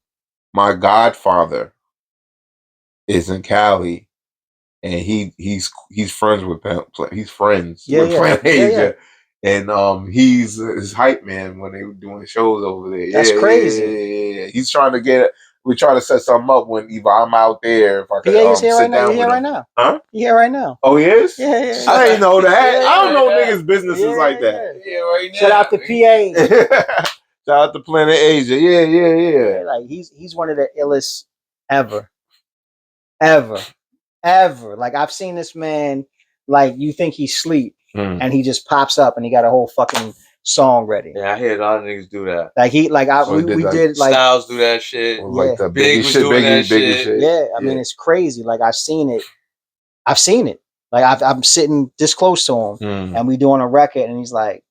My godfather is in Cali, and he's friends with Planet Asia. And he's his hype man when they were doing shows over there. That's crazy. Yeah. He's trying to we try to set something up when either I'm out there, if I can he's here right now. He's here right now. Huh? He's here right now. Oh, he is? Yeah. I didn't know that. I don't know niggas' businesses like that. Yeah, right now. Shout out to PA. Shout out to Planet Asia. Yeah. Like he's one of the illest ever. Like I've seen this man, like you think he's asleep. And he just pops up and he got a whole fucking song ready. Yeah, I hear a lot of niggas do that. Like we did like Styles do that shit. Like the Big was doing that shit. Yeah, I mean it's crazy. Like I've seen it. Like I'm sitting this close to him, and we doing a record, and he's like,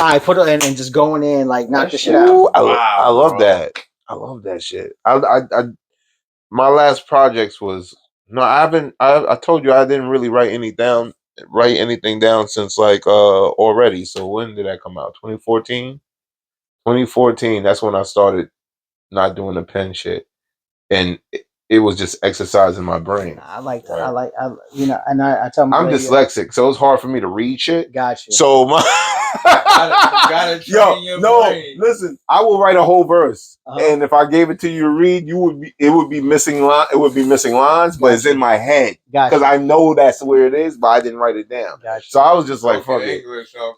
"I put it in and just going in like knock the shit out." I love that. I love that shit. My last projects was I haven't. I told you I didn't really write anything down since like already. So when did that come out? 2014. 2014. That's when I started not doing the pen shit, and it was just exercising my brain. I like that. Right. And I tell my I'm dyslexic, so it's hard for me to read shit. Gotcha. So my gotta train your brain. Listen, I will write a whole verse, and if I gave it to you to read, it would be missing lines, but it's in my head because I know that's where it is, but I didn't write it down. Gotcha. So I was just like, fuck it.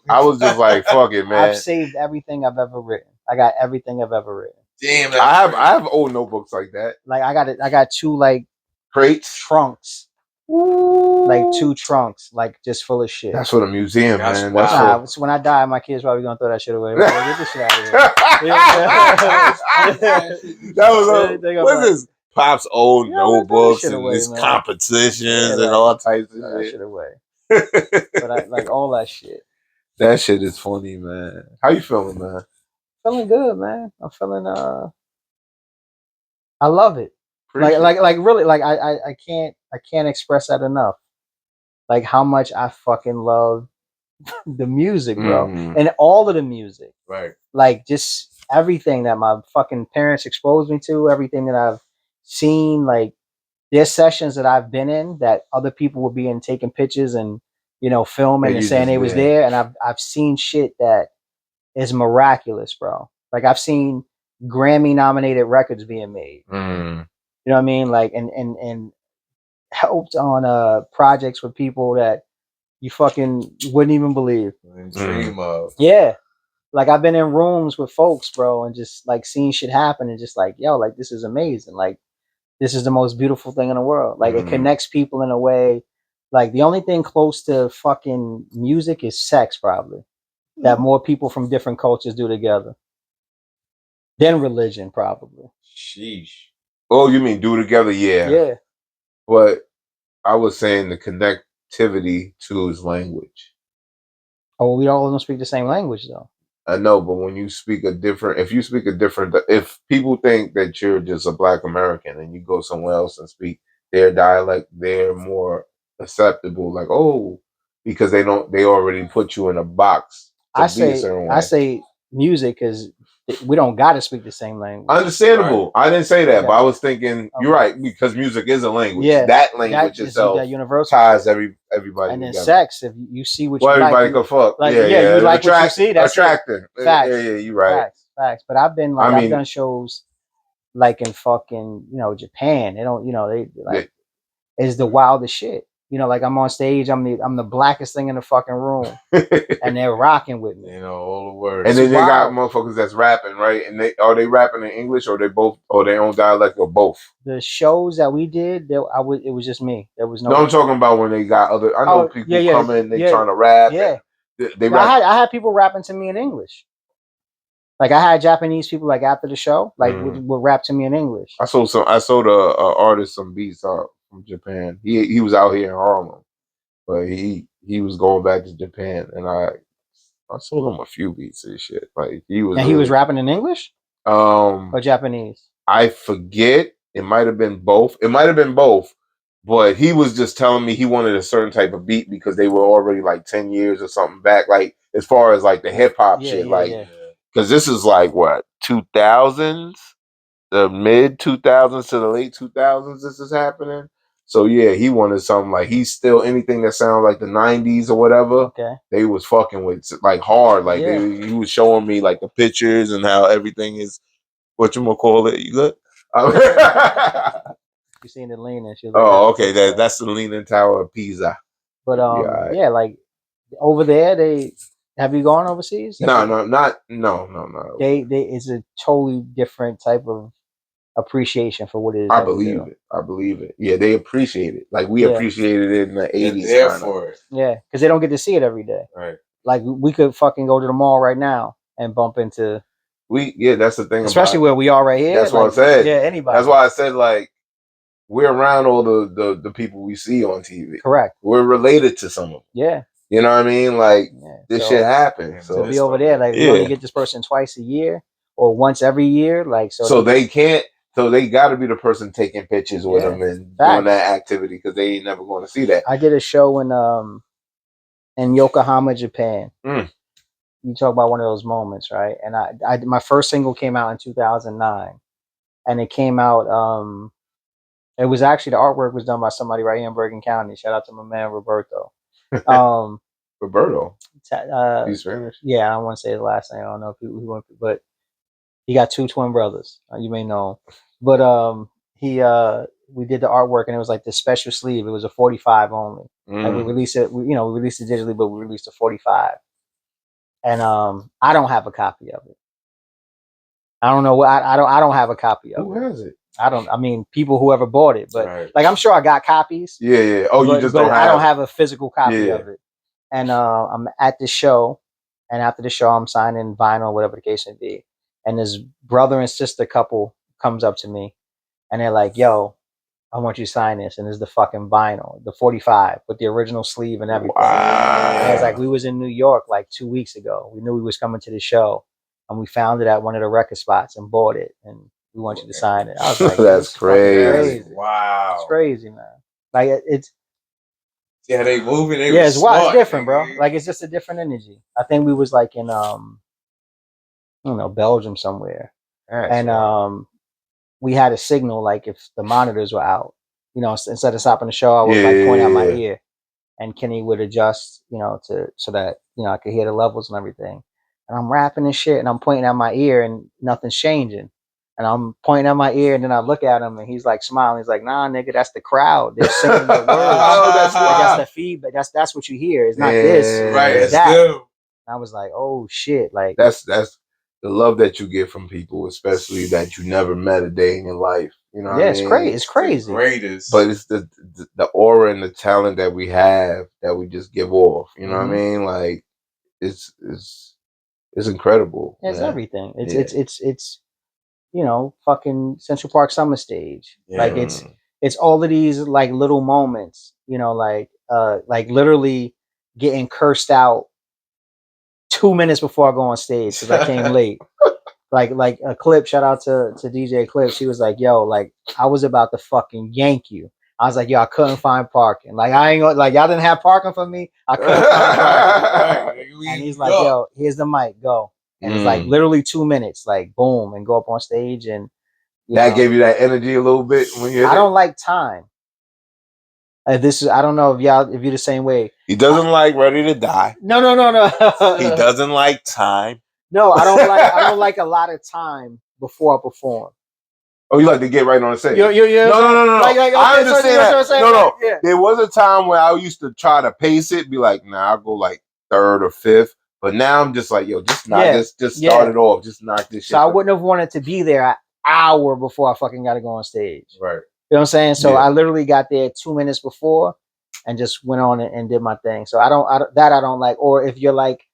I was just like, fuck it, man. I've saved everything I've ever written. I got everything I've ever written. Damn, I have old notebooks like that. Like I got 2 like crates, trunks. Ooh. Like 2 trunks, like just full of shit. That's for the museum, man. That's when I die, my kids probably gonna throw that shit away. Get this shit out of here. That was what's this? Pop's old notebooks and these competitions and all types of shit. That shit away. But I like all that shit. That shit is funny, man. How you feeling, man? Feeling good, man. I'm feeling I love it. Like really, like I can't express that enough. Like how much I fucking love the music, bro. And all of the music. Right. Like just everything that my fucking parents exposed me to, everything that I've seen, like there's sessions that I've been in that other people would be in taking pictures and, you know, filming and saying they was there, and I've seen shit that is miraculous, bro. Like I've seen Grammy nominated records being made. You know what I mean? Like and helped on projects with people that you fucking wouldn't even believe. Dream of. Yeah. Like I've been in rooms with folks, bro, and just like seeing shit happen and just like, yo, like this is amazing. Like this is the most beautiful thing in the world. Like it connects people in a way. Like the only thing close to fucking music is sex, probably. That more people from different cultures do together. Then religion, probably. Sheesh. Oh, you mean do together? Yeah. Yeah. But I was saying the connectivity to his language. Oh, we all don't speak the same language, though. I know, but when you speak if people think that you're just a Black American and you go somewhere else and speak their dialect, they're more acceptable. Like, oh, because they already put you in a box. I say music because we don't got to speak the same language. Understandable. Right. I didn't say that, but I was thinking you're right, because music is a language. Yeah, that language itself ties everybody. And then together. Sex, if you see what you like, everybody can fuck. Like, you like what you see. That's attracting. Facts. Yeah, you're right. Facts. But I've been I've done shows like in fucking Japan. They don't they like it's the wildest shit. Like I'm on stage, I'm the blackest thing in the fucking room, and they're rocking with me. All the words. And then they got motherfuckers that's rapping, right? And they rapping in English or they both or their own dialect or both. The shows that we did, it was just me. There was no. No, I'm talking about when they got other. I know people come in, they trying to rap. Yeah, they rap. I had people rapping to me in English. Like I had Japanese people like after the show, like would rap to me in English. I sold the artist some beats from Japan. He was out here in Harlem, but he was going back to Japan, and I sold him a few beats and shit. Like he was rapping in English, or Japanese. I forget. It might have been both. But he was just telling me he wanted a certain type of beat because they were already like 10 years or something back. Like as far as like the hip hop shit, because this is like what 2000s, the mid 2000s to the late 2000s. This is happening. So yeah, he wanted something like he's still anything that sounds like the 90s or whatever. Okay. They was fucking with like hard. Like he was showing me like the pictures and how everything is. Whatchamacallit, you good? You seen the leaning? Okay. That's the Leaning Tower of Pisa. But like over there, have you gone overseas? No. They it's a totally different type of appreciation for what it is. I believe it. Yeah, they appreciate it. Like we appreciated it in the 80s. They're there for it. Yeah, because they don't get to see it every day. Right. Like we could fucking go to the mall right now and bump into. That's the thing. Especially where we are right here. That's what I said. Yeah, anybody. That's why I said like we're around all the people we see on TV. Correct. We're related to some of them. Yeah. You know what I mean? Like this shit happens. So to be over there, like we only get this person twice a year or once every year, like so they can't. So they got to be the person taking pictures with them and doing that activity because they ain't never going to see that. I did a show in Yokohama, Japan. You talk about one of those moments, right? And I my first single came out in 2009, and it came out. It was actually the artwork was done by somebody right here in Bergen County. Shout out to my man Roberto. Roberto. He's Spanish. Yeah, I don't want to say his last name. I don't know if he went, but he got 2 twin brothers. You may know, but we did the artwork and it was like the special sleeve. It was a 45 only. Like we released it. We released it digitally, but we released a 45. And I don't have a copy of it. I don't know what I don't have a copy of it. Who has it? I mean, people whoever bought it, but like I'm sure I got copies. Yeah. Oh, you just don't have. I don't have a physical copy of it. And I'm at the show, and after the show, I'm signing vinyl, whatever the case may be. And this brother and sister couple comes up to me, and they're like, "Yo, I want you to sign this." And it's the fucking vinyl, the 45 with the original sleeve and everything. Wow. And it's like we was in New York like 2 weeks ago. We knew we was coming to the show, and we found it at one of the record spots and bought it. And we want you to sign it. I was like, that's crazy. Wow. It's crazy, man. Like it's. Yeah, they moving. It's wild. It's different, bro. Like it's just a different energy. I think we was like in I don't know, Belgium somewhere, and we had a signal like if the monitors were out, instead of stopping the show, I would like point out my ear, and Kenny would adjust, so that I could hear the levels and everything. And I'm rapping and shit, and I'm pointing at my ear, and nothing's changing. And I'm pointing at my ear, and then I look at him, and he's like smiling. He's like, "Nah, nigga, that's the crowd. They're singing the words. That's the feedback. That's what you hear. It's not this, right? It's that." And I was like, "Oh shit!" Like that's the love that you get from people, especially that you never met a day in your life. You know? Yeah, it's crazy. It's crazy. The greatest, but it's the aura and the talent that we have that we just give off. You know what I mean? Like it's incredible. It's everything. It's fucking Central Park Summer Stage. Yeah. Like it's all of these like little moments, like literally getting cursed out 2 minutes before I go on stage because I came late. Like a clip, shout out to DJ Clip. She was like, "Yo, like I was about to fucking yank you." I was like, "Yo, I couldn't find parking. Like I ain't gonna, like y'all didn't have parking for me. I couldn't find parking." And he's like, "Yo, here's the mic, go." And it's like literally 2 minutes, like boom, and go up on stage. And that gave you that energy a little bit when you're. I don't like time. I don't know if you're the same way. He doesn't like Ready to Die. No. He doesn't like time. No, I don't like a lot of time before I perform. Oh, you like to get right on the stage? No. Like, I understand that. No. Yeah. There was a time where I used to try to pace it, be like, nah, I'll go like 3rd or 5th. But now I'm just like, yo, just start it off. Just knock this shit. So I wouldn't have wanted to be there an hour before I fucking got to go on stage. Right. You know what I'm saying? So I literally got there 2 minutes before and just went on and did my thing. So I don't like. Or if you're like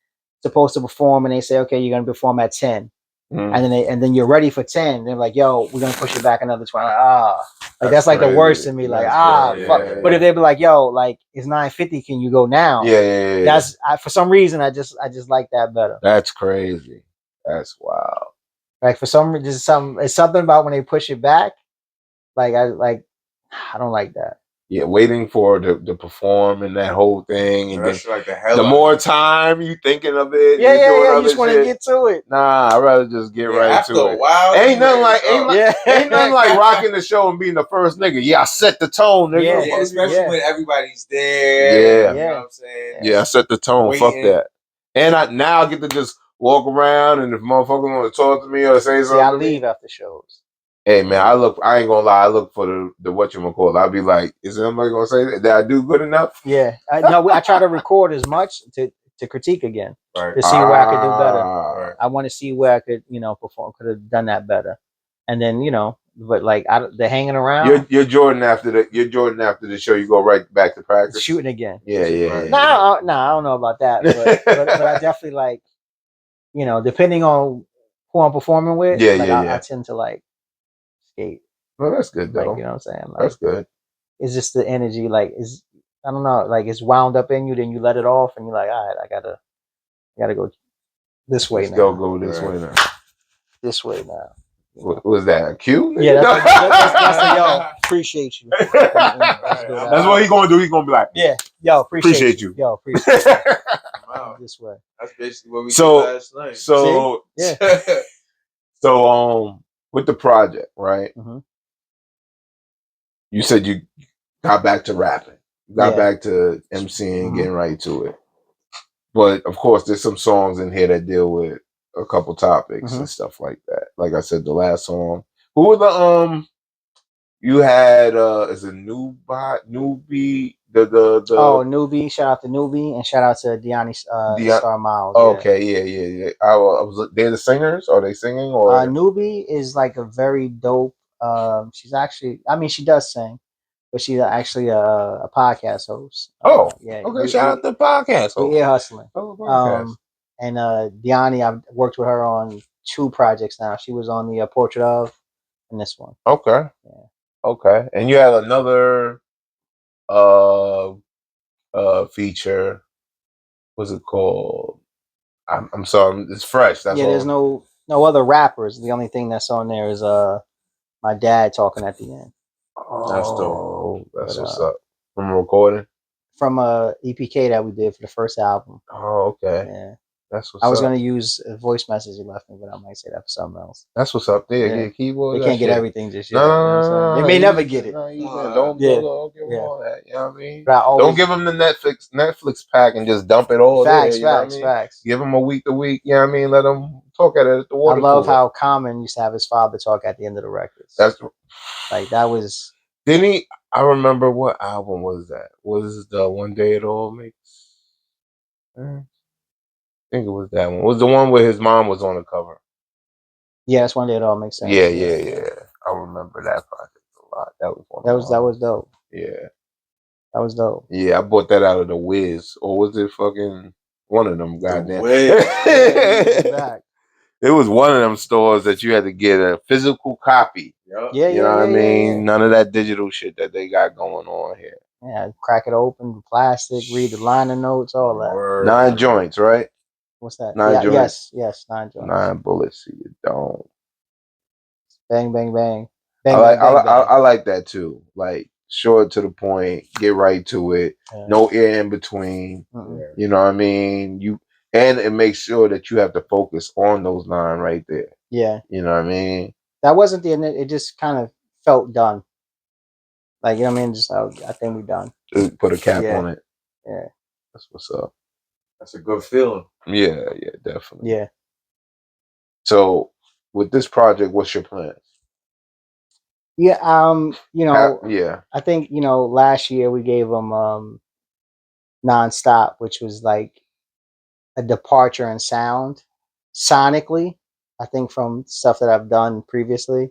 supposed to perform and they say, okay, you're going to perform at 10. And then you're ready for 10. They're like, yo, we're going to push it back another 20. Like that's like crazy. The worst to me. Like, fuck. Yeah. But if they be like, yo, like it's 9:50, can you go now? Yeah. That's for some reason I just like that better. That's crazy. That's wild. Like for some reason, it's something about when they push it back. Like I don't like that. Yeah, waiting for to perform and that whole thing, and that's then like the more time you thinking of it. Yeah. You just want to get to it. Nah, I'd rather just get right to it. While, ain't nothing like rocking the show and being the first nigga. Yeah, I set the tone, nigga. Yeah, especially when everybody's there. You know what I'm saying? Yeah, I set the tone. Waiting. Fuck that. And now I get to just walk around, and if motherfuckers want to talk to me or say something, I leave after shows. Hey man, I ain't gonna lie, I look for the whatchamacallit. I'll be like, is somebody gonna say that? Did I do good enough? Yeah. I try to record as much to critique again. Right. To see where I could do better. Right. I want to see where I could, perform, could have done that better. And then, but like the hanging around. You're Jordan after the show. You go right back to practice. Shooting again. Yeah. No, I don't know about that, but I definitely like, you know, depending on who I'm performing with. I tend to like skate. Well, that's good though. Like, you know what I'm saying? Like, that's good. It's just the energy, like, I don't know, like it's wound up in you, then you let it off, and you're like, all right, I gotta go this way now. Go this way now. This way now. What was that? A cue? Yeah, that's the yo. Appreciate you. That's what he's gonna do. He's gonna be like, yeah, yo, appreciate you. Yo, appreciate you. Wow. This way. That's basically what we did last night. So yeah. So with the project, right? Mm-hmm. You said you got back to rapping. You got back to MCing, getting right to it. But of course, there's some songs in here that deal with a couple topics and stuff like that. Like I said, the last song. Who were the you had is a newbie Newbie, shout out to Newbie and shout out to Deani Star Miles. Okay, yeah. I was they're the singers? Are they singing or Newbie is like a very dope she's actually, I mean, she does sing, but she's actually a podcast host. Okay, shout out to the podcast host. Ear hustling. And Deani, I've worked with her on 2 projects now. She was on the Portrait of and this one. Okay. Yeah. Okay. And you had another feature. What's it called? I'm sorry, it's fresh. That's there's no other rappers. The only thing that's on there is my dad talking at the end. That's dope. That's what's up. From a recording? From a EPK that we did for the first album. Oh, okay. Yeah. That's what's up. I was gonna use a voice message you left me, but I might say that for something else. That's what's up there. Yeah. Keyboard. They can't get everything just yet. No. They may never get it. Don't give them all that. You know what I mean? Don't give them the Netflix pack and just dump it all facts, there. Facts. Give them a week to week. You know what I mean? Let them talk at it at the water. I love how Common used to have his father talk at the end of the records. That's like that was. Didn't he? I remember what album was that? Was the One Day It All Makes? I think it was that one. It was the one where his mom was on the cover. Yeah, that's One Day It All Makes Sense. Yeah. I remember that project a lot. That was dope. Yeah. That was dope. Yeah, I bought that out of the VEIWS. Or was it fucking one of them goddamn? It was one of them stores that you had to get a physical copy. Yeah, you know what I mean? None of that digital shit that they got going on here. Yeah, crack it open, plastic, read the liner notes, all that. 9 joints, right? What's that? 9 joints. Yes, 9 joints. 9 bullets, so you don't. Bang, bang, bang. I like that too. Like short to the point, get right to it. Yeah. No air in between. You know what I mean? And it makes sure that you have to focus on those 9 right there. Yeah. You know what I mean? That wasn't the end. It just kind of felt done. Like, you know what I mean? Just I think we're done. Just put a cap on it. Yeah. That's what's up. That's a good feeling. Yeah, definitely. Yeah. So with this project, what's your plans? Yeah, you know, yeah. I think, you know, last year we gave them Nonstop, which was like a departure in sound sonically, I think, from stuff that I've done previously.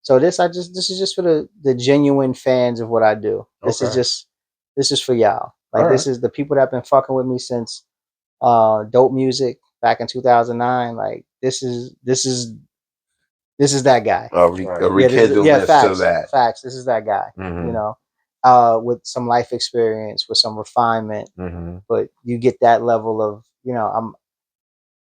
So this is just for the genuine fans of what I do. This is for y'all. Like this is the people that have been fucking with me since Dope Music back in 2009. Like this is that guy. A rekindleness to that. Facts. This is that guy. You know, with some life experience, with some refinement. But you get that level of, you know,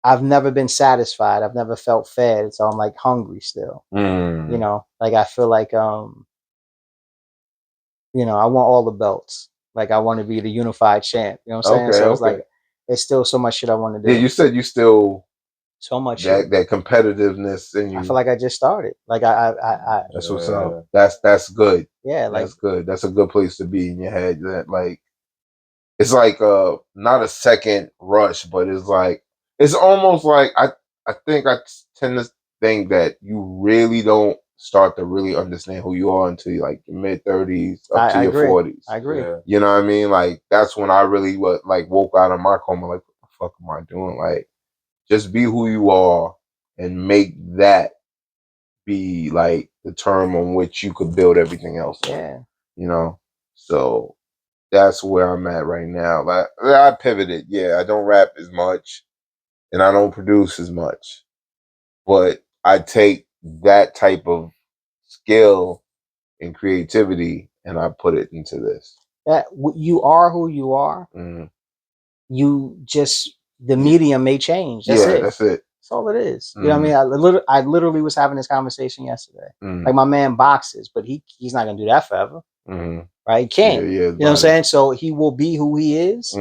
I've never been satisfied. I've never felt fed. So I'm like hungry still. You know, like I feel like, you know, I want all the belts. Like I want to be the unified champ. You know what I'm saying? So it's like, there's still so much shit I want to do. Yeah, you said you still so much that competitiveness in you. I feel like I just started. Like I that's what's up. That's good. Yeah, like that's good. That's a good place to be in your head. That like it's like not a second rush, but it's almost like I think I tend to think that you really don't start to really understand who you are until you like your mid-30s up to your 40s. I agree. Yeah. You know what I mean? Like that's when I really woke out of my coma. Like, what the fuck am I doing? Like, just be who you are and make that be like the term on which you could build everything else. Yeah. You know, so that's where I'm at right now. Like I pivoted. Yeah, I don't rap as much, and I don't produce as much, but I take that type of skill and creativity and I put it into this. That you are who you are. You just the medium may change. That's it. That's it. That's all it is. You know what I mean? I literally was having this conversation yesterday. Like my man boxes, but he's not gonna do that forever. Right? He can't. Yeah, you know what I'm saying? So he will be who he is,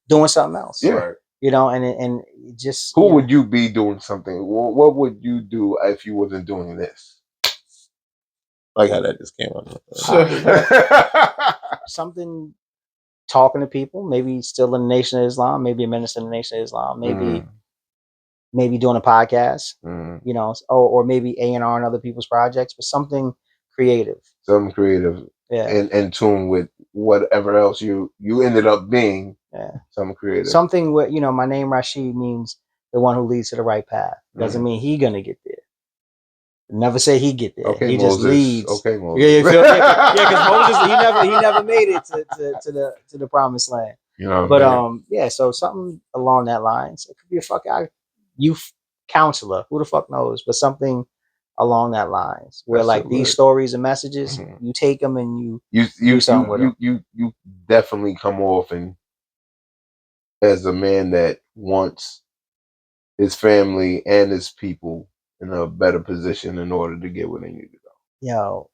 doing something else. Yeah. You know, and just who would you be doing something? What would you do if you wasn't doing this? Like how that just came out. Something talking to people, maybe still in the Nation of Islam, maybe a minister in the Nation of Islam, maybe doing a podcast, you know, or maybe A&R and other people's projects, but something creative. Something creative. Yeah. In tune with whatever else you ended up being. Yeah. Something creative. Something where, you know, my name Rasheed means the one who leads to the right path. Doesn't mean he gonna get there. Never say he get there. Okay, he Moses. Just leads. Okay, Moses. Yeah, because Moses he never made it to the promised land. You know, but yeah, so something along that lines. It could be a fucking youth counselor. Who the fuck knows? But something along that lines where like these stories and messages, you take them and you do something with them. You definitely come off and as a man that wants his family and his people in a better position in order to get where they need to go. Yo,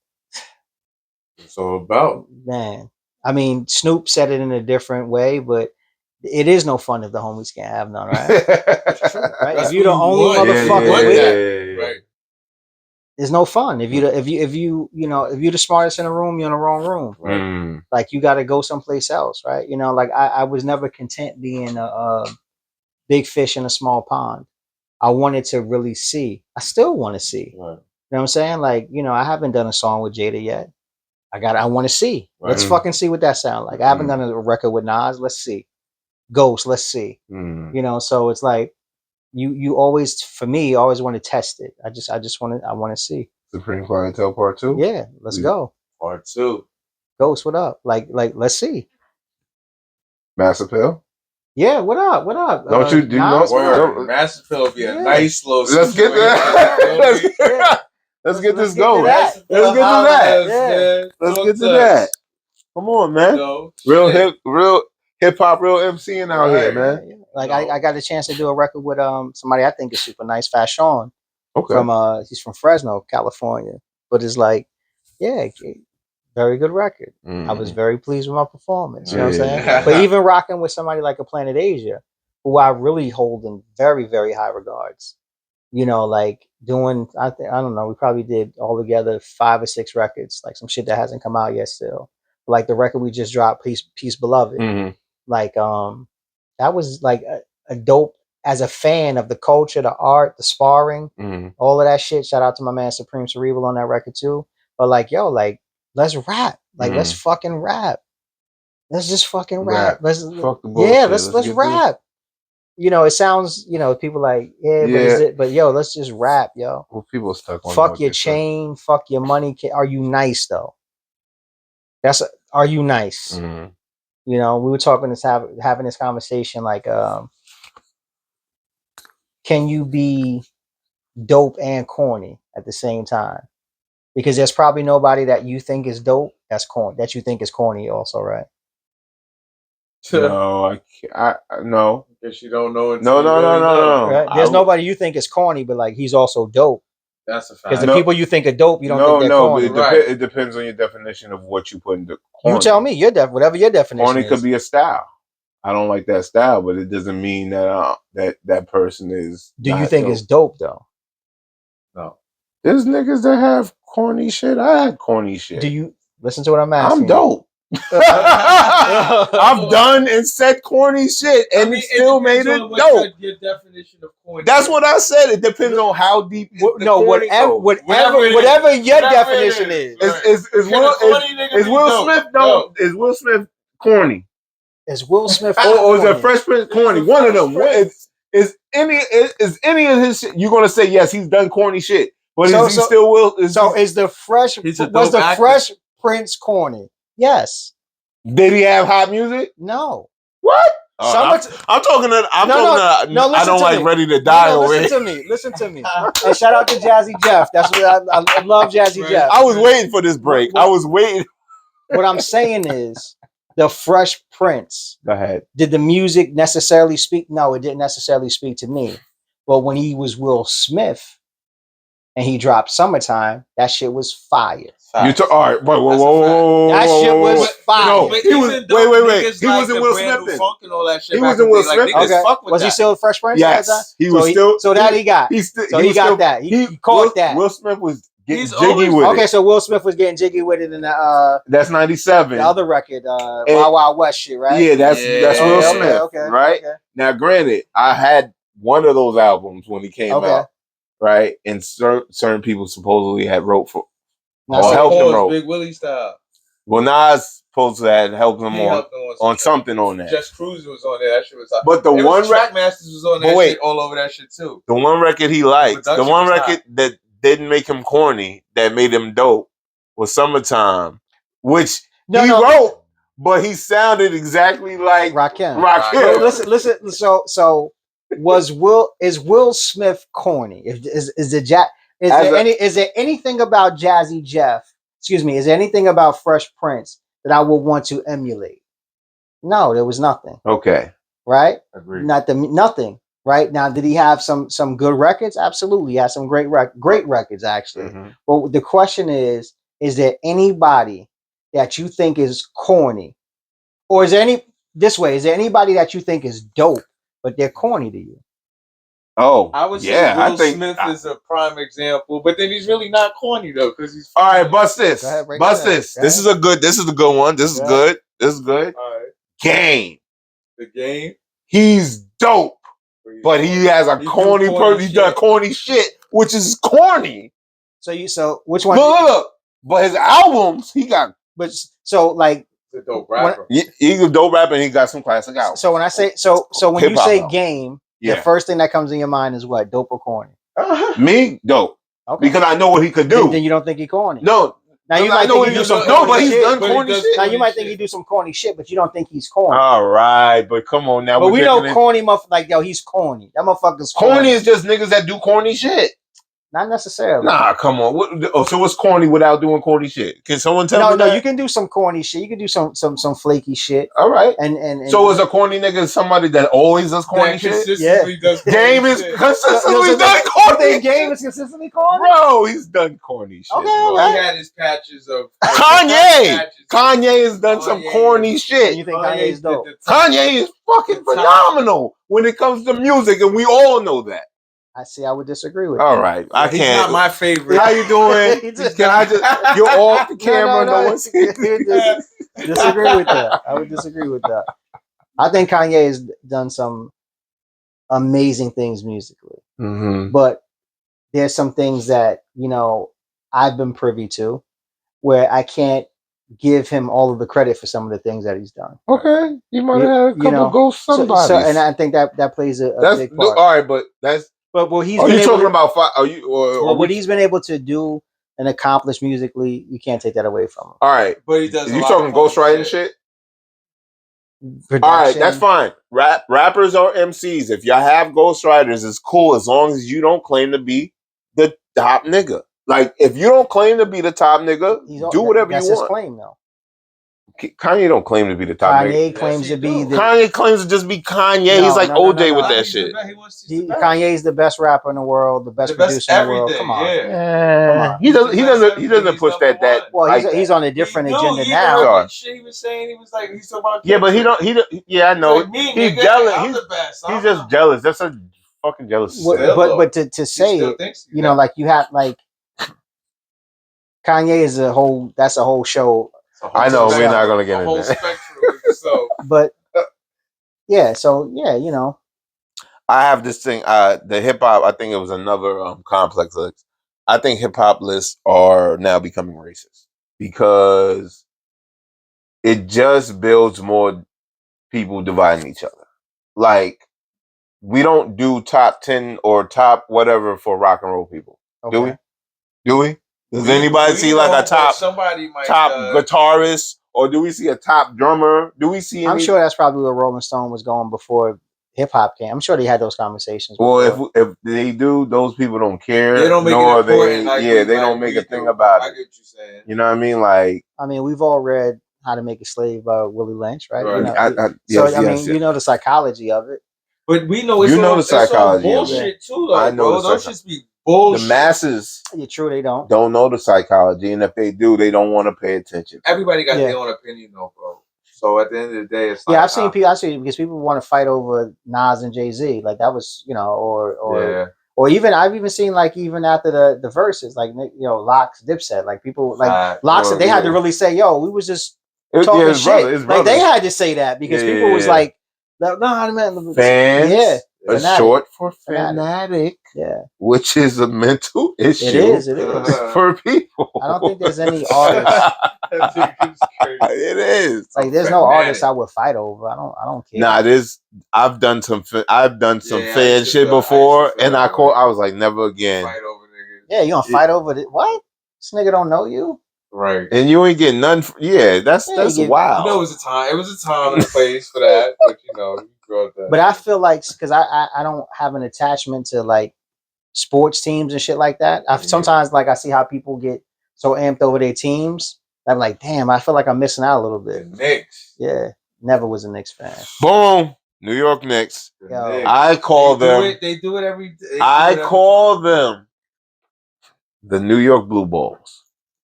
it's all about, man. I mean, Snoop said it in a different way, but it is no fun if the homies can't have none, right? Right? If you're the only motherfucker with it, right. There's no fun. If you're the smartest in the room, you're in the wrong room. Right? Like you got to go someplace else, right? You know, like I was never content being a big fish in a small pond. I wanted to really see. I still want to see. Right. You know what I'm saying? Like, you know, I haven't done a song with Jada yet. I want to see. Right. Let's fucking see what that sounds like. I haven't done a record with Nas. Let's see. Ghost. Let's see. You know, so it's like you always, for me, always want to test it. I want to see. Supreme Clientele Part 2. Yeah, let's go. Part 2. Ghost, what up? Like, let's see. Mass Appeal. Yeah, what up? What up? Don't you do no word? Mass Appeal would be a nice little. Let's get that. Let's get this going. Let's get to that. Yeah. Let's get to that. Come on, man. Real hip hop, real MCing out here, man. Yeah. Like I got a chance to do a record with somebody I think is super nice, Fashion. Okay. He's from Fresno, California. But it's like, yeah, very good record. I was very pleased with my performance. You know what I'm saying? But even rocking with somebody like a Planet Asia, who I really hold in very, very high regards. You know, like doing, I don't know, we probably did all together 5 or 6 records, like some shit that hasn't come out yet still. Like the record we just dropped, Peace Beloved. Like, that was like a dope, as a fan of the culture, the art, the sparring, all of that shit. Shout out to my man Supreme Cerebral on that record too. But like, yo, like, let's rap. Like, let's fucking rap. Let's just fucking rap. Let's rap. You know, it sounds, you know, people like, but yo, let's just rap, yo. Well, people stuck on fuck your chain, fuck your money. Are you nice though? Are you nice? You know, we were talking having this conversation like, can you be dope and corny at the same time? Because there's probably nobody that you think is dope that's corny, that you think is corny also, right? No, I no. Because you don't know. No. Right? There's nobody you think is corny, but like he's also dope. That's a fact. Because the people you think are dope, you don't think they're corny. But it depends on your definition of what you put into corny. You tell me whatever your definition corny is. Could be a style. I don't like that style, but it doesn't mean that that person is. Do you think it's dope though? No. There's niggas that have corny shit. I had corny shit. Do you listen to what I'm asking? I'm dope. I've done and said corny shit, and it still made it dope. Your definition of corny. That's what I said. It depends on how deep. Whatever your definition is. Is Will Smith? No, is Will Smith corny? Is Will Smith or is it Fresh Prince corny? One of them. Is any of his shit? You're gonna say yes, he's done corny shit. But So- is he so- still Will? Is the Fresh He's a was dope the actor. Fresh Prince corny? Yes. Did he have hot music? No. What? Some- I'm talking to. I'm No, talking to. no, I listen don't to like me. Ready to Die No, over here. listen to me. And shout out to Jazzy Jeff. That's what I love, Jazzy Right. Jeff. I was waiting for this break. What- I was waiting. What I'm saying is, the Fresh Prince. Go ahead. Did the music necessarily speak? No, it didn't necessarily speak to me. But when he was Will Smith and he dropped Summertime, that shit was fire. You took all right. Whoa. That shit was fire. No, But he was. even though Wait. niggas He like was in the Will brand Smith. new funk and all that shit. He back was in the Will day, like, Smith. niggas Okay. fuck with Was he that. still the Fresh Prince? Yes, he was still. So that he got. He still. So he got still, that. He caught that. Will Smith was getting He's jiggy always- with Okay, it. so Will Smith was getting jiggy with it in the That's 97. other record, And- Wild Wild West shit, right? Yeah, that's Will Yeah. Smith, Okay. right? Now, granted, I had one of those albums when he came Okay. out, right? And certain people supposedly had wrote for. Now, Or so- helped him Pause, wrote. Big Willie style. Well, Nas supposed to have helped him He on helped him on something on that. Just Cruise was on there. That shit was hot. But the It was one Trackmasters was on But that wait. shit all over that shit too. the one record he liked, the production one was record that didn't make him corny, that made him dope, was Summertime, which he wrote, but he sounded exactly like Rakim. Rakim. Listen. So is Will Smith corny? Is there anything about Jazzy Jeff? Excuse me. Is there anything about Fresh Prince that I would want to emulate? No, there was nothing. Okay, Right? agreed. Nothing. Right now, did he have some good records? Absolutely, he had some great records actually. Mhm. But the question is there anybody that you think is corny, or is there anybody that you think is dope but they're corny to you? Oh, I would say yeah, Will Smith is a prime example, but then he's really not corny though, because he's all right. Bust this. Go ahead, break Bust it down. this. Go This is a good. This is a good one. This is Go good. This is good. All right. Game. The Game. He's dope, but he has a He do corny corny person. He does shit. corny shit, which is corny. So which one? Look, but his albums, he got. But so like He's a dope rapper. He's a dope rapper, and he got some classic albums. so when I say so when you Hip-hop say album. Game, Yeah. the first thing that comes in your mind is what? Dope or corny? Me, dope, Okay. because I know what he could do. Then you don't think he corny? No, Now you I might know think what he he do do. some No, corny but he's shit. done but he corny does shit. Now you might shit. think he do some corny shit, but you don't think he's corny. All right, but come on now. But we we're know digging in. corny like yo, he's corny. That motherfucker's corny. Corny is just niggas that do corny shit. Not necessarily. Nah, come on. So what's corny without doing corny shit? Can someone tell me No, that? you can do some corny shit. You can do some flaky shit. All right. And So is a corny nigga somebody that always does corny That shit? consistently does corny Game is shit. consistently done You corny think Game is consistently corny? Bro, he's done corny shit. Okay, bro. okay. He had his patches of Kanye! Kanye has done some Kanye. corny And shit. you think Kanye's dope? Kanye is fucking phenomenal when it comes to music, and we all know that. I would disagree with All that. right, I He's can't. not my favorite. How you doing? Can I just? You're off the camera. No one's. Disagree with that. I would disagree with that. I think Kanye has done some amazing things musically, Mm-hmm. but there's some things that I've been privy to where I can't give him all of the credit for some of the things that he's done. Okay, you might have had a couple know, ghost somebody. So, and I think that plays a That's big part. all right, but that's. But what he's Are been you able talking to, about? Are you? Or what he's been able to do and accomplish musically, you can't take that away from him. all right. But he does. You talking ghostwriting shit? Production, All right, that's fine. Rappers or MCs, if y'all have ghostwriters, it's cool as long as you don't claim to be the top nigga. Like, if you don't claim to be the top nigga, do whatever you That's want. his claim, though. Kanye don't claim to be the top nigga. Kanye claims to be the Kanye claims to just be Kanye. No, He's like no, no, OJ no, with no. that shit. Kanye's the best rapper in the world, the best producer in the world. Come on. Yeah. He doesn't push that. Well, like he's on a different agenda He now. shit he was saying, he was like, he's talking about. Yeah, but he don't. Yeah, I know. Like me, He's nigga, jealous. I'm the best. He's just jealous. That's a fucking jealous. But to say it, like you have like Kanye is that's a whole show. I know we're not gonna get into that. Spectrum, so. But so I have this thing. The hip hop. I think it was another complex list. I think hip hop lists are now becoming racist because it just builds more people dividing each other. Like, we don't do top 10 or top whatever for rock and roll people, do we? Do we? Does anybody see like a top guitarist, or do we see a top drummer? Do we see? I'm sure that's probably where Rolling Stone was going before hip hop came. I'm sure they had those conversations. Well, if they do, those people don't care. They don't make it important. They don't make a thing about it. I get what you're saying. You know what I mean? Like, I mean, we've all read How to Make a Slave by Willie Lynch, right? Right. You know, you know the psychology of it. But we know it's the psychology all of it. bullshit too, though, I know bro. Those just be bullshit. The masses, yeah, true, they don't know the psychology, and if they do, they don't want to pay attention. Everybody got their own opinion, though, bro. So at the end of the day, it's like, I've seen because people want to fight over Nas and Jay-Z, like that was, you know, or even I've even seen like even after the verses, like, you know, Locks, Dipset, like people like Locks, they had to really say, yo, we was just talking shit. Like they had to say that because people was like, no, man, fans. It's short for fanatic, which is a mental issue. It is for people. I don't think there's any artist. It is like there's no artist I would fight over. I don't care. Nah, I've done some fan shit before, and I was like, never again. Fight over niggas. Yeah, you gonna fight over it? What? This nigga don't know you. Right. And you ain't getting none. That's wild. You know, it was a time and a place for that, but you know, you grow up that. But I feel like because I don't have an attachment to like sports teams and shit like that. Sometimes like I see how people get so amped over their teams. I'm like, damn, I feel like I'm missing out a little bit. The Knicks. Yeah, never was a Knicks fan. Boom, New York Knicks. I call them. They do it every day. I call them the New York Blue Balls.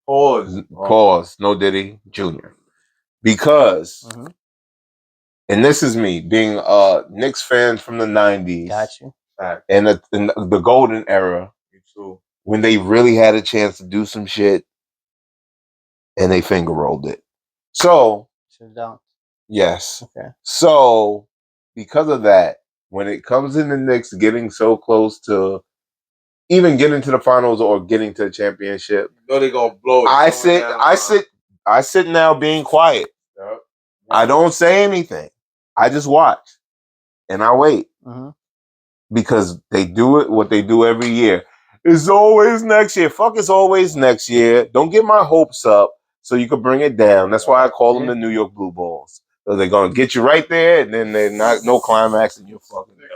Pause. No Diddy Jr. Because, and this is me being a Knicks fan from the 90s. Got you. And the golden era, when they really had a chance to do some shit, and they finger rolled it. So, yes. Okay. So, because of that, when it comes in the Knicks getting so close to even getting to the finals or getting to the championship, you know they're gonna blow it. I sit now being quiet. Yep. I don't say anything. I just watch and I wait because they do it what they do every year. It's always next year. Fuck, it's always next year. Don't get my hopes up so you can bring it down. That's why I call them the New York Blue Balls. So they're gonna get you right there, and then they're not no climax, and you're fucking there.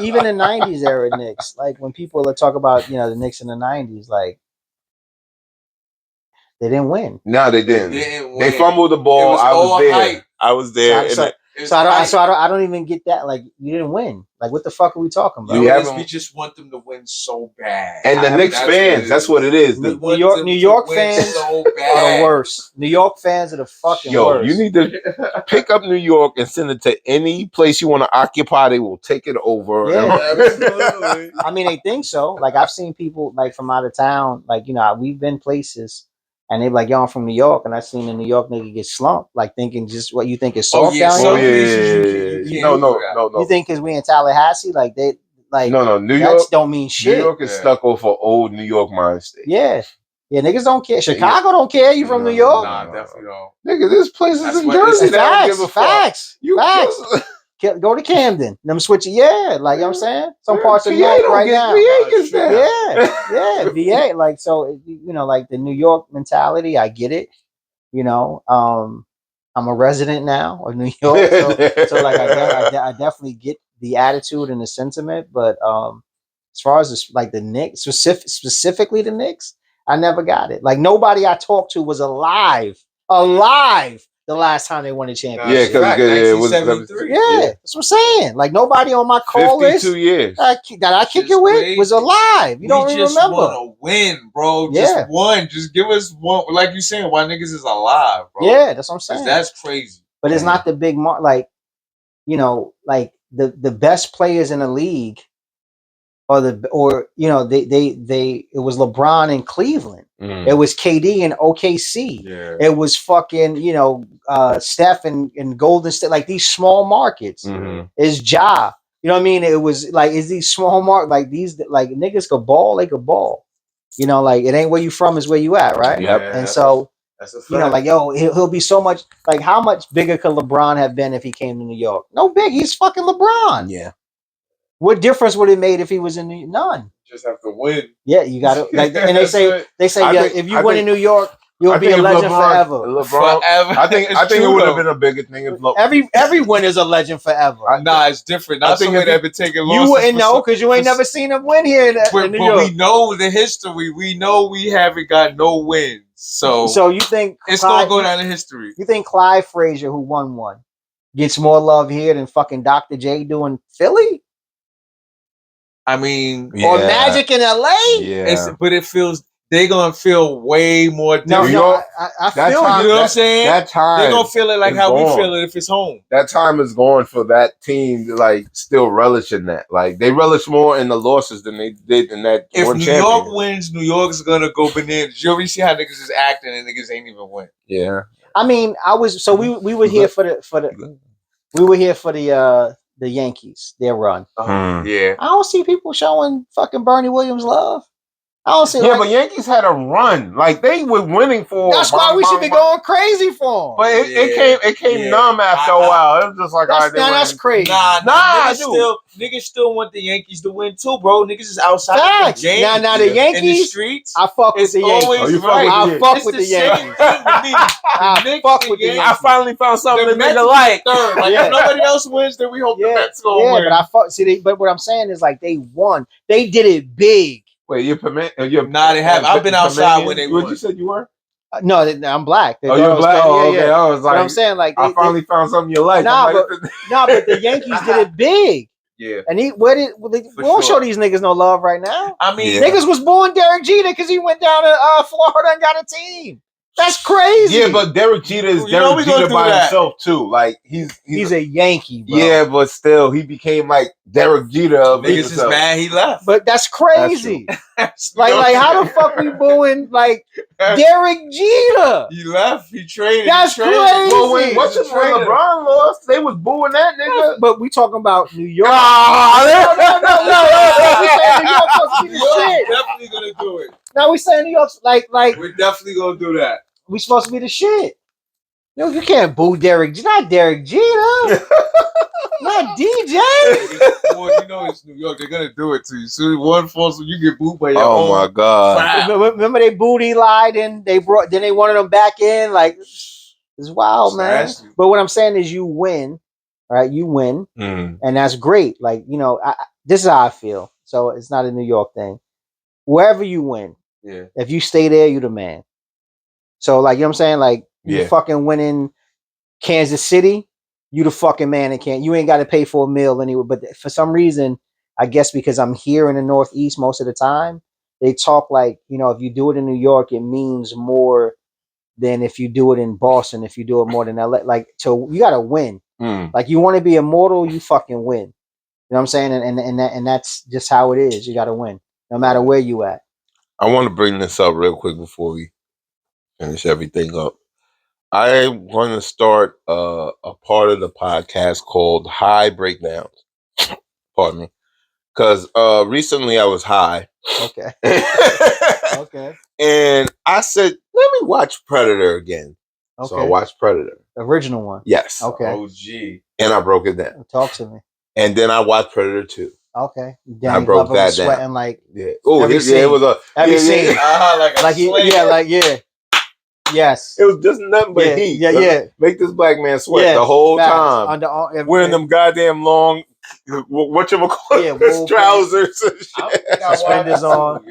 Even the 90s era Knicks, like when people talk about, you know, the Knicks in the 90s, like they didn't win. No, they didn't. They fumbled the ball. I was there. Hype. I was there. So I don't even get that. Like, you didn't win. Like, what the fuck are we talking about? We just want them to win so bad. And the Knicks fans, that's what it is. New York fans so are the worst. New York fans are the fucking worst. You need to pick up New York and send it to any place you want to occupy. They will take it over. Yeah, absolutely. I mean, they think so. Like, I've seen people like from out of town. Like, you know, we've been places. And they're like, yo, I'm from New York, and I seen a New York nigga get slumped, like thinking just what you think is soft down here. No. You think because we in Tallahassee, like they, like no, New York don't mean shit. New York is stuck off an old New York mind state. Yeah, niggas don't care. Chicago don't care. You from New York? Nah, definitely don't. Nigga, this place is in Jersey. Facts. Go to Camden. Them switch it. Yeah, like, you know what I'm saying? Some parts of New York right now. Yeah, VA. Like, so, you know, like the New York mentality, I get it. You know, I'm a resident now of New York. So like, I definitely get the attitude and the sentiment. But as far as this, like the Knicks, specifically the Knicks, I never got it. Like, nobody I talked to was alive the last time they won a championship. Yeah, because it was 1973. Yeah, that's what I'm saying. Like, nobody on my call 52 years that I kick it with was alive. You don't even remember. We just want to win, bro. Just one. Just give us one. Like you saying, why niggas is alive, bro. Yeah, that's what I'm saying. That's crazy. But it's not the big like, you know, like the best players in the league you know, it was LeBron in Cleveland. It was KD in OKC. Yeah. It was fucking, you know, Steph in Golden State, like these small markets. Is Ja. You know what I mean? It was like, is these small like these, like niggas could ball, they could ball. You know, like it ain't where you from, is where you at, right? Yep. And so, that's a fact. You know, like, yo, he'll be so much, like, how much bigger could LeBron have been if he came to New York? No big. He's fucking LeBron. Yeah. What difference would it made if he was in None. just have to win. Yeah, you got to like, and they say if you win in New York, you'll be a legend forever. Forever. I think it would have been a bigger thing if every win is a legend forever. Nah, it's different. Not somebody that been taking losses. You wouldn't know because you ain't never seen him win here in New York. But we know the history. We know we haven't got no wins. So you think it's gonna go down in history? You think Clyde Frazier, who won one, gets more love here than fucking Dr. J doing Philly? I mean, or Magic in LA? Yeah, but it feels they're gonna feel way more different. I feel you know what I'm saying? That time they're gonna feel it like how we feel it if it's home. That time is gone for that team to like still relish in that. Like they relish more in the losses than they did in that. If one New champion. York wins, New York's gonna go bananas. You already see how niggas is acting and niggas ain't even win. Yeah. I mean, we were here for the Yankees, their run. Yeah. I don't see people showing fucking Bernie Williams love. I don't see. Yeah, but Yankees had a run. Like they were winning for. That's why we should be going crazy for them. But it came numb after a while. It was just like, that's crazy. Niggas still want the Yankees to win too, bro. Niggas is outside of the game. Now the Yankees in the streets. I fuck with the Yankees. I fuck with the Yankees. I fuck with the Yankees. I finally found something to nigga like. If nobody else wins, then we hope the Mets gonna win. But I fuck. But what I'm saying is like they won. They did it big. Wait, they have. I've been outside when they won. What you said you were? No, I'm black. You're black? Okay. I was like, but I'm saying like I finally found something you like. But the Yankees did it big. Yeah. And we won't show these niggas no love right now. I mean, niggas was booing Derek Jeter because he went down to Florida and got a team. That's crazy. Yeah, but Derek Jeter is Derek Jeter by himself too. Like he's a Yankee, bro. Yeah, but still, he became like Derek Jeter. Niggas is mad he left. But that's crazy. like how the fuck we booing like Derek Jeter? He left. He traded. That's crazy. Well, when LeBron lost, they was booing that nigga. But we talking about New York. No. New York definitely gonna do it. Now we saying New York's like we're definitely gonna do that. We supposed to be the shit. Yo, you can't boo Derek. Not Derek Jeter. Not DJ. Well, you know it's New York. They're gonna do it to you. So one falls, you get booed by your own. Oh my god! Remember they booed Eli, then they wanted him back in. Like it's wild, man. But what I'm saying is, you win, right? You win, and that's great. Like this is how I feel. So it's not a New York thing. Wherever you win, if you stay there, you the man. So like, you know what I'm saying? Like you fucking win in Kansas City, you the fucking man. You ain't got to pay for a meal anyway. But for some reason, I guess because I'm here in the Northeast most of the time, they talk like, if you do it in New York, it means more than if you do it in Boston, if you do it more than LA. Like, so you got to win. Like you want to be immortal, you fucking win. You know what I'm saying? And that's just how it is. You got to win no matter where you at. I want to bring this up real quick before we finish everything up. I want to start a part of the podcast called High Breakdowns. Pardon me. Because recently I was high. Okay. Okay. And I said, let me watch Predator again. Okay. So I watched Predator. The original one? Yes. Okay. OG. And I broke it down. Talk to me. And then I watched Predator 2. Okay. I broke that down. Sweating like it was a every scene. Yes. It was just nothing but heat. Yeah. Make this black man sweat the whole time. Wearing them goddamn long trousers and shit. Suspenders on.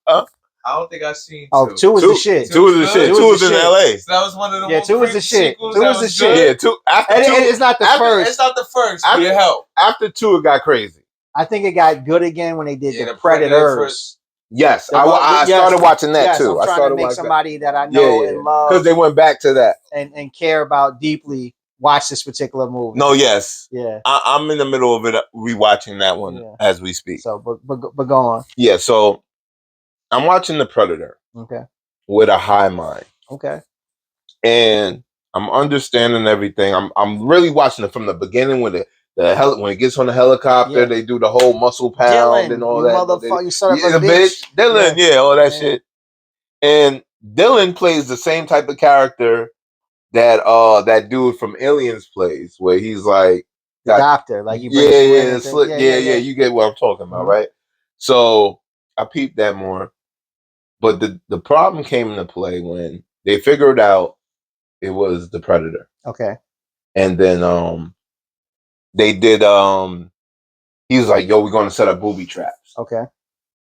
I don't think I've seen 2. 2 is the shit. 2 is the shit. 2 is in LA. So that was one of the 2 is the shit. 2 is the shit. Yeah, 2. It's not the first. It's not the first. After 2, it got crazy. I think it got good again when they did the Predators. Yes, I started watching that too. I'm trying to make somebody that I know and love, because they went back to that and care about deeply. Watch this particular movie. No, yes, yeah. I'm in the middle of it, rewatching that one as we speak. So, but go on. Yeah, so I'm watching The Predator. Okay. With a high mind. Okay. And I'm understanding everything. I'm really watching it from the beginning when when it gets on the helicopter, they do the whole muscle pound and all that. Motherfucker, you son of a bitch. Dylan, all that shit. And Dylan plays the same type of character that dude from Aliens plays, where he's like the doctor, like you. You get what I'm talking about, right? So peeped that more. But the problem came into play when they figured out it was the Predator. Okay. And then they did he was like, yo, we're gonna set up booby traps. Okay.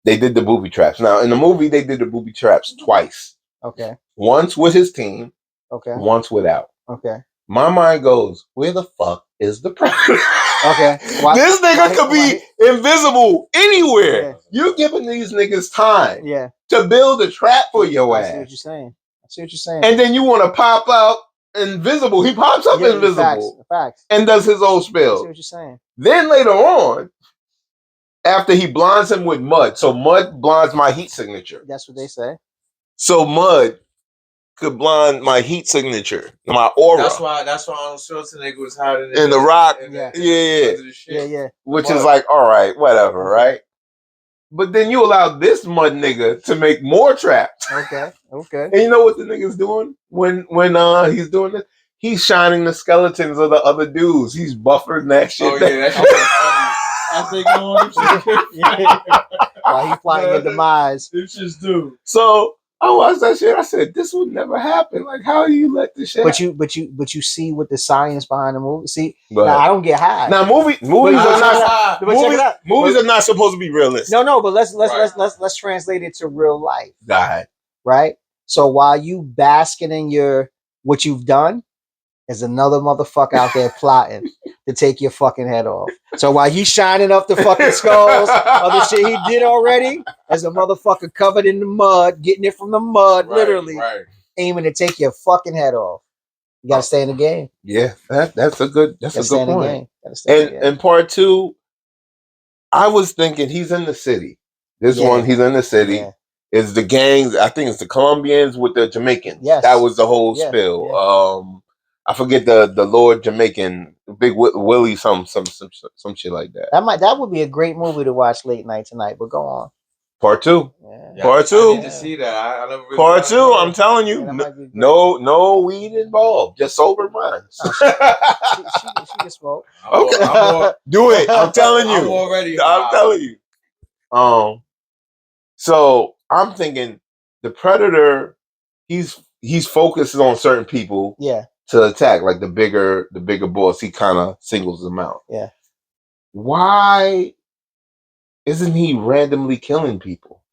They did the booby traps. Now in the movie they did the booby traps twice. Okay. Once with his team, okay. Once without. Okay. My mind goes, where the fuck is the Predator? Okay. This nigga could be invisible anywhere. Yeah. You're giving these niggas time Yeah. to build a trap for your ass. I see what you're saying. I see what you're saying. And then you want to pop out invisible. He pops up invisible. Facts. And does his old spill. I see what you're saying. Then later on, after he blinds him with mud. So mud blinds my heat signature. That's what they say. So mud could blind my heat signature, my aura. That's why Arnold Schwarzenegger was hiding in the rock. Yeah. Which is like, all right, whatever, right? But then you allow this mud nigga to make more traps. Okay. And you know what the nigga's doing when he's doing this? He's shining the skeletons of the other dudes. He's buffering that shit. Oh yeah, that shit was funny. I think while he plotting your demise. It's just dude. So I watched that shit. I said, "This would never happen. Like, how do you let this shit?" But you see what the science behind the movie. See, now I don't get high. Now movies are not supposed to be realistic. No. But let's translate it to real life. God. Right. So while you basking in what you've done, there's another motherfucker out there plotting to take your fucking head off. So while he's shining up the fucking skulls of the shit he did already, there's a motherfucker covered in the mud, getting it from the mud, literally, aiming to take your fucking head off. You gotta stay in the game. Yeah, that's a good point. And part two, I was thinking he's in the city. This one, he's in the city. Yeah. It's the gangs. I think it's the Colombians with the Jamaicans. Yes. That was the whole spill. Yeah. I forget the Lord Jamaican, Big Willie, some shit like that. That would be a great movie to watch late night tonight. But go on. Part two. Yeah. Part two. I need to see that. I never really Part two. I'm telling you, no weed involved. Just sober minds. She can smoke. Okay, do it. I'm telling you. I'm already. I'm telling you. So I'm thinking the Predator. He's focused on certain people. Yeah. To attack, like the bigger boss, he kind of singles them out. Yeah. Why isn't he randomly killing people?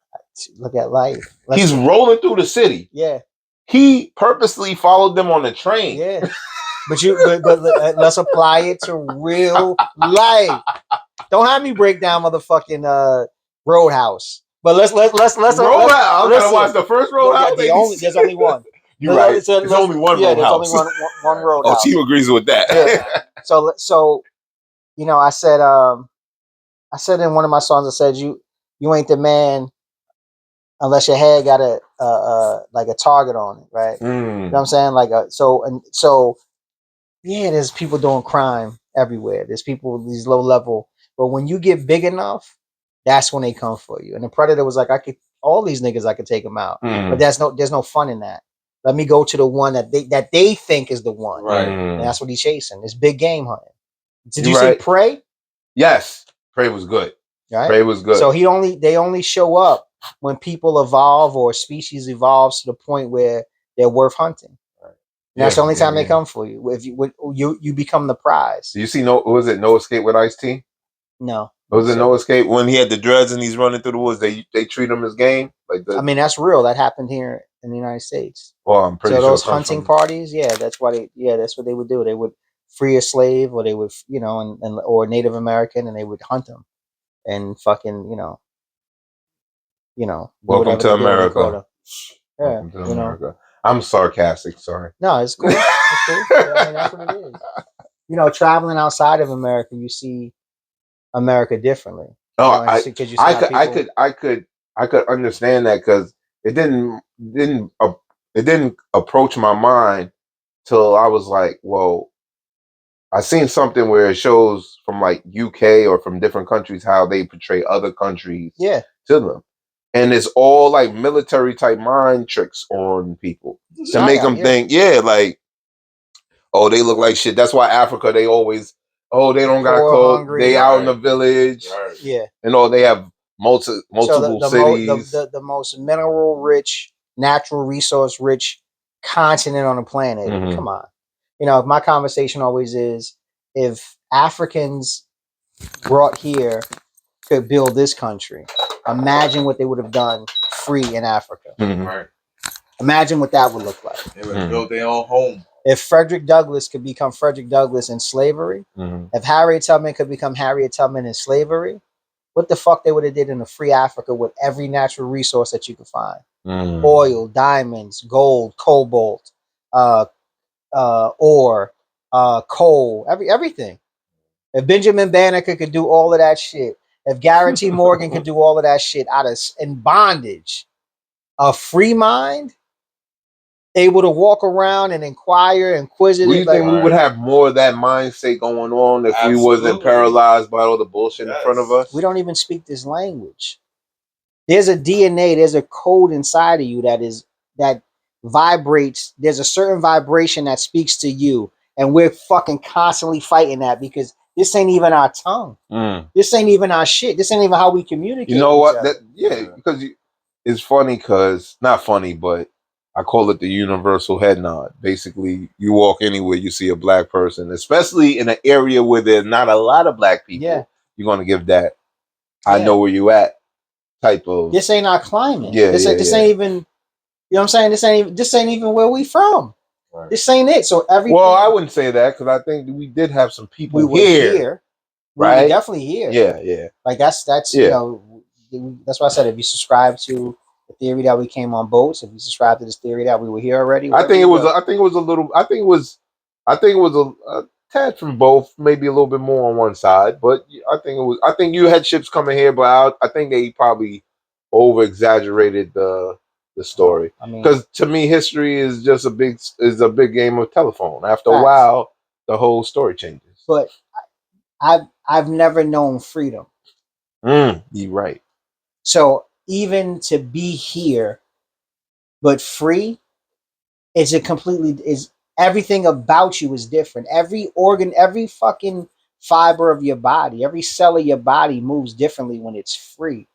Look at life. He's rolling through the city. Yeah. He purposely followed them on the train. Yeah. But let's apply it to real life. Don't have me break down motherfucking Roadhouse. But let's Roadhouse. I'm gonna watch the first Roadhouse. There's only one. You're right. There's only one Roadhouse. There's only one Roadhouse. Oh, she agrees with that. Yeah. So, I said in one of my songs, I said, you ain't the man unless your head got like a target on it, right? You know what I'm saying? There's people doing crime everywhere. There's people, these low level, but when you get big enough, that's when they come for you. And the Predator was like, all these niggas, I could take them out, but there's no fun in that. Let me go to the one that they think is the one. Right. And that's what he's chasing. It's big game hunting. Did you see Prey? Yes. Prey was good. Right? Prey was good. So they only show up when people evolve or species evolves to the point where they're worth hunting. Right. That's the only time they come for you. If you become the prize. Do you see No Escape with Ice-T? No. Was it No Escape when he had the dreads and he's running through the woods? They treat him as game. That's real. That happened here in the United States. Well, I'm pretty sure those hunting parties, that's what they would do. They would free a slave, or they would, or Native American, and they would hunt them, and fucking, Welcome to America. Yeah, Welcome to America. I'm sarcastic. Sorry. No, it's cool. It's cool. That's what it is. Traveling outside of America, you see America differently. I could understand that because it didn't approach my mind till I was like, well, I seen something where it shows from like UK or from different countries how they portray other countries to them. And it's all like military type mind tricks on people to make them think, like, oh, they look like shit. That's why Africa, they always, they don't got clothes. They out in the village. Yeah. And they have multiple cities. The most mineral rich, natural resource rich continent on the planet. Come on. You know, my conversation always is, if Africans brought here could build this country, imagine what they would have done free in Africa. Right. Imagine what that would look like. They would have built their own home. If Frederick Douglass could become Frederick Douglass in slavery, if Harriet Tubman could become Harriet Tubman in slavery, what the fuck they would have did in a free Africa with every natural resource that you could find. Oil, diamonds, gold, cobalt, ore, coal, everything. If Benjamin Banneker could do all of that shit, if Garrett T. Morgan could do all of that shit in bondage, a free mind, able to walk around and inquire, inquisitive. Do you think we would have more of that mindset going on if we wasn't paralyzed by all the bullshit in front of us? We don't even speak this language. There's a DNA, there's a code inside of you that vibrates. There's a certain vibration that speaks to you, and we're fucking constantly fighting that because this ain't even our tongue. This ain't even our shit. This ain't even how we communicate. You know what? Because it's funny, because not funny, but I call it the universal head nod. Basically, you walk anywhere, you see a black person, especially in an area where there's not a lot of black people. Yeah. You're gonna give that I know where you at type of. This ain't our climate. This ain't even. You know what I'm saying? This ain't even where we from. Right. This ain't it. So everything. Well, I wouldn't say that, because I think we did have some people here. Right? We were definitely here. Yeah. Like that's you know, that's why I said, if you subscribe to the theory that we came on boats, if you subscribe to this theory that we were here already, I think it was a tad from both, maybe a little bit more on one side, but I think you had ships coming here, but I think they probably over exaggerated the story. Because to me, history is just a big game of telephone. After a while, the whole story changes. But I've never known freedom. You're right. So even to be here, but free, is everything about you is different. Every organ, every fucking fiber of your body, every cell of your body moves differently when it's free.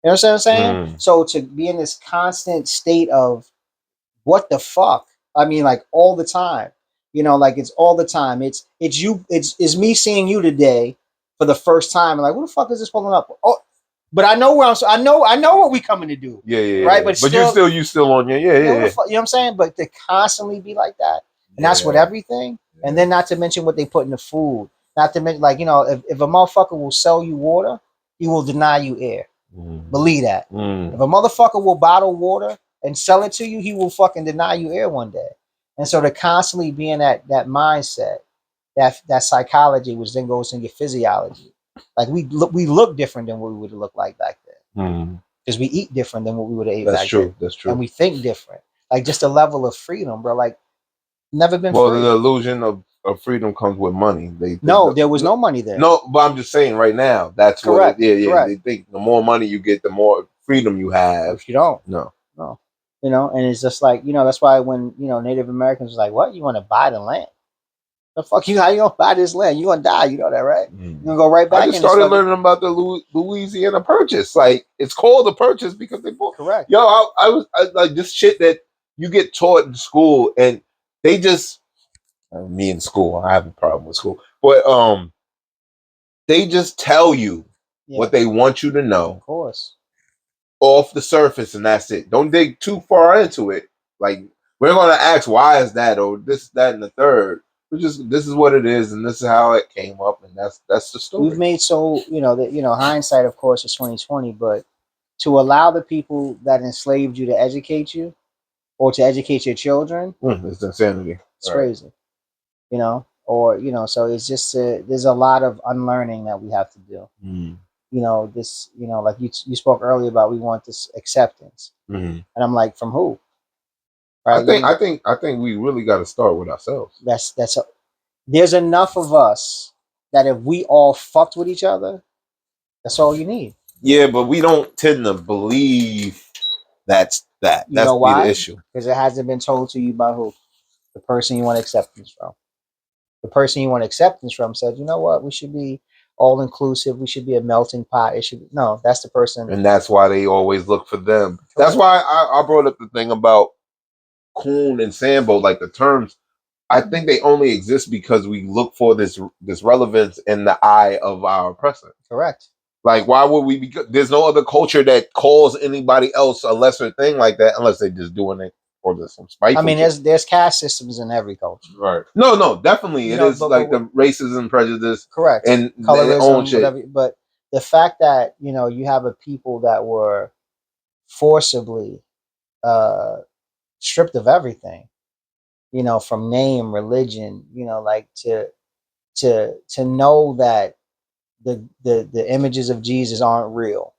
You know what I'm saying? So to be in this constant state of what the fuck? I mean, like all the time. You know, like it's all the time. It's me seeing you today for the first time. And like, who the fuck is this pulling up? Oh, but I know where I know what we coming to do. Yeah. Right. But you still on your You know what I'm saying? But to constantly be like that, and that's with everything. And then not to mention what they put in the food. Not to mention, like, you know, if a motherfucker will sell you water, he will deny you air. Believe that. If a motherfucker will bottle water and sell it to you, he will fucking deny you air one day. And so to constantly be in that mindset, that psychology, which then goes into your physiology. Like we look different than what we would have looked like back then. Because we eat different than what we would have ate back then. That's true. And we think different. Like just a level of freedom, bro. Like never been free. The illusion of freedom comes with money. There was no money there. No, but I'm just saying right now, that's correct. Correct. They think the more money you get, the more freedom you have. If you don't. No. You know, and it's just like, you know, that's why when, you know, Native Americans was like, what? You want to buy the land? The fuck you? How you gonna buy this land? You gonna die? You know that, right? You gonna go right back. I just started learning about the Louisiana Purchase. Like it's called the Purchase because they bought. Correct. Yo, I was like this shit that you get taught in school, and they just me in school. I have a problem with school, but they just tell you what they want you to know. Of course. Off the surface, and that's it. Don't dig too far into it. Like we're gonna ask why is that or this, that, and the third. This is what it is, and this is how it came up, and that's the story. We've made hindsight, of course, is 2020, but to allow the people that enslaved you to educate you, or to educate your children, it's insanity. It's crazy, you know. Or so it's just there's a lot of unlearning that we have to do. You know, this, you know, like you spoke earlier about, we want this acceptance, and I'm like, from who? Right? I think we really got to start with ourselves. There's enough of us that if we all fucked with each other, that's all you need. Yeah, but we don't tend to believe that's that. You know why? The issue, because it hasn't been told to you by who? The person you want acceptance from. The person you want acceptance from said, you know what, we should be all inclusive. We should be a melting pot. It should be, no, that's the person. And that's why they always look for them. Correct. That's why I brought up the thing about coon and sambo, like the terms. I think they only exist because we look for this relevance in the eye of our oppressor. Correct. Like, why would we be? There's no other culture that calls anybody else a lesser thing like that, unless they're just doing it for some spiteful. I mean, there's caste systems in every culture. Right. No, definitely. It is like the racism, prejudice. Correct. And colorism, own shit. whatever. But the fact that, you know, you have a people that were forcibly stripped of everything, you know, from name, religion, you know, like to know that the images of Jesus aren't real,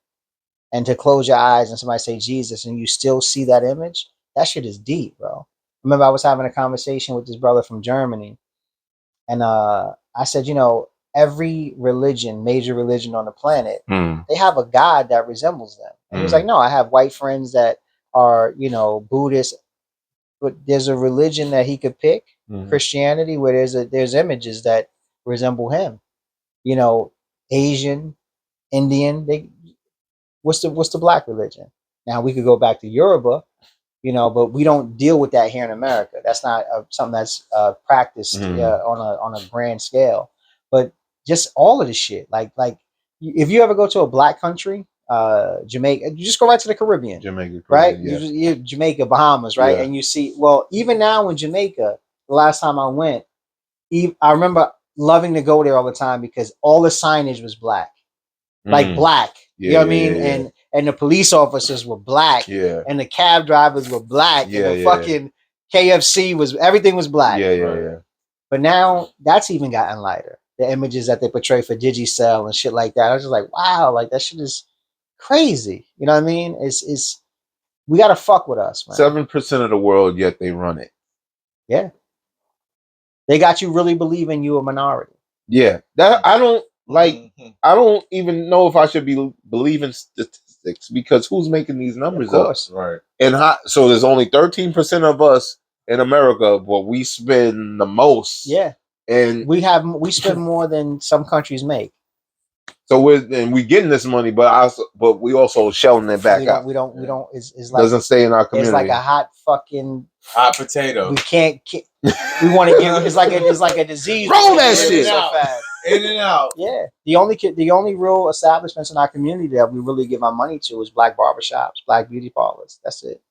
and to close your eyes and somebody say Jesus and you still see that image, that shit is deep, bro. Remember, I was having a conversation with this brother from Germany, and I said, you know, every religion, major religion on the planet, they have a God that resembles them. And he was like, no, I have white friends that are, you know, Buddhist, but there's a religion that he could pick, Christianity, where there's images that resemble him. You know, Asian, Indian, what's the black religion? Now we could go back to Yoruba, you know, but we don't deal with that here in America. That's not something that's practiced on a grand scale. But just all of this shit, like if you ever go to a black country, Jamaica, you just go right to the Caribbean, Jamaica, right? Yeah. You Jamaica, Bahamas, right? Yeah. And you see, well, even now in Jamaica, the last time I went, I remember loving to go there all the time because all the signage was black, like black. Yeah, you know what I mean? And the police officers were black. Yeah. And the cab drivers were black. Yeah, and the fucking KFC everything was black. Yeah. But now that's even gotten lighter. The images that they portray for Digicel and shit like that. I was just like, wow, like that shit is crazy. You know what I mean? It's we gotta fuck with us, man. 7% of the world, yet they run it. Yeah. They got you really believing you a minority. Yeah. That I don't like. I don't even know if I should be believing statistics because who's making these numbers up? Right. And so there's only 13% of us in America, but we spend the most. Yeah. And we spend more than some countries make. So we getting this money, but we also shelling it back out. We don't. It's like doesn't stay in our community. It's like a hot potato. We can't. We want to get. It's like a disease. Roll that shit. In and out. Yeah. The only real establishments in our community that we really give our money to is black barbershops, black beauty parlors. That's it.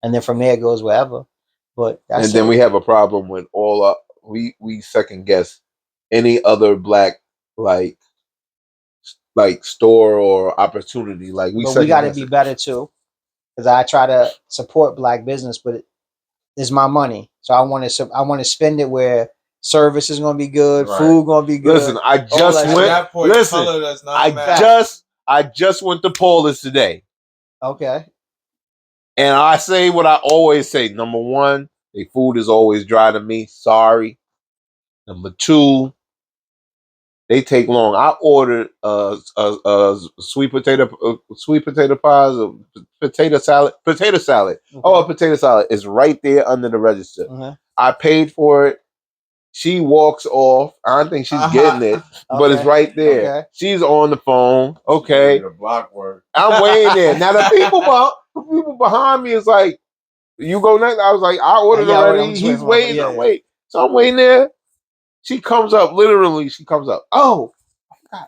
And then from there it goes wherever. But that's then we have a problem with all we second guess any other black like store or opportunity. Like we got to be better too, because I try to support black business, but it's my money, so I want to spend it where service is going to be good, food going to be good. Listen, I just went to Paulus today. Okay. And I say what I always say. Number one, their food is always dry to me. Sorry. Number two, they take long. I ordered sweet potato pies, potato salad. Okay. Oh, a potato salad is right there under the register. I paid for it. She walks off. I don't think she's getting it, but it's right there. Okay. She's on the phone. Okay, the block work. I'm waiting there. Now the people behind me is like, "You go next." I was like, "I ordered already." He's waiting. I'm waiting. So I'm waiting there. She comes up. Literally, she comes up. Oh, God.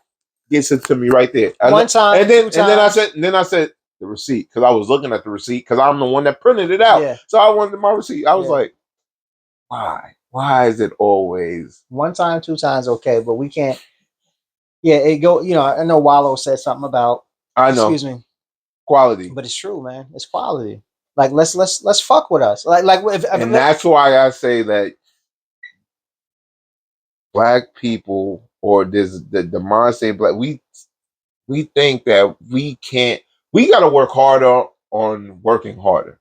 Gets it to me right there. One time, and then I said the receipt because I was looking at the receipt because I'm the one that printed it out. Yeah. So I wanted my receipt. I was like, why? Why is it always one time, two times? Okay, but we can't. Yeah, it go. You know, I know Wallow said something about. I know. Excuse me. Quality, but it's true, man. It's quality. Like let's fuck with us. Like and that's why I say that black people or this the mindset black we think that we can't. We got to work harder on working harder.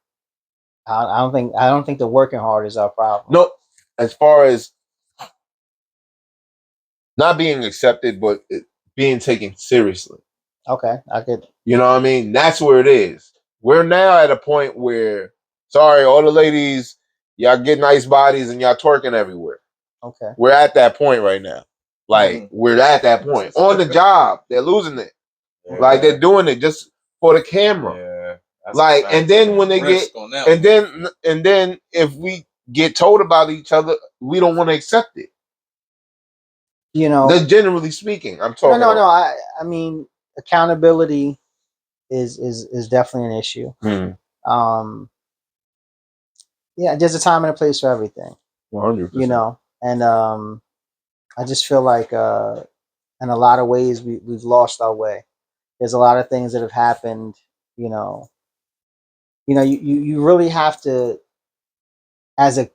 I don't think the working hard is our problem. No. As far as not being accepted, but being taken seriously. Okay, I could. You know what I mean? That's where it is. We're now at a point where, sorry, all the ladies, y'all get nice bodies and y'all twerking everywhere. Okay. We're at that point right now. Like we're at that point on the job. They're losing it. Yeah. Like they're doing it just for the camera. Yeah. Like and then when they get and then if we get told about each other, we don't want to accept it. You know, that's generally speaking. I'm talking. No. I mean, accountability is definitely an issue. Yeah, there's a time and a place for everything. 100%. You know, and I just feel like in a lot of ways we've lost our way. There's a lot of things that have happened. You know, you really have to, as a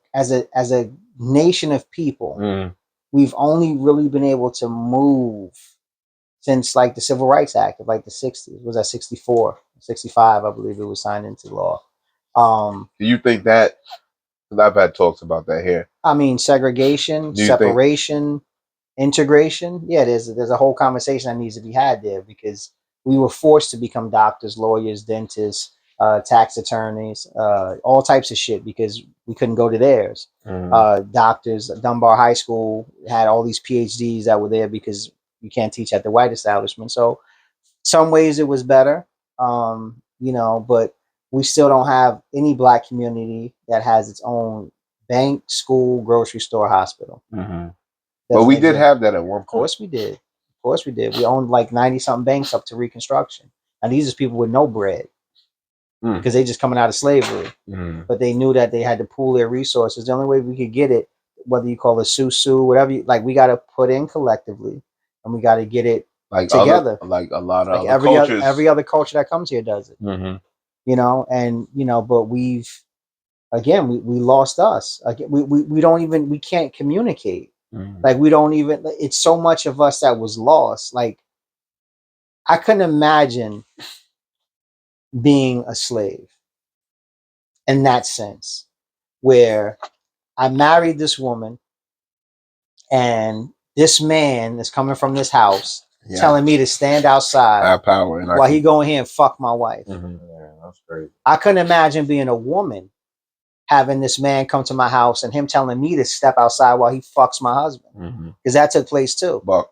nation of people, we've only really been able to move since like the Civil Rights Act of like the 60s. Was that 64, 65? I believe it was signed into law. Do you think that? Because I've had talks about that here. I mean, segregation, separation, integration. Yeah, there's a whole conversation that needs to be had there because we were forced to become doctors, lawyers, dentists, tax attorneys, all types of shit because we couldn't go to theirs. Doctors, Dunbar High School had all these PhDs that were there because you can't teach at the white establishment. So some ways it was better, you know, but we still don't have any black community that has its own bank, school, grocery store, hospital. But we did have that at one point. Of course we did. Of course we did. We owned like 90-something banks up to Reconstruction. And these are people with no bread because they just coming out of slavery. But they knew that they had to pool their resources. The only way we could get it, whether you call it sue, whatever, like we got to put in collectively and we got to get it like together. Like a lot of like cultures. every other culture that comes here does it. You know, and you know, but we lost us. Again, we can't communicate. Like we don't even. It's so much of us that was lost. Like I couldn't imagine being a slave in that sense, where I married this woman, and this man is coming from this house telling me to stand outside while he go in here and fuck my wife. That's crazy. I couldn't imagine being a woman having this man come to my house and him telling me to step outside while he fucks my husband, because that took place too. You know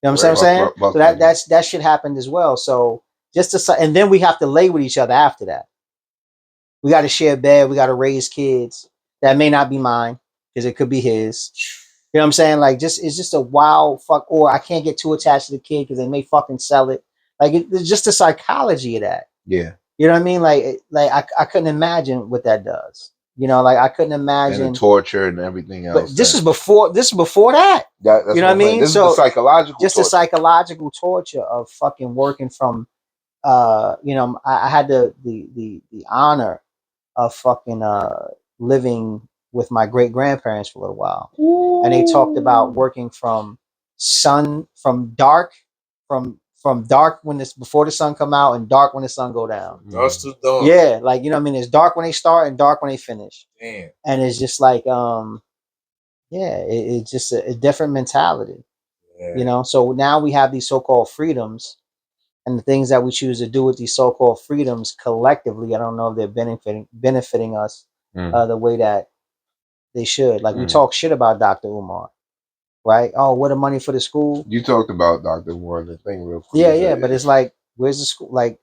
what I'm saying? So that shit happened as well. So and then we have to lay with each other after that. We got to share a bed. We got to raise kids that may not be mine because it could be his. You know what I'm saying? Like, it's just a wild fuck. Or I can't get too attached to the kid because they may fucking sell it. Like, it's just the psychology of that. Yeah. You know what I mean? Like I couldn't imagine what that does. You know, like I couldn't imagine and the torture and everything else. But this is before that. That's you know what I mean? This is the psychological just torture. The psychological torture of fucking working from you know, I had the honor of fucking living with my great grandparents for a little while. Ooh. And they talked about working from dark when before the sun come out and dark when the sun go down. That's too dumb. Yeah, like, you know what I mean? It's dark when they start and dark when they finish. Damn. And it's just like it's just a different mentality. Yeah. You know, so now we have these so-called freedoms, and the things that we choose to do with these so-called freedoms collectively, I don't know if they're benefiting us the way that they should. Like we talk shit about Dr. Umar, right? Oh, what the money for the school? You talked about Dr. Umar, the thing real quick. Yeah, but it's like, where's the school? Like,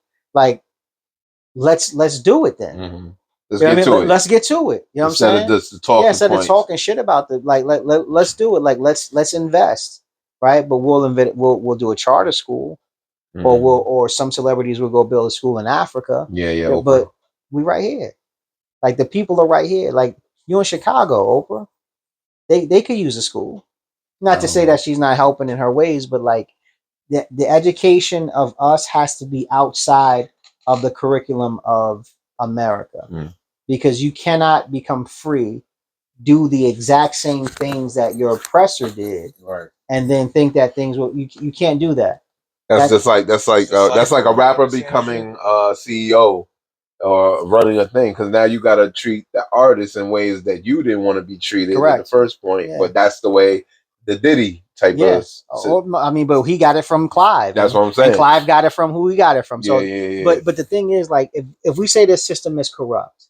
let's do it then. Let's get to it. Let's get to it. You know what I'm saying? Instead of talking shit about the let's do it. Like let's invest, right? But we'll do a charter school. Or some celebrities will go build a school in Africa. Yeah. But we right here. Like the people are right here. Like you in Chicago, Oprah. They could use a school. Not to say that she's not helping in her ways, but like the education of us has to be outside of the curriculum of America. Because you cannot become free, do the exact same things that your oppressor did, right, and then think that things will you can't do that. That's like a rapper becoming a CEO or running a thing, because now you got to treat the artist in ways that you didn't want to be treated in the first point. Yeah. But that's the way the Diddy type of. I mean, but he got it from Clive. That's what I'm saying. And Clive got it from who he got it from. So, yeah. But the thing is, like, if we say this system is corrupt,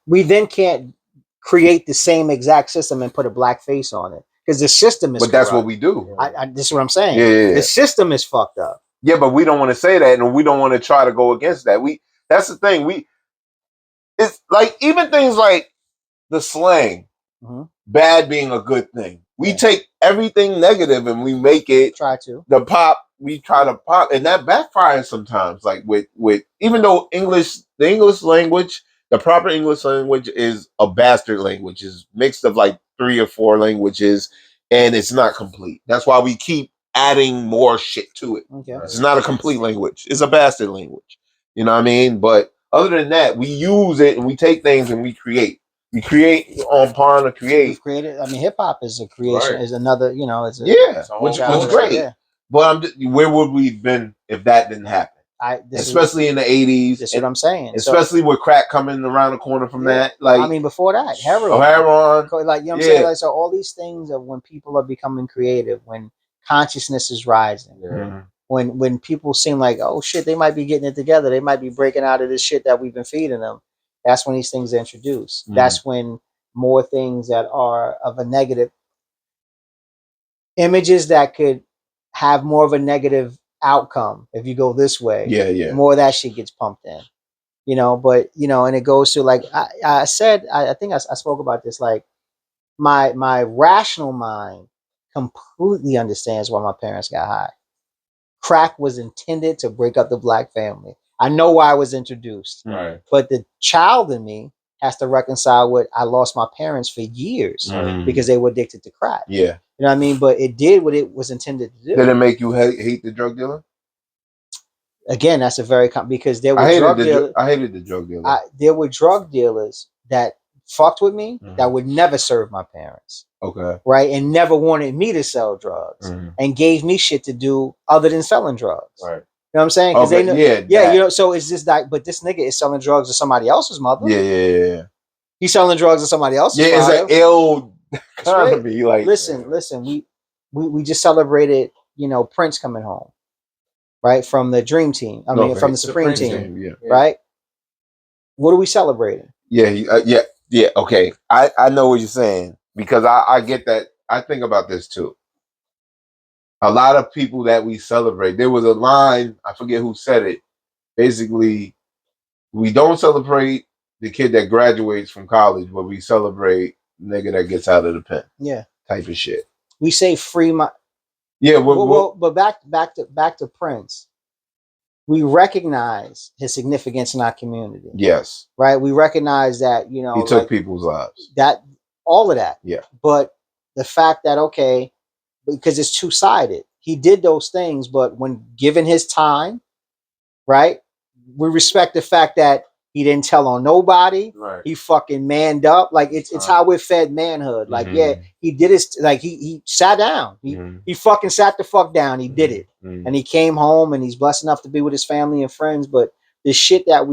we then can't create the same exact system and put a black face on it. because the system is. But that's what we do. This is what I'm saying. Yeah. The system is fucked up. Yeah, but we don't want to say that, and we don't want to try to go against that. That's the thing. It's like even things like the slang, bad being a good thing. We take everything negative and we make it the pop. We try to pop, and that backfires sometimes. Like with even though the English language, the proper English language is a bastard language, is mixed of like 3 or 4 languages, and it's not complete. That's why we keep adding more shit to it. Okay. It's not a complete language. It's a bastard language. You know what I mean? But other than that, we use it and we take things and we create. We create on par to create. We've created. I mean, hip hop is a creation. Is another. You know, it's which was great. Yeah. But where would we have been if that didn't happen? Especially in the 80s. That's what I'm saying. Especially with crack coming around the corner from that. Like, I mean, before that, heroin. Like, you know what I'm saying? Like, so all these things of when people are becoming creative, when consciousness is rising, when people seem like, oh shit, they might be getting it together. They might be breaking out of this shit that we've been feeding them. That's when these things are introduced. That's when more things that are of a negative, images that could have more of a negative outcome if you go this way. More of that shit gets pumped in. You know, but you know, and it goes to like I said, I think I spoke about this. Like my rational mind completely understands why my parents got high. Crack was intended to break up the black family. I know why I was introduced. Right. But the child in me has to reconcile with I lost my parents for years because they were addicted to crack. Yeah. You know what I mean? But it did what it was intended to do. Did it make you hate the drug dealer? Again, that's a very because there were drug dealers. I hated the drug dealer. There were drug dealers that fucked with me that would never serve my parents. Okay. Right? And never wanted me to sell drugs and gave me shit to do other than selling drugs. Right. You know what I'm saying? Because they know, you know, so it's just like, but this nigga is selling drugs to somebody else's mother. Yeah. He's selling drugs to somebody else's mother. It's an ill economy. Like, listen, we just celebrated, you know, Prince coming home, right? From the Dream Team. I mean, from the Supreme Team. Right? What are we celebrating? Yeah. Okay. I know what you're saying because I get that. I think about this too. A lot of people that we celebrate, there was a line, I forget who said it. Basically, we don't celebrate the kid that graduates from college, but we celebrate the nigga that gets out of the pen. Yeah. Type of shit. We say free my. Yeah. But back to Prince. We recognize his significance in our community. Yes. Right? We recognize that, you know. He took people's lives. That, all of that. Yeah. But the fact that, okay, because it's two-sided. He did those things, but when given his time, right? We respect the fact that he didn't tell on nobody. Right. He fucking manned up. Like it's how we're fed manhood. Like, he did his like he sat down. He fucking sat the fuck down. He did it. And he came home and he's blessed enough to be with his family and friends. But the shit that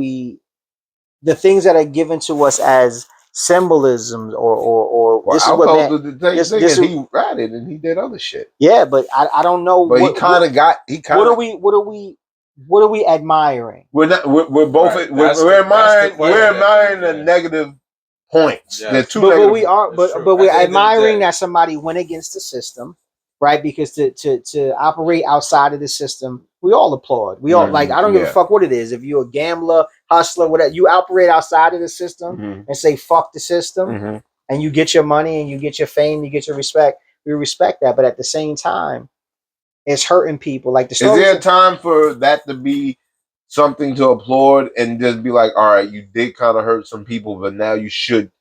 the things that are given to us as symbolism or this is what he ratted and he did other shit. Yeah, but I don't know. But what are we admiring? We're not. We're both. Right. We're admiring the negative points. Yeah. They're two. But we are. But we're admiring that somebody went against the system, right? Because to operate outside of the system, we all applaud. We all like. I don't give a fuck what it is. If you're a gambler, hustler, whatever, you operate outside of the system and say fuck the system, and you get your money and you get your fame, you get your respect. We respect that, but at the same time, it's hurting people. Like is there a time for that to be something to applaud and just be like, all right, you did kind of hurt some people, but now you should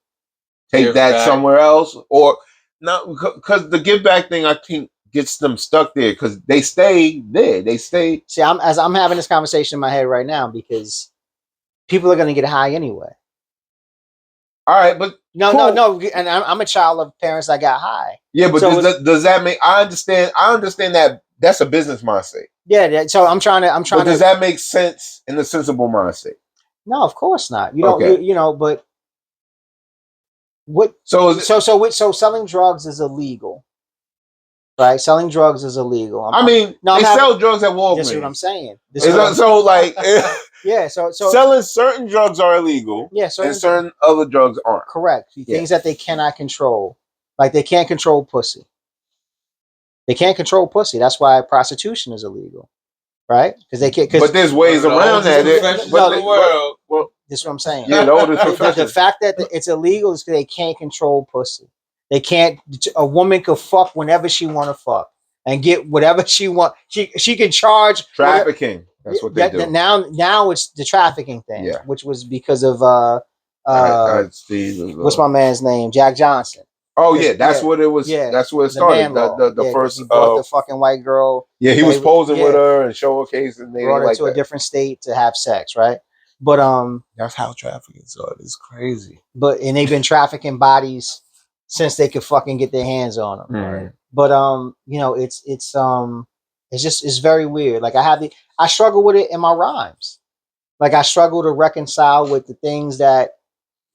take that somewhere else? Or no, because the give back thing, I think, gets them stuck there because they stay there. They stay. See, I'm having this conversation in my head right now because people are going to get high anyway. All right, but no, and I'm a child of parents that got high. Yeah, but does that make? I understand that that's a business mindset. Yeah, so I'm trying But does that make sense in the sensible mindset? No, of course not. You don't. You know, but what? So selling drugs is illegal, right? Selling drugs is illegal. They sell drugs at Walgreens. That's what I'm saying. Yeah, so selling certain drugs are illegal. Yeah, and certain other drugs aren't. Correct. Things that they cannot control, like they can't control pussy. They can't control pussy. That's why prostitution is illegal, right? Because they can't. But there's ways around that. Well, that's what I'm saying. Yeah, the fact that it's illegal is because they can't control pussy. They can't. A woman could fuck whenever she want to fuck and get whatever she want. She can charge trafficking. That's what they do. Now it's the trafficking thing, which was because of what's my man's name, Jack Johnson. Oh yeah, that's what it was. Yeah, that's what it started. The first he brought the fucking white girl. Yeah, he was posing with her and showcasing. Brought her to a different state to have sex, right? But that's how trafficking started. It's crazy. And they've been trafficking bodies since they could fucking get their hands on them. Right. But you know, it's very weird. Like I struggle with it in my rhymes. Like I struggle to reconcile with the things that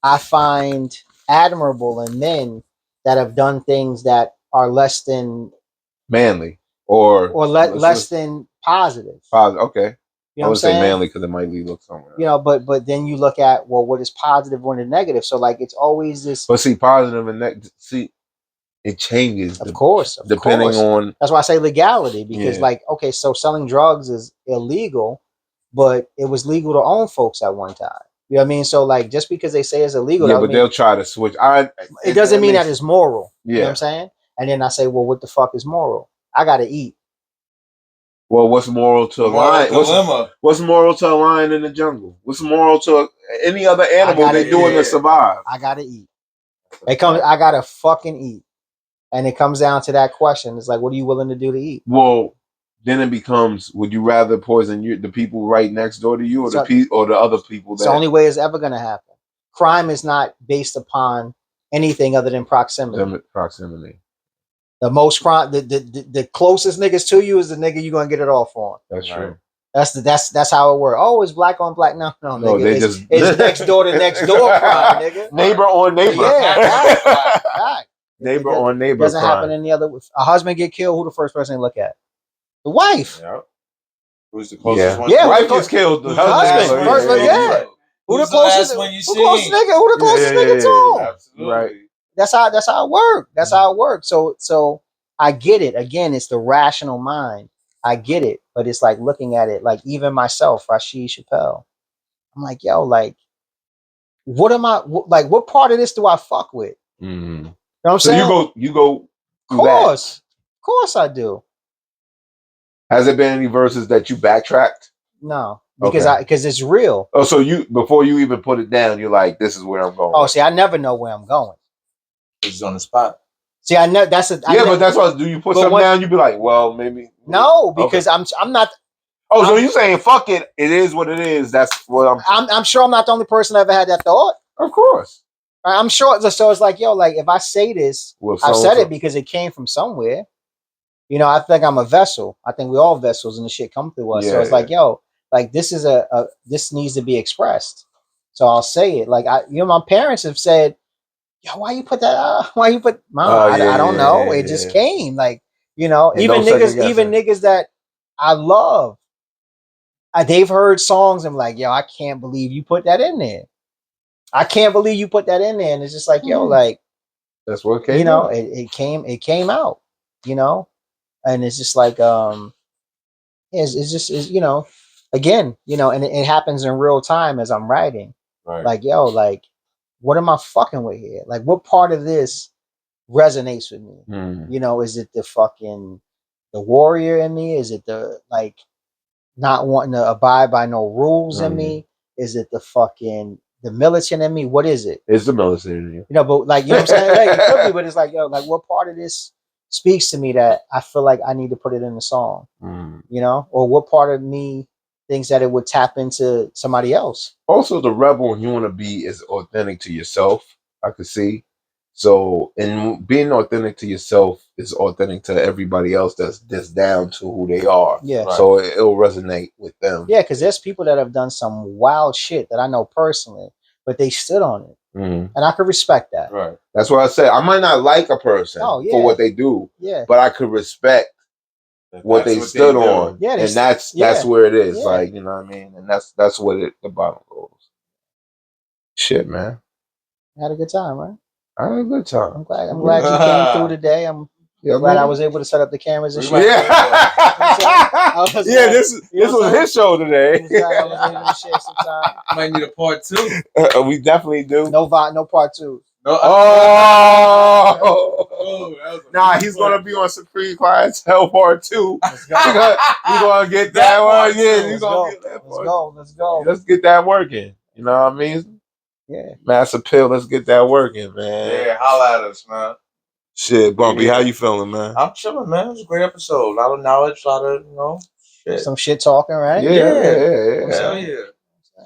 I find admirable in men that have done things that are less than manly or less than positive. Okay. You know I would say manly because it might lead look somewhere. You know, but then you look at what is positive, what is negative. So like it's always this. But see, positive and negative. See, it changes. Of course, depending on. That's why I say legality because like okay, so selling drugs is illegal, but it was legal to own folks at one time. You know what I mean? So like just because they say it's illegal, but they'll try to switch. It doesn't mean that it's moral. Yeah. You know what I'm saying? And then I say, well, what the fuck is moral? I gotta eat. Well, what's moral to a lion? What's moral to a lion in the jungle? What's moral to any other animal they're doing to survive? I gotta eat. I gotta fucking eat. And it comes down to that question. It's like, what are you willing to do to eat? Well, then it becomes: would you rather poison the people right next door to you, or the other people? It's the only way it's ever going to happen. Crime is not based upon anything other than proximity. The most crime, the closest niggas to you is the nigga you're gonna get it off on. That's true. That's how it works. Oh, it's black on black. No, nigga. It's next door to next door crime, nigga. Neighbor on neighbor. Yeah, right. Neighbor on neighbor. Doesn't happen any other. A husband get killed. Who the first person they look at? The wife. Yeah. Who's the closest one? Yeah, the wife gets killed. The husband. Who the closest one you see? Who the closest nigga to him? Absolutely. Right. That's how it works. That's how it works. So I get it. Again, it's the rational mind. I get it, but it's like looking at it like even myself, Rasheed Chappell. I'm like, yo, like, what am I like? What part of this do I fuck with? Mm-hmm. You know what I'm saying? You go. Of course I do. Has there been any verses that you backtracked? No, because it's real. Oh, so before you even put it down, you're like, this is where I'm going. Oh, see, I never know where I'm going. It's on the spot. See, I know that's a but that's why. Do you put something down? You be like, well, maybe. No, because I'm not. Oh, so you saying fuck it? It is what it is. That's what I'm sure I'm not the only person that ever had that thought. Of course. I'm sure. So it's like, yo, like if I say this, I've said it because it came from somewhere. You know, I think I'm a vessel. I think we all vessels and the shit come through us. So it's like, yo, like this is this needs to be expressed. So I'll say it. Like my parents have said, yo, why you put that? Why you put? Mom, I don't know. It just came. Like, you know, even niggas that I love, they've heard songs. And I'm like, yo, I can't believe you put that in there. I can't believe you put that in there. And it's just like, yo, like that's what came. You know, it came out. You know. And it's just like, it's just, you know, again, you know, and it happens in real time as I'm writing. Right. Like, yo, like, what am I fucking with here? Like, what part of this resonates with me? Mm. You know, is it the warrior in me? Is it the, like, not wanting to abide by no rules in me? Is it the militant in me? What is it? It's the militant in you. You know, but like, you know what I'm saying? Like, it could be, but it's like, yo, like, what part of this speaks to me that I feel like I need to put it in the song, you know, or what part of me thinks that it would tap into somebody else. Also, the rebel you want to be is authentic to yourself. I could see. So, and being authentic to yourself is authentic to everybody else that's down to who they are. Yeah. Right. So it'll resonate with them. Yeah, because there's people that have done some wild shit that I know personally, but they stood on it. And I could respect that. Right. That's what I said. I might not like a person for what they do. Yeah. But I could respect what they stood on. Yeah. And that's where it is. Yeah. Like, you know what I mean? And that's what the bottom goes. Shit, man. I had a good time, right? I had a good time. I'm glad you came through today. I'm Yeah, glad I was able to set up the cameras and shit. Yeah. Yeah, this was his show today. I was able to share some time. Might need a part 2. We definitely do. No part 2. Oh, nah, he's gonna be on Supreme Clientele Part 2. Let's go. We gonna get that one. Yeah, Let's go. Let's go. Let's get that working. You know what I mean? Yeah. Mass appeal. Let's get that working, man. Yeah, holla at us, man. Shit, Bumpy, how you feeling, man? I'm chilling, man. It was a great episode. A lot of knowledge, a lot of, shit. Some shit talking, right? Yeah. Hell yeah.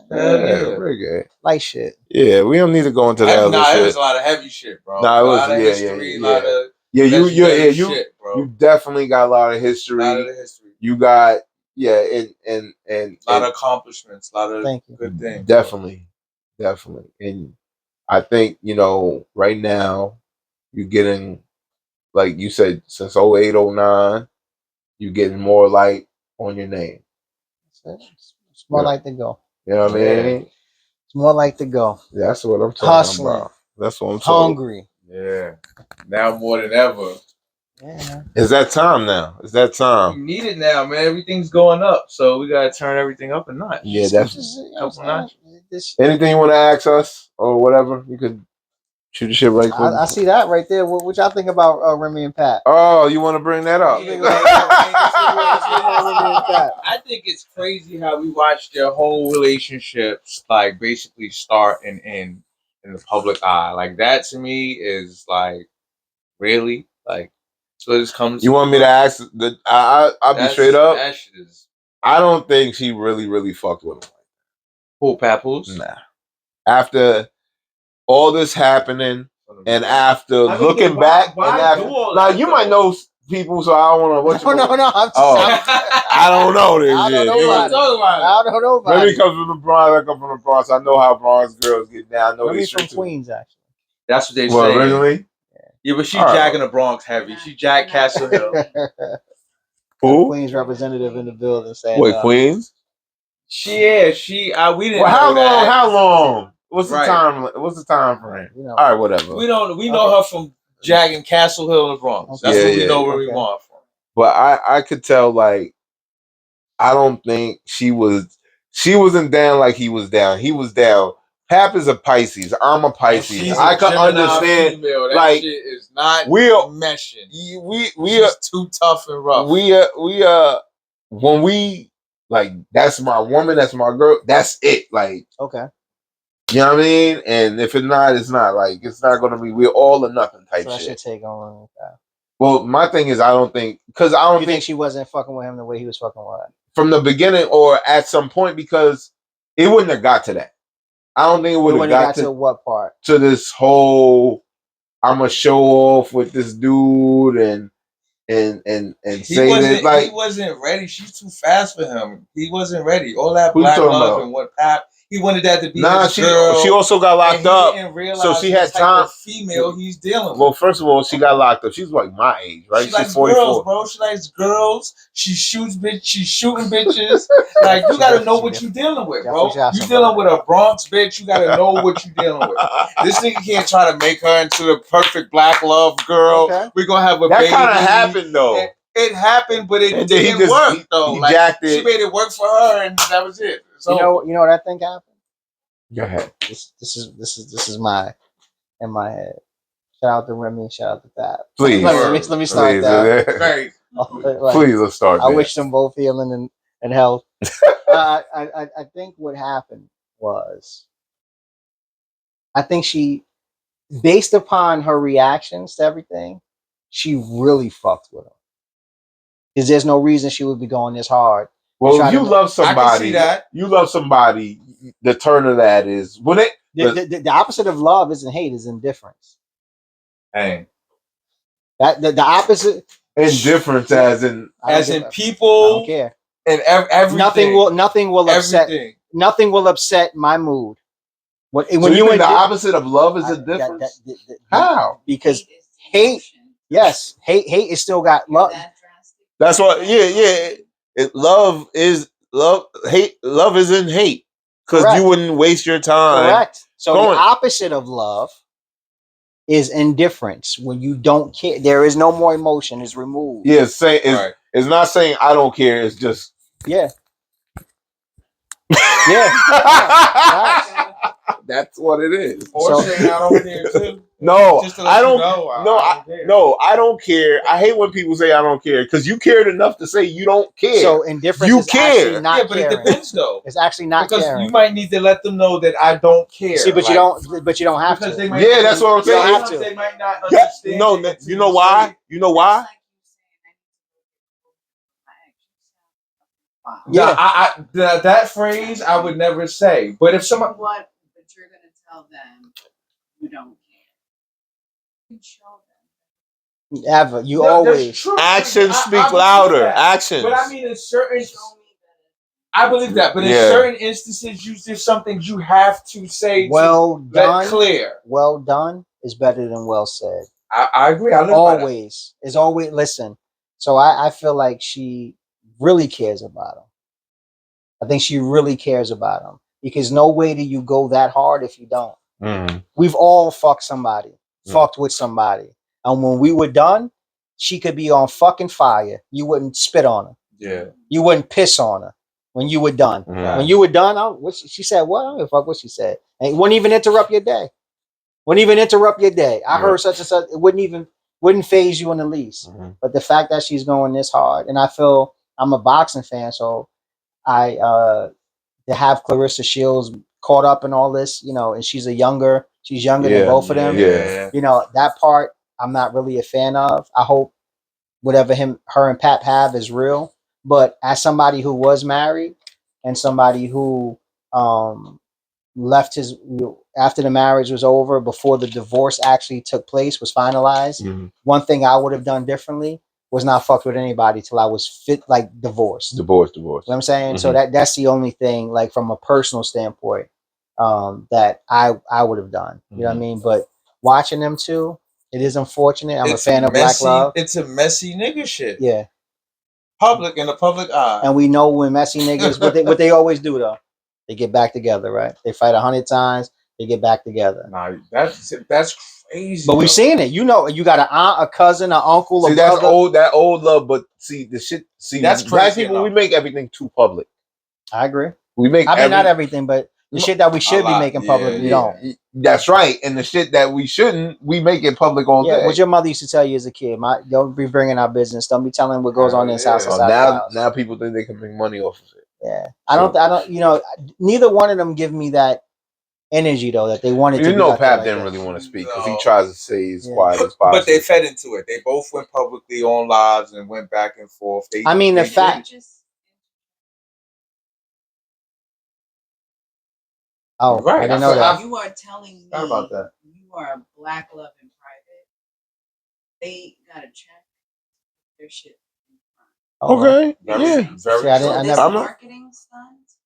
Very good. Light shit. Yeah, we don't need to go into that other Nah, shit. it was a lot of heavy shit, bro. Nah, it was, a lot of history, a lot of shit, bro. You definitely got a lot of history. A lot of the history. You got and a lot of accomplishments, a lot of good things. Definitely. And I think, right now you're getting, like you said, since 08, 09, you're getting more light on your name. It's more like to go. You know what I mean? It's more like to go. That's what I'm talking Hustling. about. That's what I'm talking about. Hungry. Yeah. Now more than ever. Yeah. It's that time now. It's that time. We need it now, man. Everything's going up, so we gotta turn everything up a notch. Yeah, that's notch. Anything you want to ask us or whatever, you could shoot the shit right quick. I see that right there. What y'all think about Remy and Pat? Oh, you want to bring that up? I think it's crazy how we watched their whole relationships like basically start in the public eye. Like that to me is like really like so this comes. You want me to ask? I'll be straight up. That shit is. I don't think she really fucked with him. Who, Papoose? Nah. After all this happening, and after looking back, now you might know people, so I don't want to. No. I don't know this shit. I don't know about Maybe because from the Bronx, I come from the Bronx. I know how Bronx girls get down. I know Maybe they from Queens, actually. That's what they say. Well, originally? Yeah, but she jacking the Bronx heavy. She jack Castle Hill. Who? Queens representative in the building saying. Wait, Queens? We didn't. Well, how know long? that. How long? What's the time? What's the time frame? All right, whatever. We know her from jacking Castle Hill in the Bronx. That's what we know where we want from. But I could tell, like, I don't think she wasn't down like he was down. He was down. Pap is a Pisces. I'm a Pisces. I can understand. Female. That like, shit is not meshing. We are too tough and rough. We are when we like. That's my woman. That's my girl. That's it. Like, okay. You know what I mean? And if it's not, it's not. Like, it's not going to be. We're all or nothing type so shit. I should take on that. Well, my thing is, I don't think because I don't think she wasn't fucking with him the way he was fucking with her from the beginning or at some point because it wouldn't have got to that. I don't think it would have got to what part? To this whole I'm gonna show off with this dude and say that like he wasn't ready. She's too fast for him. He wasn't ready. All that black love and what Pap. He wanted that to be his girl. She also got locked up, so she had time. Female he's dealing with. Well, first of all, she got locked up. She's like my age, right? She's 44. Girls, bro. She likes girls. She shoots bitch. She's shooting bitches. Like you gotta know what you're dealing with, bro. You dealing with a Bronx bitch. You gotta know what you're dealing with. This nigga can't try to make her into the perfect black love girl. Okay. We're gonna have a baby. That kind of happened though. It happened, but it didn't work though. Like, she made it work for her, and that was it. So you know what I think happened. Go ahead. This is my in my head. Shout out to Remy. Shout out to Pat. Please, let me start that. Please, let's start. I wish them both healing and health. I think what happened was, I think she, based upon her reactions to everything, she really fucked with him. Because there's no reason she would be going this hard. Well, if you love somebody, you love somebody. The turn of that is when it. The opposite of love isn't hate; is indifference. Hey, that the opposite. Indifference, as in people. I don't care. And everything. Nothing will upset. Nothing will upset my mood. When you think the opposite of love is indifference? How? Because hate. Yes, hate is still got love. That's what. Yeah. Love is love. Hate. Love isn't hate because you wouldn't waste your time. Correct. So the opposite of love is indifference. When you don't care, there is no more emotion. It's removed. Yeah, it's not saying I don't care. It's just yeah. That's what it is. Or saying I don't care too. No, just to let I don't. You know, I don't care. I hate when people say I don't care because you cared enough to say you don't care. So indifference you is care. actually not but caring. it depends though. It's actually not because caring. you might need to let them know that I don't care. See, but you don't. But you don't have to. Yeah, that's what I'm saying. You don't have to. They might not understand. No, you know why? You know why? Yeah, that phrase I would never say. But if someone, what? But you're gonna tell them you don't care. You show them. Ever. You always. Actions speak louder. Actions. But I mean, in certain. I believe that, but in certain instances, there's something you have to say. Well done. Clear. Well done is better than well said. I agree. I live always. It's always listen. So I feel like she really cares about him. I think she really cares about him because no way do you go that hard if you don't. We've all fucked somebody, fucked with somebody, and when we were done, she could be on fucking fire. You wouldn't spit on her. Yeah. You wouldn't piss on her when you were done. When you were done, she said, "What? I don't give a fuck what she said." And it wouldn't even interrupt your day. Wouldn't even interrupt your day. I heard such and such. It wouldn't phase you in the least. But the fact that she's going this hard, and I feel I'm a boxing fan, so I to have Clarissa Shields caught up in all this, and she's younger than both of them. Yeah. That part I'm not really a fan of. I hope whatever her and Pap have is real. But as somebody who was married and somebody who left his after the marriage was over, before the divorce actually took place, was finalized, one thing I would have done differently was not fucked with anybody till I was divorced. You know what I'm saying? So that's the only thing, like from a personal standpoint, that I would have done. You know what I mean? But watching them two, it is unfortunate. I'm a fan of Black Love. It's a messy nigga shit. Yeah. Public in the public eye. And we know when messy niggas what they always do though. They get back together, right? They fight 100 times, they get back together. Nah, that's crazy. But we've seen it. You got an aunt, a cousin, an uncle, a brother. That old love, but see the shit. See, that's black people. We make everything too public. I agree. We make. Not everything, but the shit that we should be making public, we don't. That's right. And the shit that we shouldn't, we make it public all day. What your mother used to tell you as a kid: don't be bringing our business. Don't be telling what goes on in this house. Now people think they can make money off of it. Yeah, I don't. Neither one of them give me that energy though that they wanted to. Pap didn't really want to speak because he tries to say he's quiet as possible. But they fed into it. They both went publicly on lives and went back and forth. The fact. Oh, right. I didn't know that. You are telling me about that. You are a Black Love in private. They got to check their shit. Okay. Marketing stunt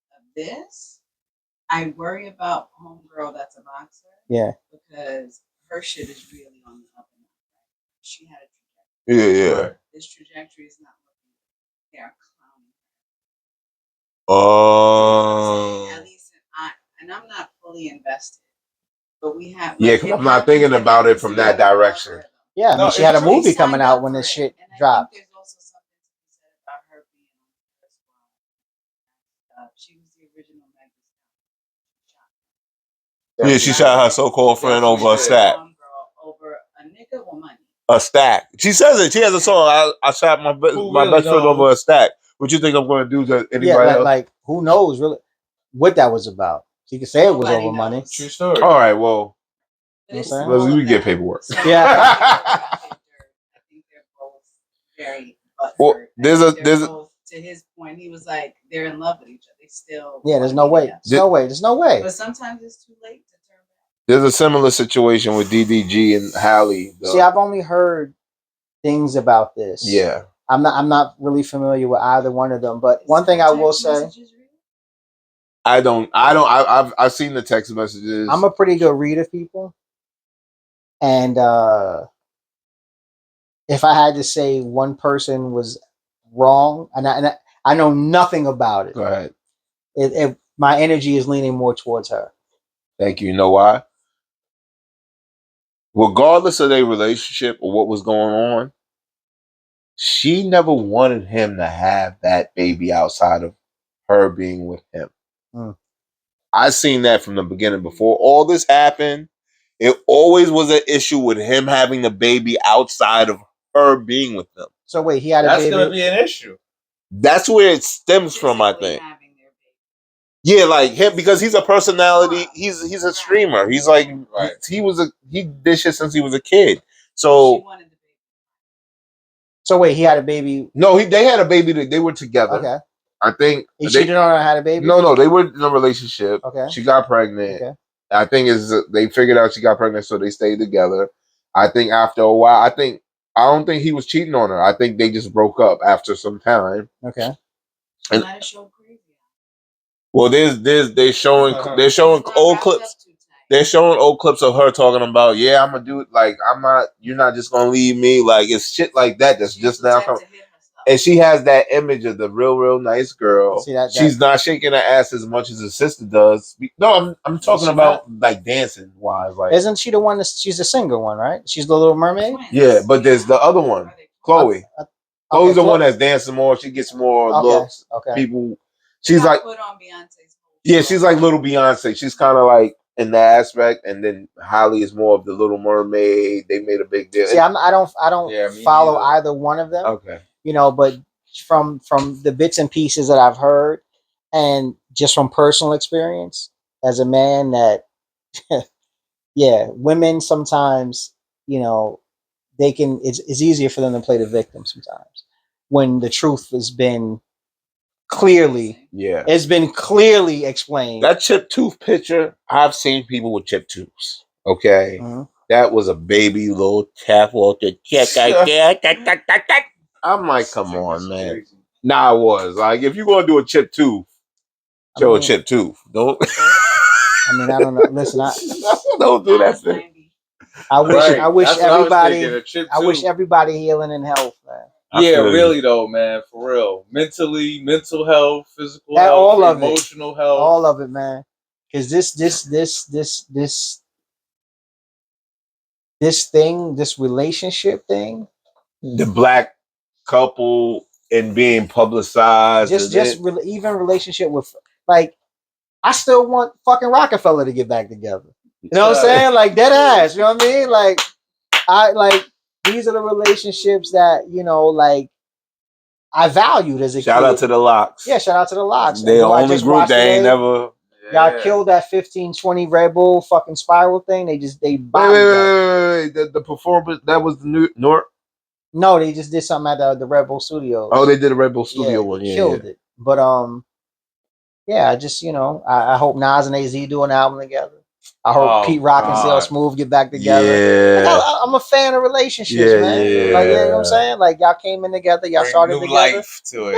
of this, I worry about homegirl that's a boxer. Yeah. Because her shit is really on the up and up. Right? She had a trajectory. Yeah. Right. This trajectory is not looking good. They are clowning her. At least and I'm not fully invested. But we have. Yeah, because I'm not thinking about it from that direction. Yeah, I mean, she had a movie coming out when this shit dropped. There's also something to be said about her being on. She was the original Megan. Yeah, she shot her so-called friend over a stack. Over a nigga or money? A stack. She says it. She has a song. I shot my best friend over a stack. What you think I'm going to do to anybody else? Like who knows really what that was about? She could say it was over money. True story. All right, well, we get paperwork. Yeah. I think they're both very. Well, there's to his point, he was like, they're in love with each other. They still. Yeah, there's no way. There's no way. But sometimes it's too late to turn back. There's a similar situation with DDG and Halle. Though. See, I've only heard things about this. Yeah. I'm not really familiar with either one of them. But one thing I will say. I've seen the text messages. I'm a pretty good reader, people. And if I had to say one person was wrong, and I know nothing about it. Go ahead. My energy is leaning more towards her. Thank you. You know why? regardless of their relationship or what was going on, she never wanted him to have that baby outside of her being with him. I seen that from the beginning. Before all this happened, it always was an issue with him having the baby outside of her being with them. So wait, he had a baby. That's gonna be an issue. That's where it stems from, I think. Yeah, like him, because he's a personality. He's a streamer. He's like he did shit since he was a kid. So wait, he had a baby. No, they had a baby. They were together. Okay. I think he cheated on her and had a baby. No, they were in a relationship. Okay. She got pregnant. Okay. I think they figured out she got pregnant, so they stayed together. I think after a while, I don't think he was cheating on her. I think they just broke up after some time. Okay. And well, they're showing old clips. They're showing old clips of her talking about, yeah, I'm gonna do it. Like, you're not just gonna leave me. Like, it's shit like that that's just now coming. And she has that image of the real nice girl. She's not shaking her ass as much as her sister does. No, I'm talking about like dancing wise. Like, isn't she the one she's the single one, right? She's the Little Mermaid. Yeah, but there's the other one, Chloe. Chloe's the one that's dancing more. She gets more looks. Okay. People. She's like put on Beyonce's. Yeah, she's like little Beyonce. She's kind of like in that aspect, and then Holly is more of the Little Mermaid. They made a big deal. See, I don't follow either one of them. Okay. You know, but from the bits and pieces that I've heard, and just from personal experience as a man, that yeah, women sometimes, you know, they can. It's easier for them to play the victim sometimes when the truth has been clearly, it's been clearly explained. That chipped tooth picture, I've seen people with chipped tooths. Okay, that was a baby little tap off the check. I'm like, come on, man. Nah, it was like, if you're gonna do a chipped tooth, show a chipped tooth. Don't. I mean, I don't know. Listen, don't do that thing. I wish everybody healing and health, man. Yeah, really though, man, for real. Mentally, mental health, physical health, all of emotional health, all of it, man. Because this relationship thing, the black couple and being publicized, even relationship with, like, I still want fucking Rockefeller to get back together. You know what I'm saying? Like, dead ass. You know what I mean? Like, these are the relationships that, you know, like, I valued as a kid. Shout out to the Locks. Yeah, shout out to the Locks. They the only group that ain't never. Y'all killed that 1520 Red Bull fucking Spiral thing. They wait. The performance, that was the North. No, they just did something at the Red Bull Studios. Oh, they did a Red Bull Studio one. Yeah, killed it. But yeah, I just, you know, I hope Nas and AZ do an album together. I hope Pete Rock and CL Smooth get back together. Yeah. Like, I'm a fan of relationships, man. Yeah. Like, you know what I'm saying? Like, y'all came in together, y'all started new together. Life to it.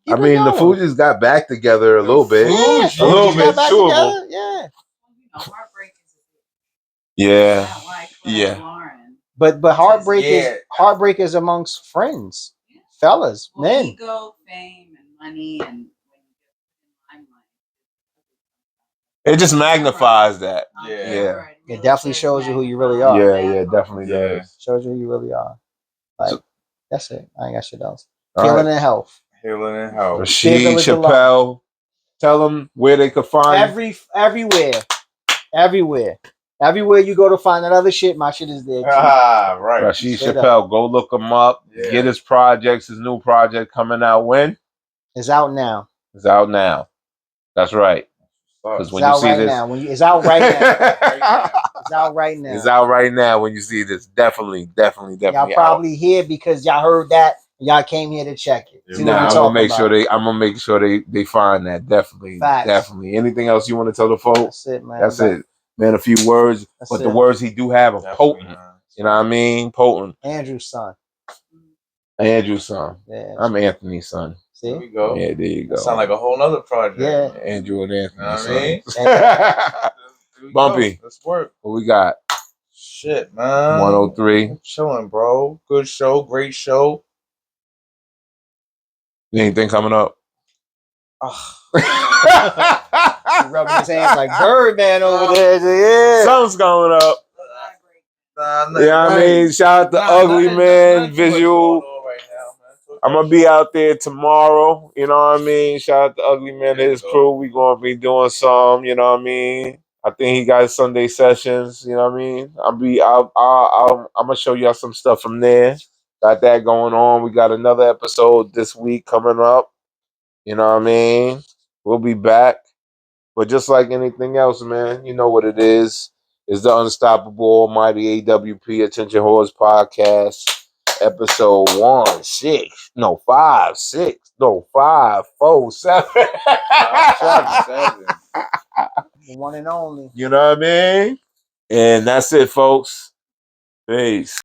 Yeah. I mean, the Fugees got back together a little bit. Yeah, a little bit. Two of them. Yeah. Yeah. But heartbreak is amongst friends, fellas, men. Ego, fame, and money, and it just magnifies that. Yeah. It definitely shows you who you really are. Yeah, it definitely does. Shows you who you really are. Like, that's it. I ain't got shit else. Healing and health. Healing and health. Rasheed Chappell. Tell them where they could find everywhere. Everywhere you go to find that other shit, my shit is there. Right. Rasheed Chappell. Go look him up. Yeah. Get his projects. His new project coming out when? It's out now. It's out now. That's right. Because when you see this, it's out right now. It's out right now. It's out right now. When you see this, definitely. Y'all probably here because y'all heard that. Y'all came here to check it. I'm gonna make sure they find that. Definitely. Anything else you want to tell the folks? That's it, man. That's it, man. A few words, but the words he do have are potent. You know what I mean? Potent. Andrew's son. Yeah. I'm Anthony's son. See? There we go. Yeah, there you go. Sound like a whole nother project. Yeah. Andrew and Anthony. You know what I mean? Bumpy. Let's work. What we got? Shit, man. 103. I'm chilling, bro. Good show. Great show. Anything coming up? Rubbing his hands like Birdman over there. Yeah. Something's going up. Yeah, I mean, shout out to Ugly Man Visual. I'm gonna be out there tomorrow. You know what I mean? Shout out to Ugly Man and his crew. We gonna be doing some. You know what I mean? I think he got Sunday sessions. You know what I mean? I'm gonna show y'all some stuff from there. Got that going on. We got another episode this week coming up. You know what I mean? We'll be back. But just like anything else, man, you know what it is. It's the Unstoppable Almighty AWP Attention Horse Podcast, episode 5, 6, 5, 4, 7. 7. The one and only. You know what I mean? And that's it, folks. Peace.